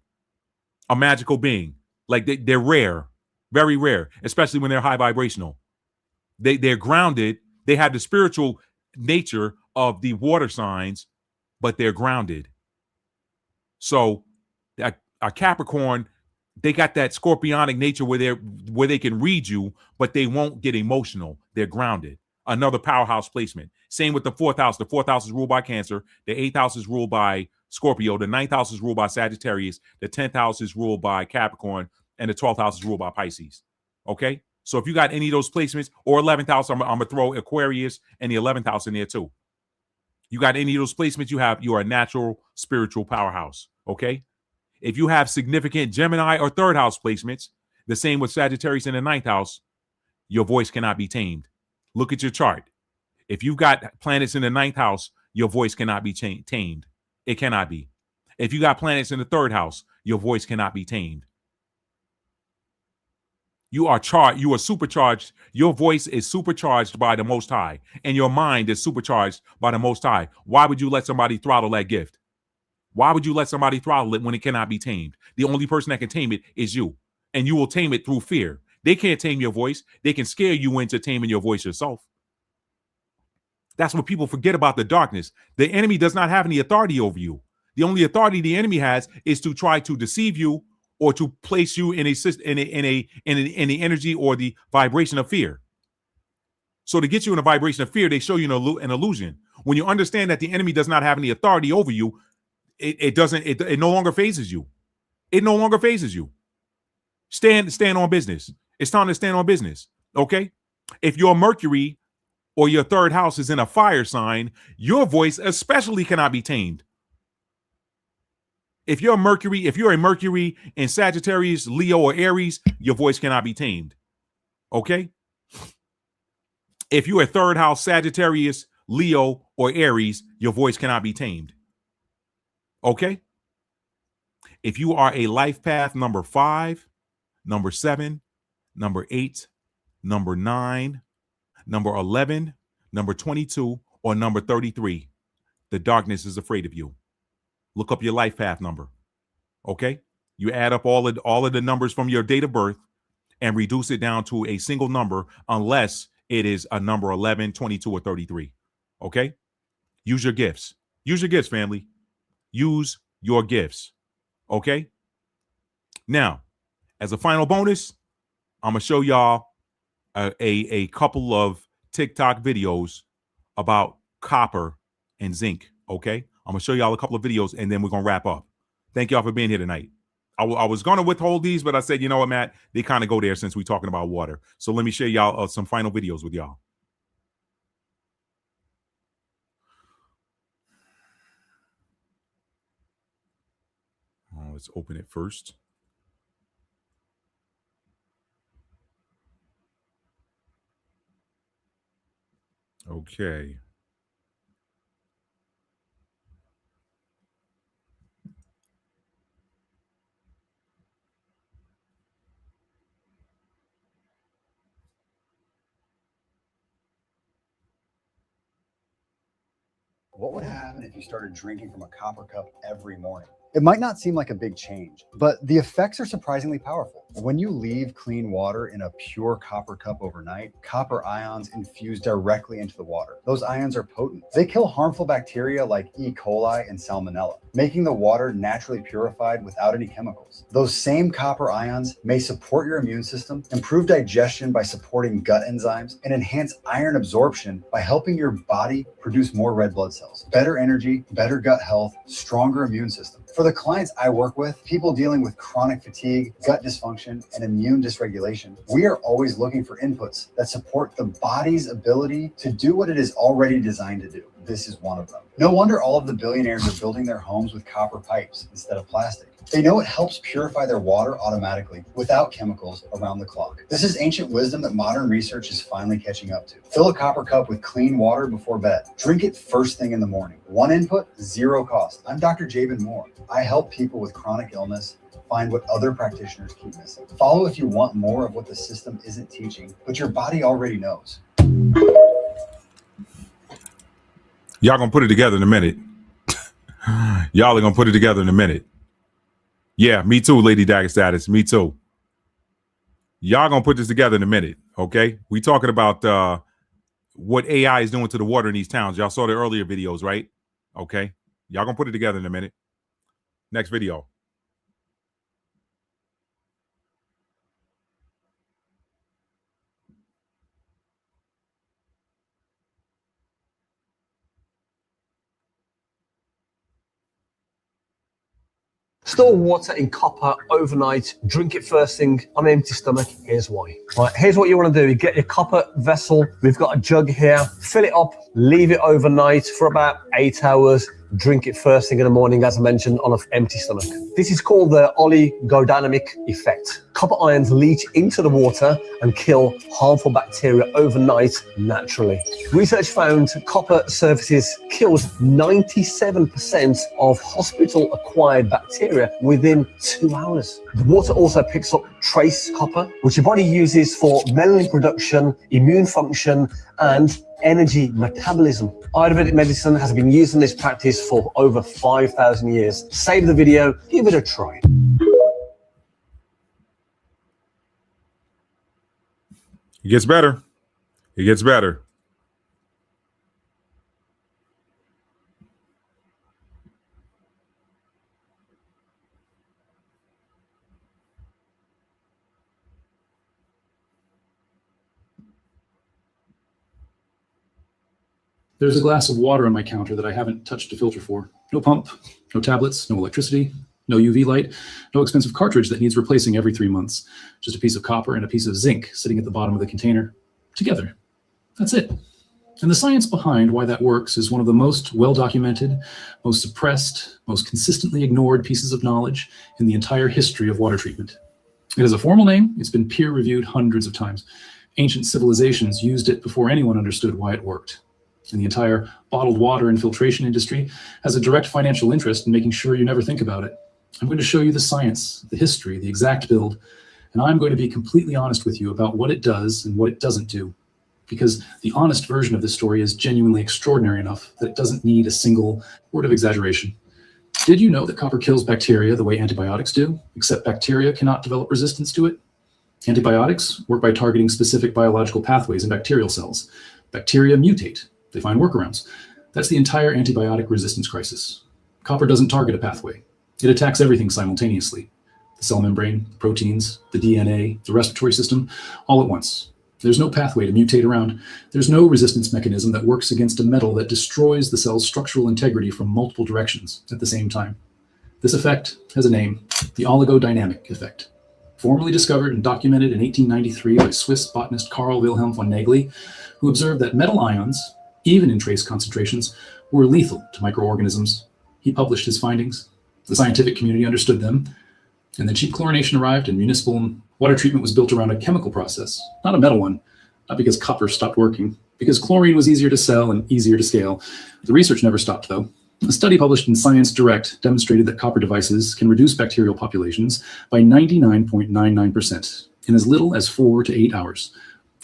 a magical being. Like they're rare, very rare, especially when they're high vibrational. They're grounded. They have the spiritual nature of the water signs, but they're grounded. So a Capricorn, they got that scorpionic nature where they can read you, but they won't get emotional. They're grounded. Another powerhouse placement. Same with the 4th house. The 4th house is ruled by Cancer. The 8th house is ruled by Scorpio. The 9th house is ruled by Sagittarius. The 10th house is ruled by Capricorn. And the 12th house is ruled by Pisces. Okay? So if you got any of those placements, or 11th house, I'm going to throw Aquarius and the 11th house in there too. You got any of those placements, you are a natural spiritual powerhouse. Okay? If you have significant Gemini or 3rd house placements, the same with Sagittarius in the 9th house, your voice cannot be tamed. Look at your chart. If you've got planets in the 9th house, your voice cannot be tamed. It cannot be. If you got planets in the 3rd house, your voice cannot be tamed. You are supercharged. Your voice is supercharged by the Most High, and your mind is supercharged by the Most High. Why would you let somebody throttle that gift? Why would you let somebody throttle it when it cannot be tamed? The only person that can tame it is you, and you will tame it through fear. They can't tame your voice. They can scare you into taming your voice yourself. That's what people forget about the darkness. The enemy does not have any authority over you. The only authority the enemy has is to try to deceive you or to place you in the energy or the vibration of fear. So to get you in a vibration of fear, they show you an illusion. When you understand that the enemy does not have any authority over you, it no longer phases you. It no longer phases you. Stand on business. It's time to stand on business. Okay? If your Mercury or your 3rd house is in a fire sign, your voice especially cannot be tamed. If you're a Mercury in Sagittarius, Leo, or Aries, your voice cannot be tamed. Okay? If you're a 3rd house Sagittarius, Leo, or Aries, your voice cannot be tamed. Okay? If you are a life path number 5, number 7, number 8, number 9, number 11, number 22, or number 33, the darkness is afraid of you. Look up your life path number. Okay? You add up all of the numbers from your date of birth and reduce it down to a single number unless it is a number 11, 22, or 33. Okay? Use your gifts. Use your gifts, family. Use your gifts. Okay? Now, as a final bonus, I'm going to show y'all a couple of TikTok videos about copper and zinc. Okay? I'm going to show y'all a couple of videos and then we're going to wrap up. Thank y'all for being here tonight. I was going to withhold these, but I said, you know what, Matt? They kind of go there since we're talking about water. So let me share y'all some final videos with y'all. Let's open it first. Okay. What would happen if you started drinking from a copper cup every morning? It might not seem like a big change, but the effects are surprisingly powerful. When you leave clean water in a pure copper cup overnight, copper ions infuse directly into the water. Those ions are potent. They kill harmful bacteria like E. coli and Salmonella, making the water naturally purified without any chemicals. Those same copper ions may support your immune system, improve digestion by supporting gut enzymes, and enhance iron absorption by helping your body produce more red blood cells. Better energy, better gut health, stronger immune system. For the clients I work with, people dealing with chronic fatigue, gut dysfunction, and immune dysregulation, we are always looking for inputs that support the body's ability to do what it is already designed to do. This is one of them. No wonder all of the billionaires are building their homes with copper pipes instead of plastic. They know it helps purify their water automatically without chemicals around the clock. This is ancient wisdom that modern research is finally catching up to. Fill a copper cup with clean water before bed. Drink it first thing in the morning. One input, zero cost. I'm Dr. Jabin Moore. I help people with chronic illness find what other practitioners keep missing. Follow if you want more of what the system isn't teaching, but your body already knows. Y'all gonna put it together in a minute. Y'all are gonna put it together in a minute. Yeah, me too, Lady Dagger Status. Me too. Y'all gonna put this together in a minute, okay? We talking about what AI is doing to the water in these towns. Y'all saw the earlier videos, right? Okay. Y'all gonna put it together in a minute. Next video. Store water in copper overnight, drink it first thing on an empty stomach. Here's why. Right, here's what you want to do. You get your copper vessel. We've got a jug here. Fill it up, leave it overnight for about 8 hours. Drink it first thing in the morning, as I mentioned, on an empty stomach. This is called the oligodynamic effect. Copper ions leach into the water and kill harmful bacteria overnight naturally. Research found copper surfaces kills 97% of hospital-acquired bacteria within 2 hours. The water also picks up trace copper, which your body uses for melanin production, immune function, and energy metabolism. Ayurvedic medicine has been used in this practice for over 5,000 years. Save the video, give it a try. It gets better. It gets better. There's a glass of water on my counter that I haven't touched a filter for. No pump, no tablets, no electricity, no UV light, no expensive cartridge that needs replacing every 3 months. Just a piece of copper and a piece of zinc sitting at the bottom of the container. Together. That's it. And the science behind why that works is one of the most well-documented, most suppressed, most consistently ignored pieces of knowledge in the entire history of water treatment. It has a formal name. It's been peer-reviewed hundreds of times. Ancient civilizations used it before anyone understood why it worked. And the entire bottled water and filtration industry has a direct financial interest in making sure you never think about it. I'm going to show you the science, the history, the exact build, and I'm going to be completely honest with you about what it does and what it doesn't do, because the honest version of this story is genuinely extraordinary enough that it doesn't need a single word of exaggeration. Did you know that copper kills bacteria the way antibiotics do, except bacteria cannot develop resistance to it? Antibiotics work by targeting specific biological pathways in bacterial cells. Bacteria mutate. They find workarounds. That's the entire antibiotic resistance crisis. Copper doesn't target a pathway. It attacks everything simultaneously. The cell membrane, the proteins, the DNA, the respiratory system, all at once. There's no pathway to mutate around. There's no resistance mechanism that works against a metal that destroys the cell's structural integrity from multiple directions at the same time. This effect has a name, the oligodynamic effect. Formally discovered and documented in 1893 by Swiss botanist Carl Wilhelm von Nageli, who observed that metal ions, even in trace concentrations, were lethal to microorganisms. He published his findings. The scientific community understood them. And then cheap chlorination arrived, and municipal water treatment was built around a chemical process, not a metal one. Not because copper stopped working, because chlorine was easier to sell and easier to scale. The research never stopped, though. A study published in Science Direct demonstrated that copper devices can reduce bacterial populations by 99.99% in as little as 4 to 8 hours.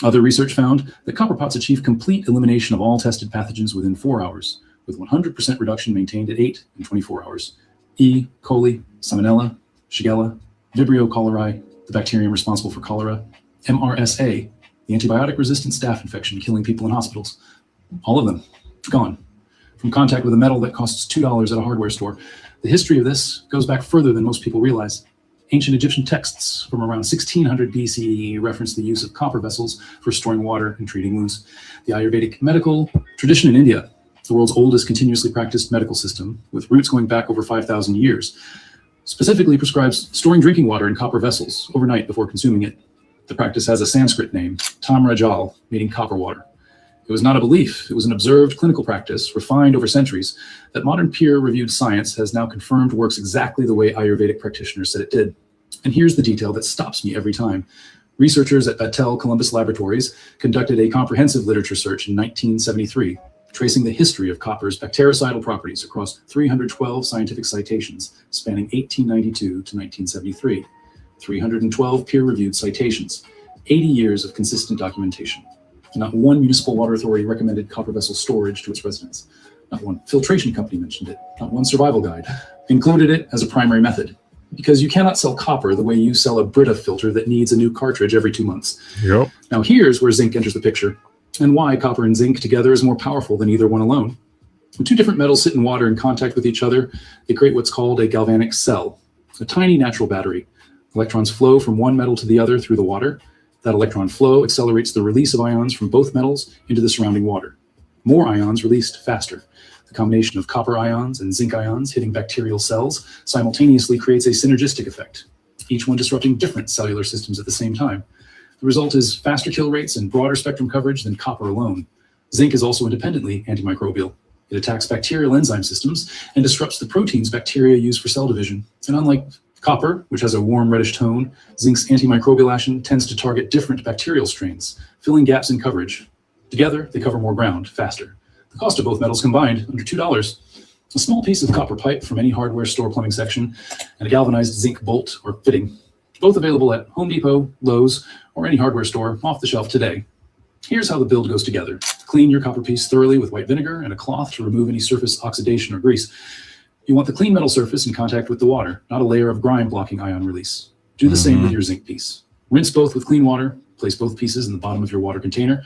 Other research found that copper pots achieve complete elimination of all tested pathogens within 4 hours, with with 100% reduction maintained at 8 and 24 hours. E. coli, Salmonella, Shigella, Vibrio cholerae, the bacterium responsible for cholera, MRSA, the antibiotic-resistant staph infection killing people in hospitals. All of them gone. From contact with a metal that costs $2 at a hardware store. The history of this goes back further than most people realize. Ancient Egyptian texts from around 1600 BCE reference the use of copper vessels for storing water and treating wounds. The Ayurvedic medical tradition in India, the world's oldest continuously practiced medical system, with roots going back over 5,000 years, specifically prescribes storing drinking water in copper vessels overnight before consuming it. The practice has a Sanskrit name, Tamra Jal, meaning copper water. It was not a belief, it was an observed clinical practice, refined over centuries, that modern peer-reviewed science has now confirmed works exactly the way Ayurvedic practitioners said it did. And here's the detail that stops me every time. Researchers at Battelle Columbus Laboratories conducted a comprehensive literature search in 1973, tracing the history of copper's bactericidal properties across 312 scientific citations spanning 1892 to 1973. 312 peer-reviewed citations, 80 years of consistent documentation. Not one municipal water authority recommended copper vessel storage to its residents. Not one filtration company mentioned it. Not one survival guide included it as a primary method. Because you cannot sell copper the way you sell a Brita filter that needs a new cartridge every 2 months. Yep. Now here's where zinc enters the picture, and why copper and zinc together is more powerful than either one alone. When two different metals sit in water in contact with each other, they create what's called a galvanic cell, a tiny natural battery. Electrons flow from one metal to the other through the water. That electron flow accelerates the release of ions from both metals into the surrounding water. More ions released faster. The combination of copper ions and zinc ions hitting bacterial cells simultaneously creates a synergistic effect, each one disrupting different cellular systems at the same time. The result is faster kill rates and broader spectrum coverage than copper alone. Zinc is also independently antimicrobial. It attacks bacterial enzyme systems and disrupts the proteins bacteria use for cell division. And unlike copper, which has a warm reddish tone, zinc's antimicrobial action tends to target different bacterial strains, filling gaps in coverage. Together, they cover more ground faster. The cost of both metals combined, under $2. A small piece of copper pipe from any hardware store plumbing section, and a galvanized zinc bolt or fitting. Both available at Home Depot, Lowe's, or any hardware store off the shelf today. Here's how the build goes together. Clean your copper piece thoroughly with white vinegar and a cloth to remove any surface oxidation or grease. You want the clean metal surface in contact with the water, not a layer of grime blocking ion release. Do the same with your zinc piece. Rinse both with clean water. Place both pieces in the bottom of your water container,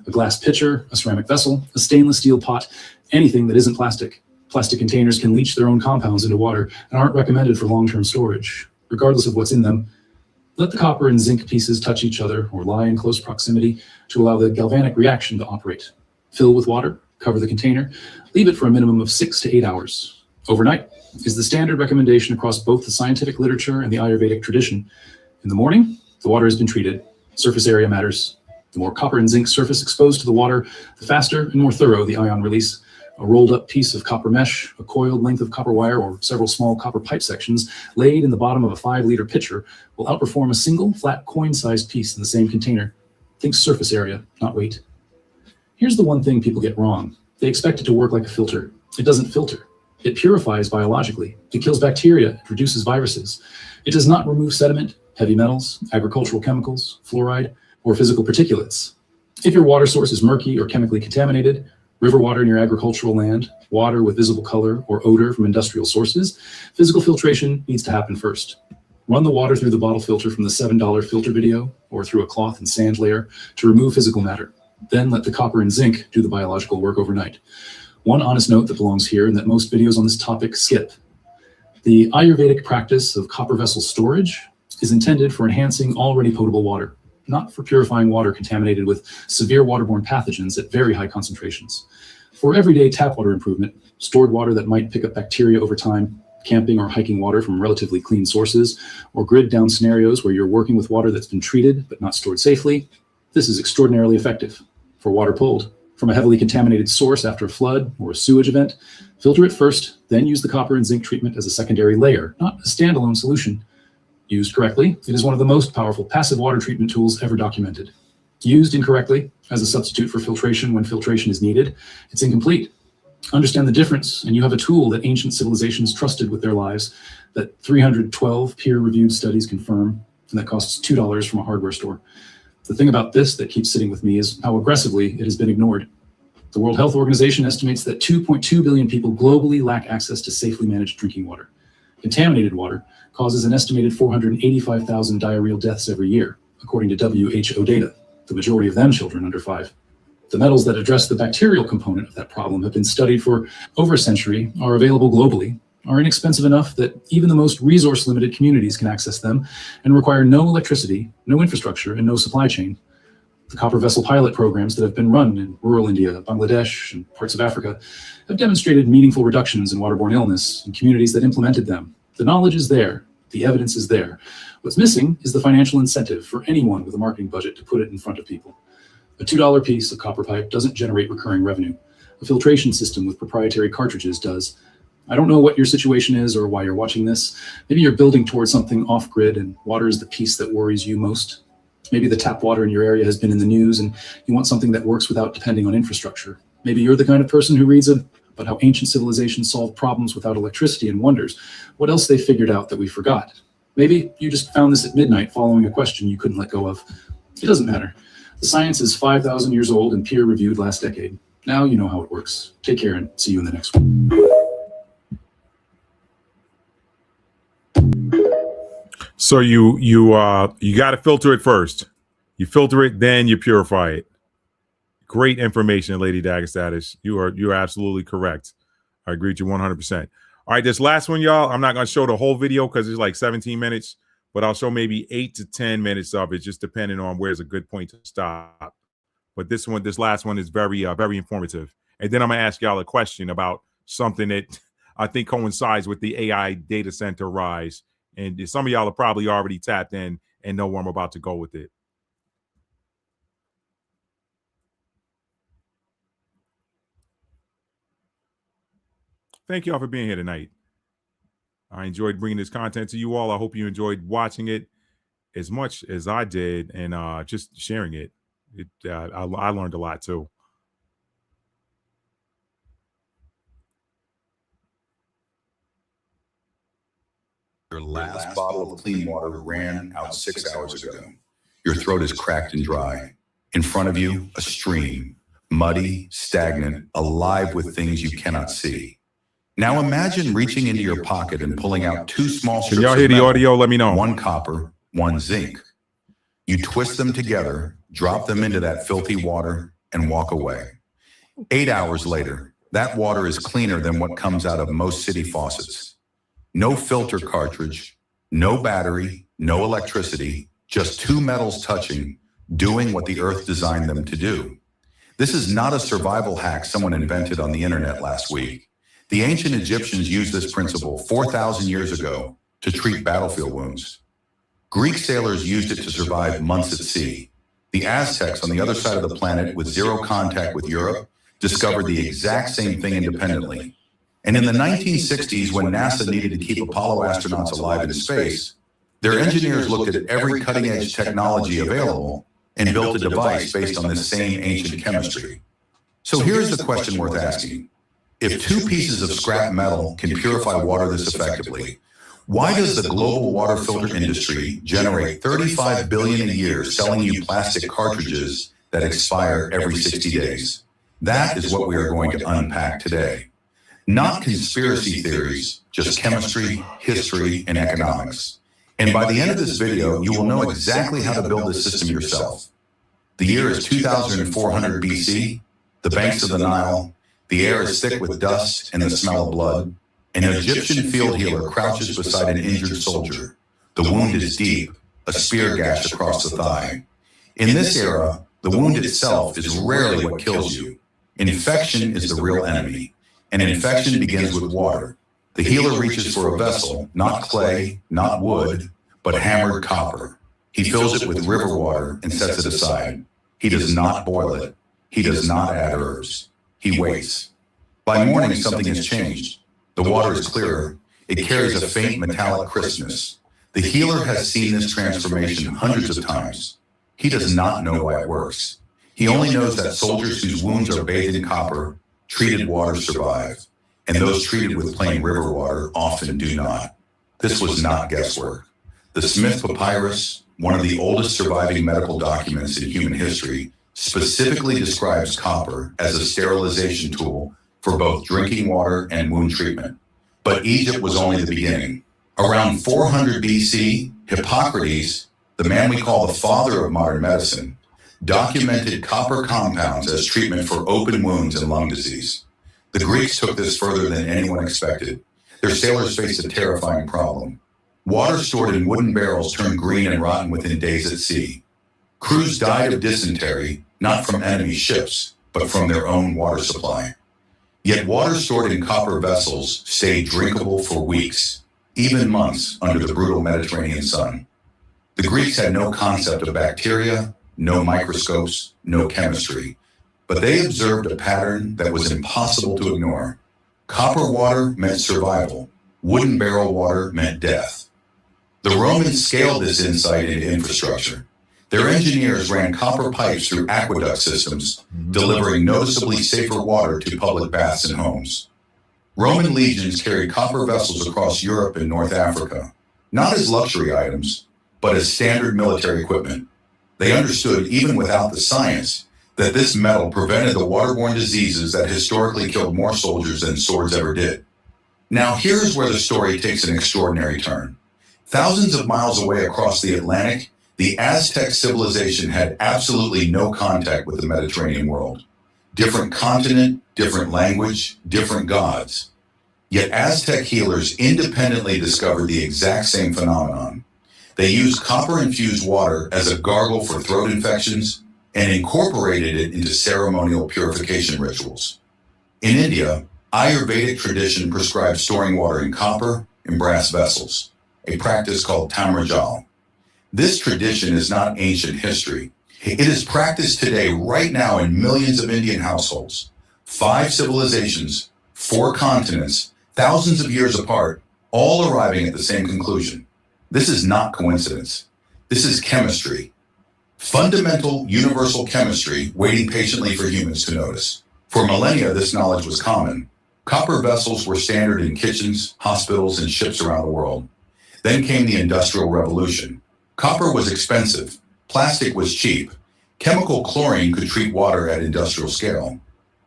a glass pitcher, a ceramic vessel, a stainless steel pot, anything that isn't plastic. Plastic containers can leach their own compounds into water and aren't recommended for long-term storage. Regardless of what's in them, let the copper and zinc pieces touch each other or lie in close proximity to allow the galvanic reaction to operate. Fill with water, cover the container, leave it for a minimum of 6 to 8 hours. Overnight is the standard recommendation across both the scientific literature and the Ayurvedic tradition. In the morning, the water has been treated. Surface area matters. The more copper and zinc surface exposed to the water, the faster and more thorough the ion release. A rolled up piece of copper mesh, a coiled length of copper wire, or several small copper pipe sections laid in the bottom of a 5-liter pitcher will outperform a single flat coin-sized piece in the same container. Think surface area, not weight. Here's the one thing people get wrong. They expect it to work like a filter. It doesn't filter. It purifies biologically. It kills bacteria. It reduces viruses. It does not remove sediment, heavy metals, agricultural chemicals, fluoride, or physical particulates. If your water source is murky or chemically contaminated, river water in your agricultural land, water with visible color or odor from industrial sources, physical filtration needs to happen first. Run the water through the bottle filter from the $7 filter video or through a cloth and sand layer to remove physical matter. Then let the copper and zinc do the biological work overnight. One honest note that belongs here and that most videos on this topic skip. The Ayurvedic practice of copper vessel storage is intended for enhancing already potable water, not for purifying water contaminated with severe waterborne pathogens at very high concentrations. For everyday tap water improvement, stored water that might pick up bacteria over time, camping or hiking water from relatively clean sources, or grid down scenarios where you're working with water that's been treated but not stored safely, this is extraordinarily effective. For water pulled from a heavily contaminated source after a flood or a sewage event, filter it first, then use the copper and zinc treatment as a secondary layer, not a standalone solution. Used correctly, it is one of the most powerful passive water treatment tools ever documented. Used incorrectly, as a substitute for filtration when filtration is needed, it's incomplete. Understand the difference, and you have a tool that ancient civilizations trusted with their lives, that 312 peer-reviewed studies confirm, and that costs $2 from a hardware store. The thing about this that keeps sitting with me is how aggressively it has been ignored. The World Health Organization estimates that 2.2 billion people globally lack access to safely managed drinking water. Contaminated water causes an estimated 485,000 diarrheal deaths every year, according to WHO data, the majority of them children under 5. The metals that address the bacterial component of that problem have been studied for over a century, are available globally, are inexpensive enough that even the most resource-limited communities can access them, and require no electricity, no infrastructure, and no supply chain. The copper vessel pilot programs that have been run in rural India, Bangladesh, and parts of Africa have demonstrated meaningful reductions in waterborne illness in communities that implemented them. The knowledge is there. The evidence is there. What's missing is the financial incentive for anyone with a marketing budget to put it in front of people. A $2 piece of copper pipe doesn't generate recurring revenue. A filtration system with proprietary cartridges does. I don't know what your situation is or why you're watching this. Maybe you're building towards something off-grid and water is the piece that worries you most. Maybe the tap water in your area has been in the news and you want something that works without depending on infrastructure. Maybe you're the kind of person who reads about how ancient civilizations solved problems without electricity and wonders what else they figured out that we forgot. Maybe you just found this at midnight following a question you couldn't let go of. It doesn't matter. The science is 5,000 years old and peer-reviewed last decade. Now you know how it works. Take care and see you in the next one. So you got to filter it first. You filter it, then you purify it. Great information, Lady Dagestatus. You are absolutely correct. I agree with you 100%. All right, this last one, y'all. I'm not going to show the whole video because it's like 17 minutes, but I'll show maybe 8 to 10 minutes of it, just depending on where's a good point to stop. But this last one is very, very informative. And then I'm going to ask y'all a question about something that I think coincides with the AI data center rise. And some of y'all are probably already tapped in and know where I'm about to go with it. Thank y'all for being here tonight. I enjoyed bringing this content to you all. I hope you enjoyed watching it as much as I did and just sharing it. I learned a lot too. Your last bottle of clean water ran out 6 hours ago. Your throat is cracked and dry. In front of you, a stream, muddy, stagnant, alive with things you cannot see. Now imagine reaching into your pocket and pulling out 2 small strips. Can y'all hear the audio? Let me know. 1 copper, 1 zinc. You twist them together, drop them into that filthy water, and walk away. 8 hours later, that water is cleaner than what comes out of most city faucets. No filter cartridge, no battery, no electricity, just 2 metals touching, doing what the earth designed them to do. This is not a survival hack someone invented on the internet last week. The ancient Egyptians used this principle 4,000 years ago to treat battlefield wounds. Greek sailors used it to survive months at sea. The Aztecs on the other side of the planet with zero contact with Europe discovered the exact same thing independently. And in the 1960s, when NASA needed to keep Apollo astronauts alive in space, their engineers looked at every cutting-edge technology available and built a device based on this same ancient chemistry. So here's the question worth asking. If 2 pieces of scrap metal can purify water this effectively, why does the global water filter industry generate $35 billion a year selling you plastic cartridges that expire every 60 days? That is what we are going to unpack today. Not conspiracy theories, just chemistry, history, and economics. And by the end of this video, you will know exactly how to build this system yourself. The year is 2400 BC, the banks of the Nile, the air is thick with dust and the smell of blood. An Egyptian field healer crouches beside an injured soldier. The wound is deep, a spear gash across the thigh. In this era, the wound itself is rarely what kills you. Infection is the real enemy. And infection begins with water. The healer reaches for a vessel, not clay, not wood, but hammered copper. He fills it with river water and sets it aside. He does not boil it. He does not add herbs. He waits. By morning, something has changed. The water is clearer. It carries a faint metallic crispness. The healer has seen this transformation hundreds of times. He does not know why it works. He only knows that soldiers whose wounds are bathed in copper, treated water survive, and those treated with plain river water often do not. This was not guesswork. The Smith Papyrus, one of the oldest surviving medical documents in human history, specifically describes copper as a sterilization tool for both drinking water and wound treatment. But Egypt was only the beginning. Around 400 BC, Hippocrates, the man we call the father of modern medicine, documented copper compounds as treatment for open wounds and lung disease. The Greeks took this further than anyone expected. Their sailors faced a terrifying problem. Water stored in wooden barrels turned green and rotten within days at sea. Crews died of dysentery, not from enemy ships, but from their own water supply. Yet water stored in copper vessels stayed drinkable for weeks, even months, under the brutal Mediterranean sun. The Greeks had no concept of bacteria, no microscopes, no chemistry, but they observed a pattern that was impossible to ignore. Copper water meant survival. Wooden barrel water meant death. The Romans scaled this insight into infrastructure. Their engineers ran copper pipes through aqueduct systems, delivering noticeably safer water to public baths and homes. Roman legions carried copper vessels across Europe and North Africa, not as luxury items, but as standard military equipment. They understood, even without the science, that this metal prevented the waterborne diseases that historically killed more soldiers than swords ever did. Now, here's where the story takes an extraordinary turn. Thousands of miles away across the Atlantic, the Aztec civilization had absolutely no contact with the Mediterranean world. Different continent, different language, different gods. Yet Aztec healers independently discovered the exact same phenomenon. They used copper-infused water as a gargle for throat infections and incorporated it into ceremonial purification rituals. In India, Ayurvedic tradition prescribes storing water in copper and brass vessels, a practice called tamrajal. This tradition is not ancient history. It is practiced today right now in millions of Indian households. 5 civilizations, 4 continents, thousands of years apart, all arriving at the same conclusion. This is not coincidence. This is chemistry. Fundamental universal chemistry waiting patiently for humans to notice. For millennia, this knowledge was common. Copper vessels were standard in kitchens, hospitals, and ships around the world. Then came the Industrial Revolution. Copper was expensive. Plastic was cheap. Chemical chlorine could treat water at industrial scale.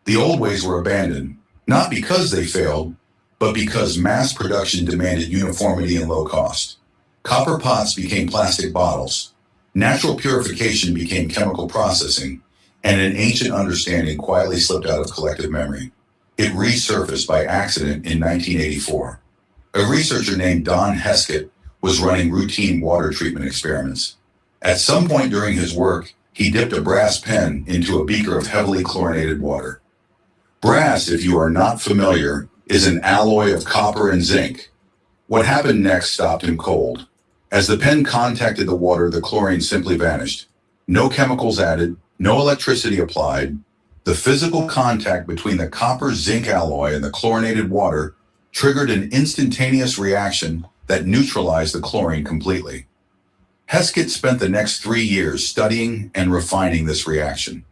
The old ways were abandoned, not because they failed, but because mass production demanded uniformity and low cost. Copper pots became plastic bottles. Natural purification became chemical processing, and an ancient understanding quietly slipped out of collective memory. It resurfaced by accident in 1984. A researcher named Don Heskett was running routine water treatment experiments. At some point during his work, he dipped a brass pen into a beaker of heavily chlorinated water. Brass, if you are not familiar, is an alloy of copper and zinc. What happened next stopped him cold. As the pen contacted the water, the chlorine simply vanished. No chemicals added, no electricity applied. The physical contact between the copper-zinc alloy and the chlorinated water triggered an instantaneous reaction that neutralized the chlorine completely. Heskett spent the next 3 years studying and refining this reaction.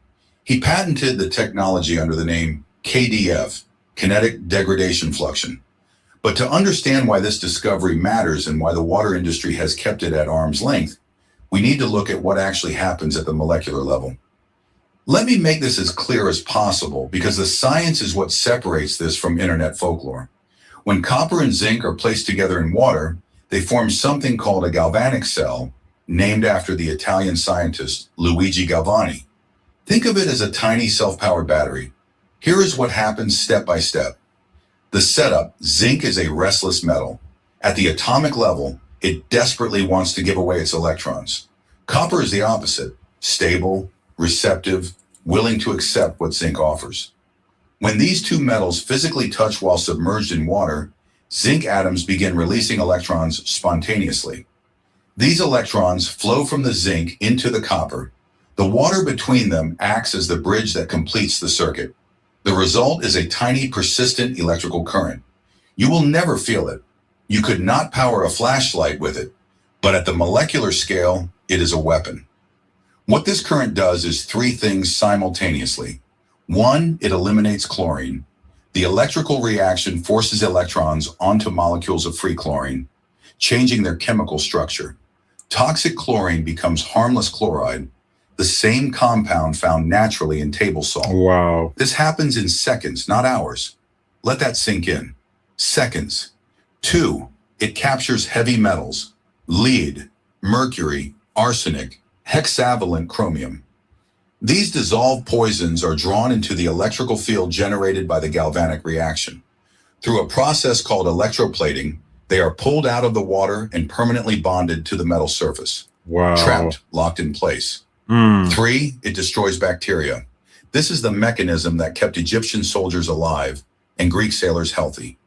He patented the technology under the name KDF, kinetic degradation fluxion. But to understand why this discovery matters and why the water industry has kept it at arm's length, we need to look at what actually happens at the molecular level. Let me make this as clear as possible because the science is what separates this from internet folklore. When copper and zinc are placed together in water, they form something called a galvanic cell, named after the Italian scientist Luigi Galvani. Think of it as a tiny self-powered battery. Here is what happens step by step. The setup: zinc is a restless metal. At the atomic level, it desperately wants to give away its electrons. Copper is the opposite: stable, receptive, willing to accept what zinc offers. When these two metals physically touch while submerged in water, zinc atoms begin releasing electrons spontaneously. These electrons flow from the zinc into the copper. The water between them acts as the bridge that completes the circuit. The result is a tiny, persistent electrical current. You will never feel it. You could not power a flashlight with it, but at the molecular scale, it is a weapon. What this current does is 3 things simultaneously. 1, it eliminates chlorine. The electrical reaction forces electrons onto molecules of free chlorine, changing their chemical structure. Toxic chlorine becomes harmless chloride. the same compound found naturally in table salt. Wow. This happens in seconds, not hours. Let that sink in. Seconds. 2, it captures heavy metals, lead, mercury, arsenic, hexavalent chromium. These dissolved poisons are drawn into the electrical field generated by the galvanic reaction. Through a process called electroplating, they are pulled out of the water and permanently bonded to the metal surface. Wow. Trapped, locked in place. 3, it destroys bacteria. This is the mechanism that kept Egyptian soldiers alive and Greek sailors healthy.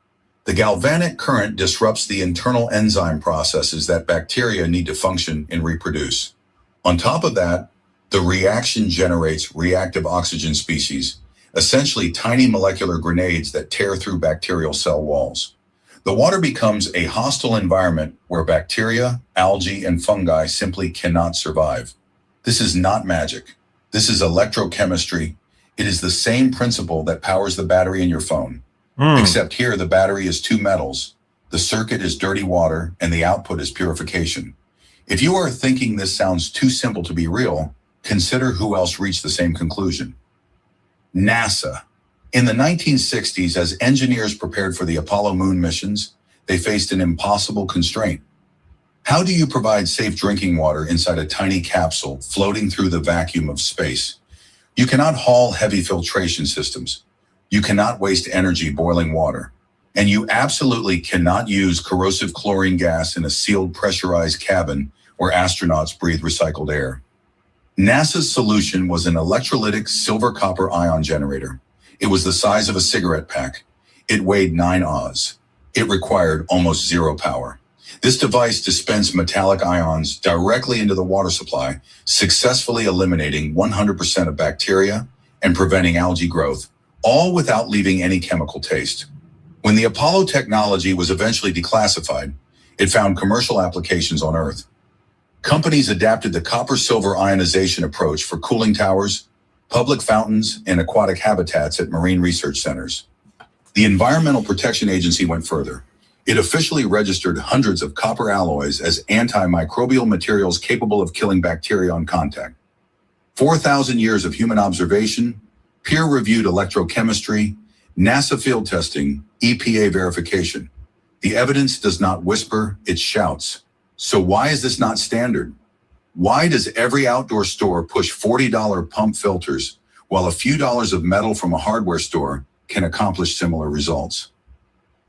The galvanic current disrupts the internal enzyme processes that bacteria need to function and reproduce. On top of that, the reaction generates reactive oxygen species, essentially tiny molecular grenades that tear through bacterial cell walls. The water becomes a hostile environment where bacteria, algae, and fungi simply cannot survive. This is not magic. This is electrochemistry. It is the same principle that powers the battery in your phone. Except here, the battery is 2 metals, the circuit is dirty water, and the output is purification. If you are thinking this sounds too simple to be real, consider who else reached the same conclusion. NASA. In the 1960s, as engineers prepared for the Apollo moon missions, they faced an impossible constraint. How do you provide safe drinking water inside a tiny capsule floating through the vacuum of space? You cannot haul heavy filtration systems. You cannot waste energy boiling water. And you absolutely cannot use corrosive chlorine gas in a sealed pressurized cabin where astronauts breathe recycled air. NASA's solution was an electrolytic silver-copper ion generator. It was the size of a cigarette pack. It weighed 9 oz. It required almost zero power. This device dispensed metallic ions directly into the water supply, successfully eliminating 100% of bacteria and preventing algae growth, all without leaving any chemical taste. When the Apollo technology was eventually declassified, it found commercial applications on Earth. Companies adapted the copper-silver ionization approach for cooling towers, public fountains, and aquatic habitats at marine research centers. The Environmental Protection Agency went further. It officially registered hundreds of copper alloys as antimicrobial materials capable of killing bacteria on contact. 4,000 years of human observation, peer-reviewed electrochemistry, NASA field testing, EPA verification. The evidence does not whisper, it shouts. So why is this not standard? Why does every outdoor store push $40 pump filters while a few dollars of metal from a hardware store can accomplish similar results?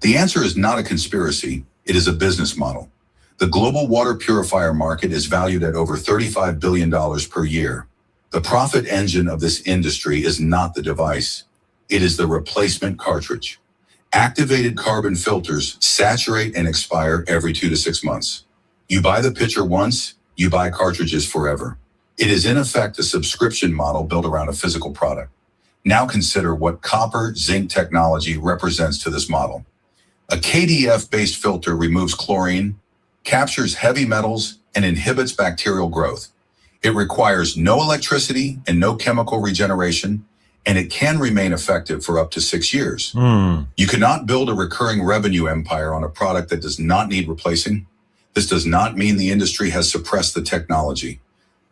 The answer is not a conspiracy, it is a business model. The global water purifier market is valued at over $35 billion per year. The profit engine of this industry is not the device. It is the replacement cartridge. Activated carbon filters saturate and expire every 2 to 6 months. You buy the pitcher once, you buy cartridges forever. It is in effect a subscription model built around a physical product. Now consider what copper-zinc technology represents to this model. A KDF-based filter removes chlorine, captures heavy metals, and inhibits bacterial growth. It requires no electricity and no chemical regeneration, and it can remain effective for up to 6 years. You cannot build a recurring revenue empire on a product that does not need replacing. This does not mean the industry has suppressed the technology.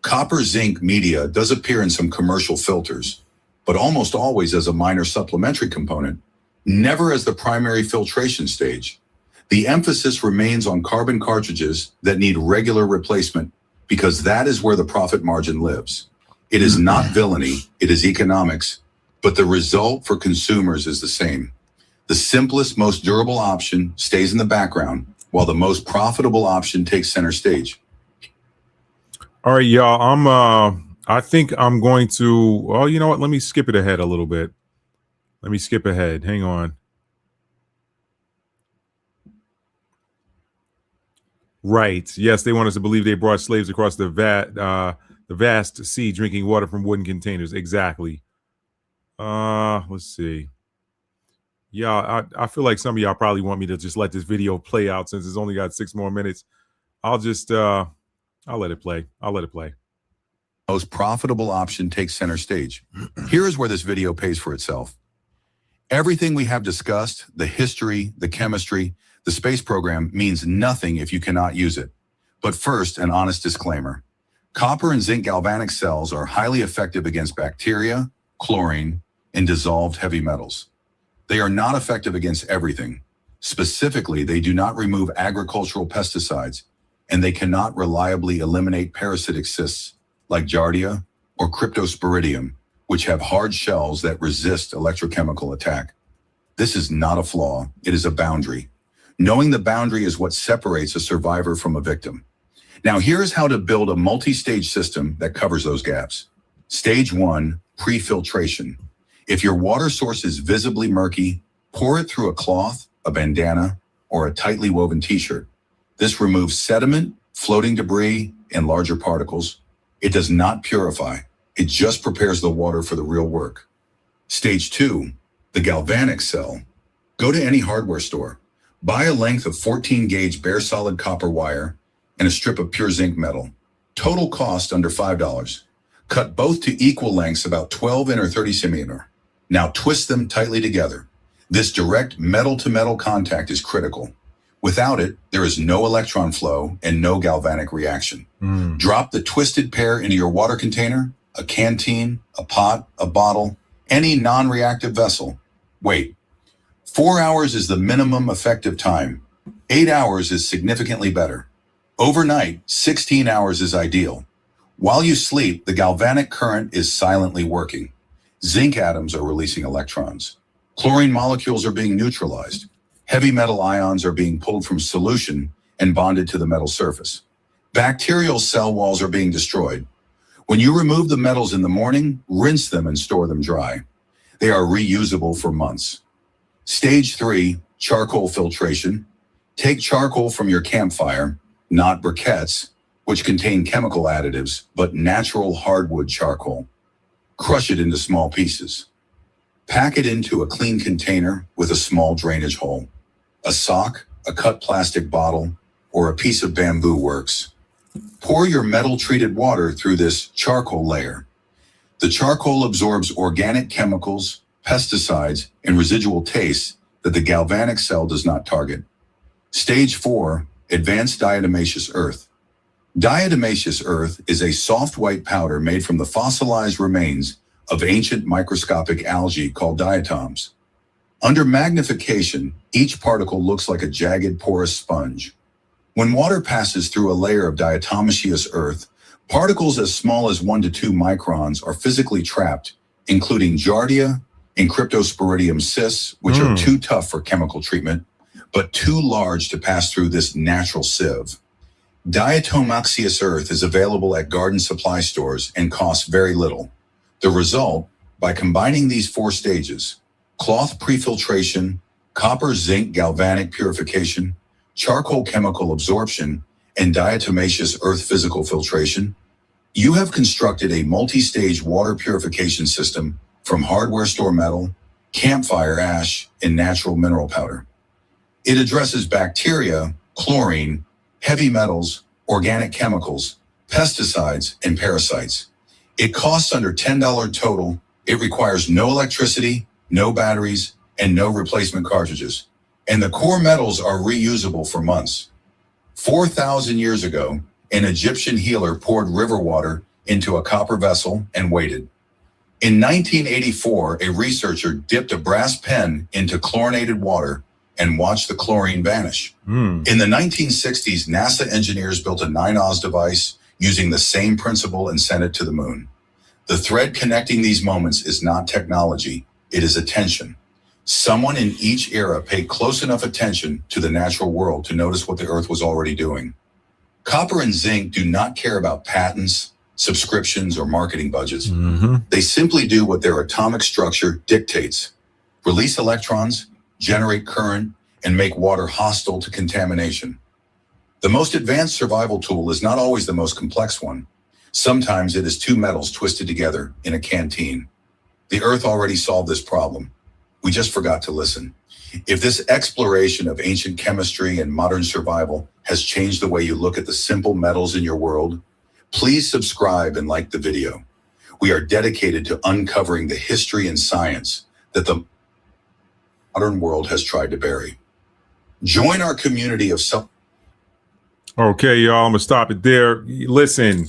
Copper-zinc media does appear in some commercial filters, but almost always as a minor supplementary component, never as the primary filtration stage. The emphasis remains on carbon cartridges that need regular replacement because that is where the profit margin lives. It is not villainy, it is economics, but the result for consumers is the same. The simplest, most durable option stays in the background, while the most profitable option takes center stage. All right, y'all. I think I'm going to, well, you know what? Let me skip it ahead a little bit. Let me skip ahead. Hang on. Right. Yes, they want us to believe they brought slaves across the vast sea drinking water from wooden containers. Exactly. Let's see. Yeah, I feel like some of y'all probably want me to just let this video play out since it's only got 6 more minutes. I'll just I'll let it play. I'll let it play. Most profitable option takes center stage. Here is where this video pays for itself. Everything we have discussed, the history, the chemistry, the space program means nothing if you cannot use it. But first, an honest disclaimer. Copper and zinc galvanic cells are highly effective against bacteria, chlorine, and dissolved heavy metals. They are not effective against everything. Specifically, they do not remove agricultural pesticides, and they cannot reliably eliminate parasitic cysts like Giardia or Cryptosporidium, which have hard shells that resist electrochemical attack. This is not a flaw, it is a boundary. Knowing the boundary is what separates a survivor from a victim. Now here's how to build a multi-stage system that covers those gaps. Stage 1, pre-filtration. If your water source is visibly murky, pour it through a cloth, a bandana, or a tightly woven t-shirt. This removes sediment, floating debris, and larger particles. It does not purify. It just prepares the water for the real work. Stage 2, the galvanic cell. Go to any hardware store. Buy a length of 14-gauge bare solid copper wire and a strip of pure zinc metal. Total cost under $5. Cut both to equal lengths, about 12 in or 30 cm. Now twist them tightly together. This direct metal-to-metal contact is critical. Without it, there is no electron flow and no galvanic reaction. Drop the twisted pair into your water container, a canteen, a pot, a bottle, any non-reactive vessel. Wait. 4 hours is the minimum effective time. 8 hours is significantly better. Overnight, 16 hours is ideal. While you sleep, the galvanic current is silently working. Zinc atoms are releasing electrons. Chlorine molecules are being neutralized. Heavy metal ions are being pulled from solution and bonded to the metal surface. Bacterial cell walls are being destroyed. When you remove the metals in the morning, rinse them and store them dry. They are reusable for months. Stage 3, charcoal filtration. Take charcoal from your campfire, not briquettes, which contain chemical additives, but natural hardwood charcoal. Crush it into small pieces. Pack it into a clean container with a small drainage hole. A sock, a cut plastic bottle, or a piece of bamboo works. Pour your metal-treated water through this charcoal layer. The charcoal absorbs organic chemicals, pesticides, and residual tastes that the galvanic cell does not target. Stage 4, advanced diatomaceous earth. Diatomaceous earth is a soft white powder made from the fossilized remains of ancient microscopic algae called diatoms. Under magnification, each particle looks like a jagged, porous sponge. When water passes through a layer of diatomaceous earth, particles as small as 1 to 2 microns are physically trapped, including Giardia and Cryptosporidium cysts, which are too tough for chemical treatment, but too large to pass through this natural sieve. Diatomaceous earth is available at garden supply stores and costs very little. The result, by combining these 4 stages, cloth prefiltration, copper zinc galvanic purification, charcoal chemical absorption, and diatomaceous earth physical filtration, you have constructed a multi-stage water purification system from hardware store metal, campfire ash, and natural mineral powder. It addresses bacteria, chlorine, heavy metals, organic chemicals, pesticides, and parasites. It costs under $10 total. It requires no electricity, no batteries, and no replacement cartridges. And the core metals are reusable for months. 4,000 years ago, an Egyptian healer poured river water into a copper vessel and waited. In 1984, a researcher dipped a brass pen into chlorinated water and watched the chlorine vanish. In the 1960s, NASA engineers built a 9-Oz device using the same principle and sent it to the moon. The thread connecting these moments is not technology, it is attention. Someone in each era paid close enough attention to the natural world to notice what the Earth was already doing. Copper and zinc do not care about patents, subscriptions, or marketing budgets. They simply do what their atomic structure dictates. Release electrons, generate current, and make water hostile to contamination. The most advanced survival tool is not always the most complex one. Sometimes it is 2 metals twisted together in a canteen. The Earth already solved this problem. We just forgot to listen. If this exploration of ancient chemistry and modern survival has changed the way you look at the simple metals in your world, please subscribe and like the video. We are dedicated to uncovering the history and science that the modern world has tried to bury. Join our community of Okay, y'all, I'm gonna stop it there. Listen,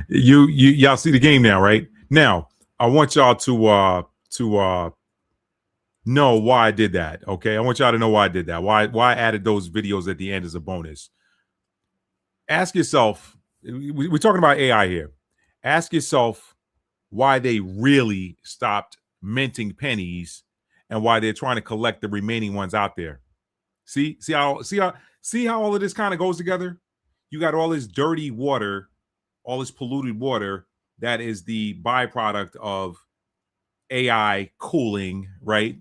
y'all see the game now, right? Now, I want y'all to know why I did that. Okay, I want y'all to know why I did that. Why I added those videos at the end as a bonus. Ask yourself. We're talking about AI here. Ask yourself why they really stopped minting pennies and why they're trying to collect the remaining ones out there. See how all of this kind of goes together? You got all this dirty water, all this polluted water that is the byproduct of AI cooling, right?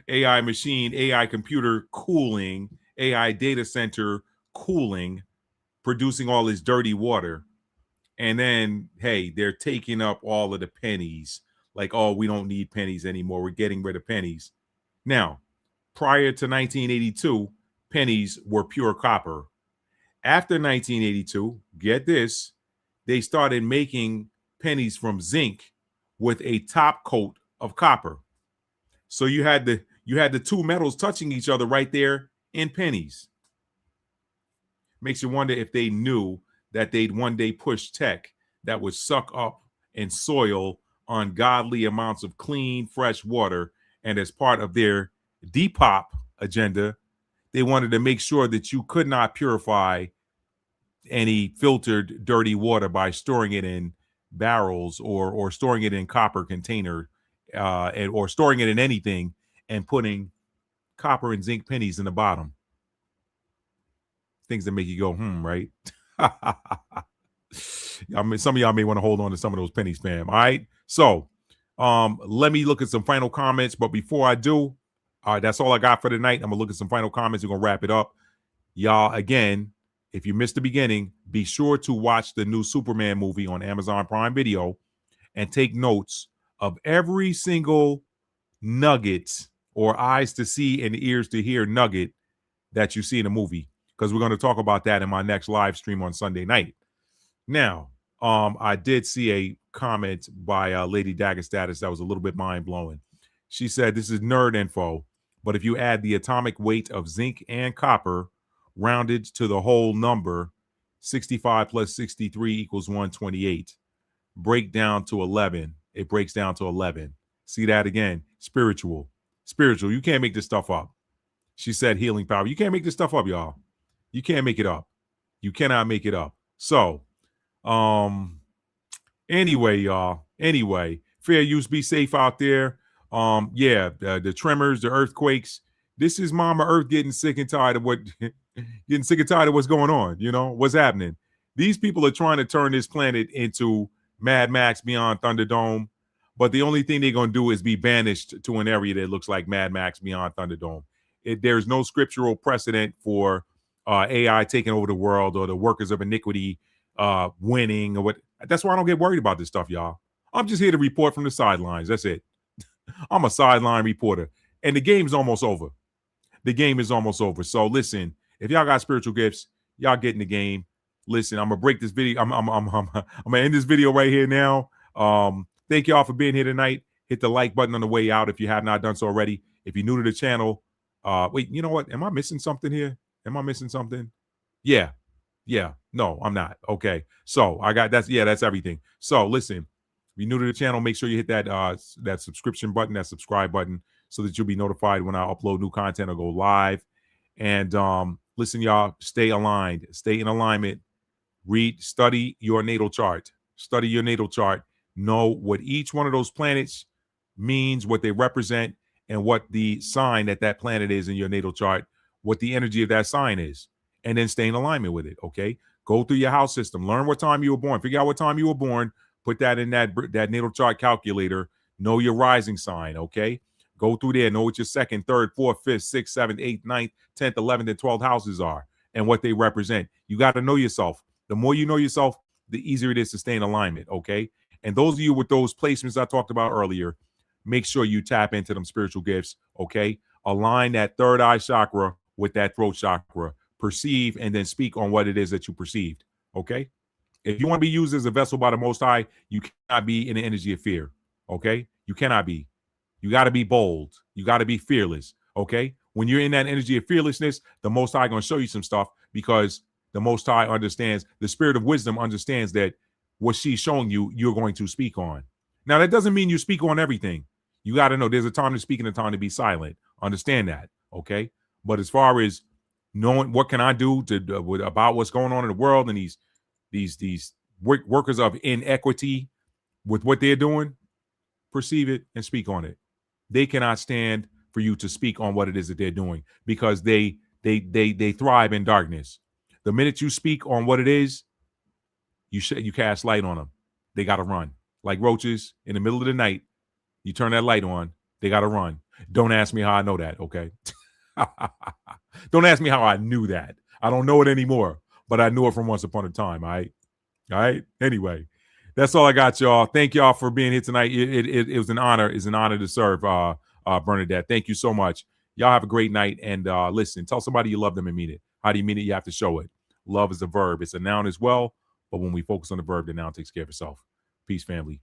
AI machine, AI computer cooling, AI data center cooling, producing all this dirty water. And then, hey, they're taking up all of the pennies. Like, oh, we don't need pennies anymore. We're getting rid of pennies. Now, prior to 1982, pennies were pure copper. After 1982, get this, they started making pennies from zinc with a top coat of copper. So you had the two metals touching each other right there in pennies. Makes you wonder if they knew that they'd one day push tech that would suck up and soil ungodly amounts of clean, fresh water. And as part of their Depop agenda, they wanted to make sure that you could not purify any filtered dirty water by storing it in barrels or storing it in copper container or storing it in anything and putting copper and zinc pennies in the bottom. Things that make you go, right? I mean, some of y'all may want to hold on to some of those pennies, fam. All right. So let me look at some final comments. But before I do, all right, that's all I got for tonight. I'm gonna look at some final comments. We're gonna wrap it up. Y'all, again, if you missed the beginning, be sure to watch the new Superman movie on Amazon Prime Video and take notes of every single nugget or eyes to see and ears to hear nugget that you see in the movie, because we're going to talk about that in my next live stream on Sunday night. Now, I did see a comment by Lady Dagger Status that was a little bit mind-blowing. She said, this is nerd info, but if you add the atomic weight of zinc and copper rounded to the whole number, 65 plus 63 equals 128. Break down to 11. It breaks down to 11. See that again? Spiritual. You can't make this stuff up. She said healing power. You can't make this stuff up, y'all. You can't make it up. You cannot make it up. So, anyway, y'all. Anyway, fair use. Be safe out there. The tremors, the earthquakes. This is Mama Earth getting sick and tired of what's going on. You know what's happening. These people are trying to turn this planet into Mad Max Beyond Thunderdome, but the only thing they're gonna do is be banished to an area that looks like Mad Max Beyond Thunderdome. There's no scriptural precedent for AI taking over the world or the workers of iniquity winning or what. That's why I don't get worried about this stuff, y'all. I'm just here to report from the sidelines. That's it. I'm a sideline reporter, and the game's almost over. The game is almost over. So listen, if y'all got spiritual gifts, y'all get in the game. Listen, I'm gonna break this video. I'm gonna end this video right here now. Thank y'all for being here tonight. Hit the like button on the way out if you have not done so already. If you're new to the channel, wait, you know what? Am I missing something here? Am I missing something? Yeah. No, I'm not. Okay. So I got that's everything. So listen, if you're new to the channel, make sure you hit that subscription button, that subscribe button, so that you'll be notified when I upload new content or go live. And listen, y'all, stay aligned, stay in alignment. Read, study your natal chart. Study your natal chart. Know what each one of those planets means, what they represent, and what the sign that planet is in your natal chart, what the energy of that sign is, and then stay in alignment with it, okay? Go through your house system. Learn what time you were born. Figure out what time you were born. Put that in that natal chart calculator. Know your rising sign, okay? Go through there. Know what your second, third, fourth, fifth, sixth, seventh, eighth, ninth, 10th, 11th, and 12th houses are and what they represent. You got to know yourself. The more you know yourself, the easier it is to stay in alignment, okay? And those of you with those placements I talked about earlier, make sure you tap into them spiritual gifts, okay? Align that third eye chakra with that throat chakra. Perceive and then speak on what it is that you perceived, okay? If you want to be used as a vessel by the Most High, you cannot be in the energy of fear, okay? You cannot be. You got to be bold. You got to be fearless, okay? When you're in that energy of fearlessness, the Most High going to show you some stuff because The Most High understands, the spirit of wisdom understands that what she's showing you, you're going to speak on. Now, that doesn't mean you speak on everything. You got to know there's a time to speak and a time to be silent. Understand that, okay? But as far as knowing what can I do about what's going on in the world and these workers of inequity with what they're doing, perceive it and speak on it. They cannot stand for you to speak on what it is that they're doing because they thrive in darkness. The minute you speak on what it is, you cast light on them. They got to run. Like roaches in the middle of the night, you turn that light on, they got to run. Don't ask me how I know that, okay? Don't ask me how I knew that. I don't know it anymore, but I knew it from once upon a time, all right? All right? Anyway, that's all I got, y'all. Thank y'all for being here tonight. It was an honor. It's an honor to serve Bernadette. Thank you so much. Y'all have a great night. And listen, tell somebody you love them and mean it. How do you mean it? You have to show it. Love is a verb. It's a noun as well. But when we focus on the verb, the noun takes care of itself. Peace, family.